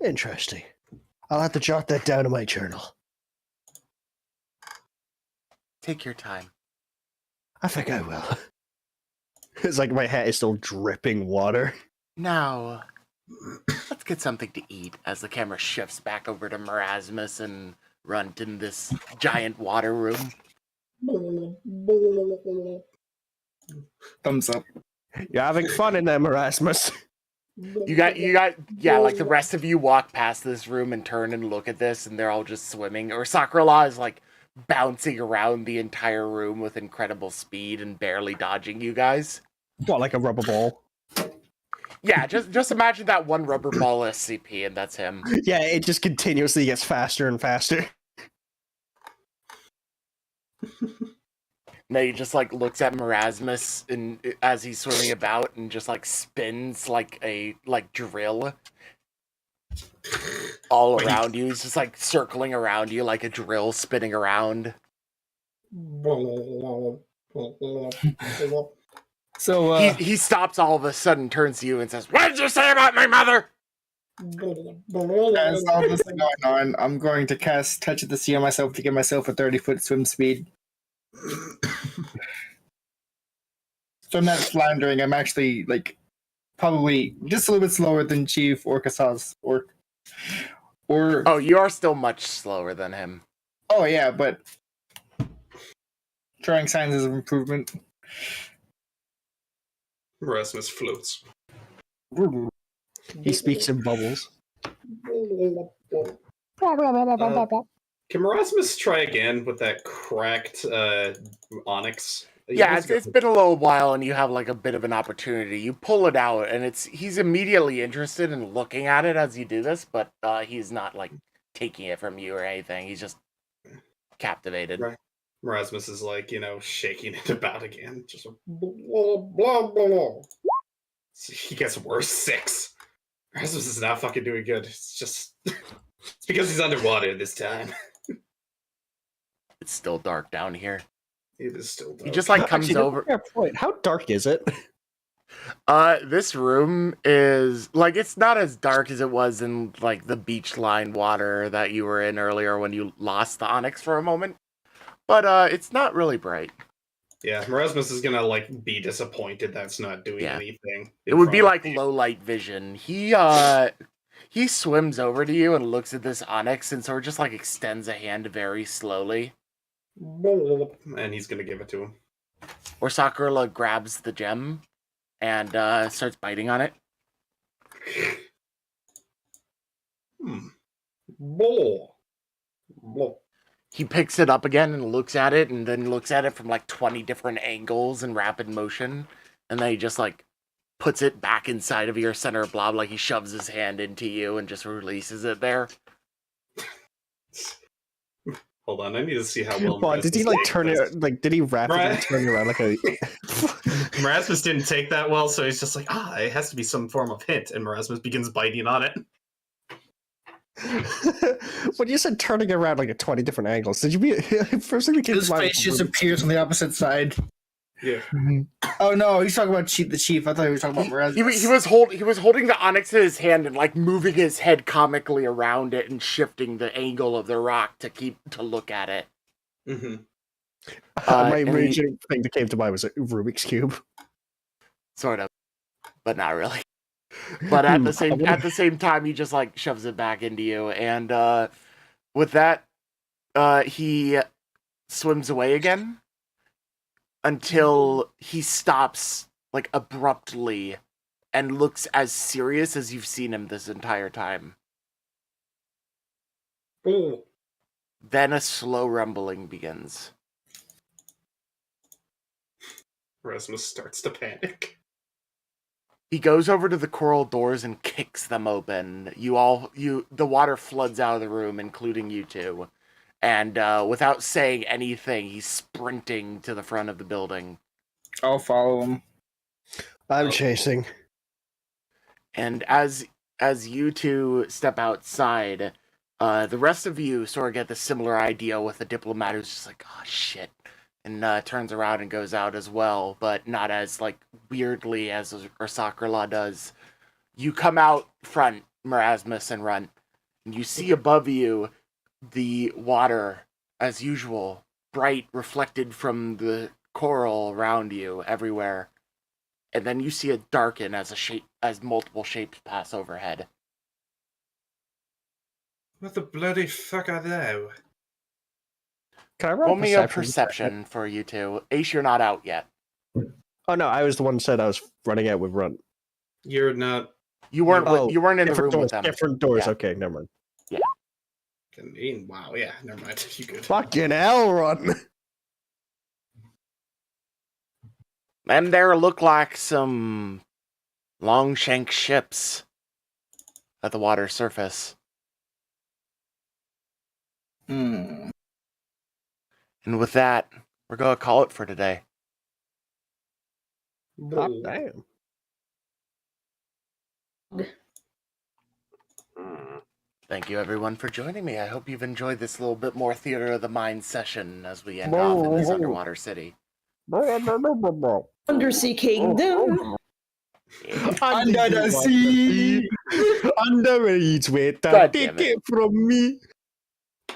Interesting. I'll have to jot that down in my journal. Take your time. I think I will. It's like my hat is still dripping water. Now, let's get something to eat as the camera shifts back over to Morasmus and Runt in this giant water room. Thumbs up. You're having fun in there, Morasmus. You got, like the rest of you walk past this room and turn and look at this, and they're all just swimming. Or Sakrala is like bouncing around the entire room with incredible speed and barely dodging you guys. What, like a rubber ball? Yeah, just imagine that one rubber ball SCP, and that's him. Yeah, it just continuously gets faster and faster. No, he just like looks at Morasmus and as he's swimming about and just like spins like a drill all around you. He's just like circling around you like a drill spinning around. So he stops all of a sudden, turns to you and says, "What did you say about my mother?" as all this is going on, I'm going to cast Touch of the Sea on myself to give myself a 30-foot swim speed. So I'm not floundering. I'm actually probably just a little bit slower than Chief Orcasa's or. Oh, you are still much slower than him. Oh yeah, but showing signs of improvement. Morasmus floats. He speaks in bubbles. Can Morasmus try again with that cracked onyx? Yeah, it's been a little while, and you have like a bit of an opportunity. You pull it out, and he's immediately interested in looking at it as you do this, but he's not like taking it from you or anything. He's just captivated. Right. Morasmus is shaking it about again. Just blah, blah, blah. He gets worse. 6. Morasmus is not fucking doing good. It's because he's underwater this time. It's still dark down here. It is still dark. He just comes over. Fair point. How dark is it? This room is it's not as dark as it was in the beach line water that you were in earlier when you lost the onyx for a moment. But it's not really bright. Yeah, Morasmus is gonna be disappointed that's not doing anything. It would be low light vision. He swims over to you and looks at this onyx and sort of just extends a hand very slowly. And he's gonna give it to him. Or Sakura grabs the gem and starts biting on it. He picks it up again and looks at it, and then looks at it from 20 different angles in rapid motion, and then he just puts it back inside of your center blob, he shoves his hand into you and just releases it there. Hold on, I need to see how well. Well, did he turn it? Did he rapidly turn it around like a? Morasmus didn't take that well, so he's just it has to be some form of hint, and Morasmus begins biting on it. When you said turning it around 20 different angles, did you be first thing we came His face just appears on the opposite side. Yeah. Oh no, he's talking about the chief. I thought he was talking about Morasmus. He was holding the onyx in his hand and like moving his head comically around it and shifting the angle of the rock to look at it. Mm-hmm. My immediate thing that came to mind was a Rubik's Cube. Sort of, but not really. But at the same time, he just like shoves it back into you, and with that, he swims away again until he stops like abruptly and looks as serious as you've seen him this entire time. Oh. Then a slow rumbling begins. Rasmus starts to panic. He goes over to the coral doors and kicks them open. The water floods out of the room, including you two. And without saying anything, he's sprinting to the front of the building. I'll follow him. I'm chasing. And as you two step outside, the rest of you sort of get the similar idea with the diplomat who's just like, oh shit, and turns around and goes out as well, but not as like weirdly as Ursakrala does. You come out front, Morasmus and Runt, and you see above you the water, as usual, bright, reflected from the coral around you everywhere. And then you see it darken as multiple shapes pass overhead. What the bloody fuck are they? Can I roll Roll me a perception for you two. Ace, you're not out yet. Oh no, I was the one who said I was running out with Runt. You're not. You weren't. You weren't in the room doors, with them. Different doors. Yeah. Okay, never mind. Yeah. Wow. Yeah. Never mind. You good? Fucking hell, Runt. And there look like some long shank ships at the water surface. Hmm. And with that, we're gonna call it for today. God damn. Thank you, everyone, for joining me. I hope you've enjoyed this little bit more Theater of the Mind session as we end off in this underwater city. Undersea Kingdom. Under the sea. Underage waiter. God Take damn it. it from me.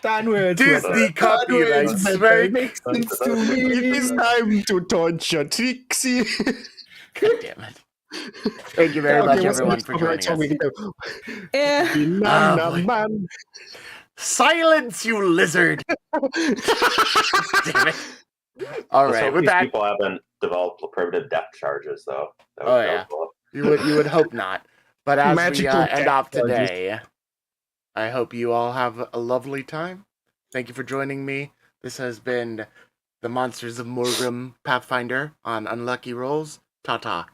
Downwards. Disney copyright strike. Makes sense to It me. is time to torture Trixie. God damn it. Thank you very much, everyone, for joining us. Yeah. Banana boy. man. Silence, you lizard! Damn it. All Let's right, hope with these that, people haven't developed primitive depth charges, though. That Oh, would yeah. go cool. you would hope not. But as Magical we end off charges. today, I hope you all have a lovely time. Thank you for joining me. This has been the Monsters of Morgram Pathfinder on Unlucky Rolls. Ta-ta.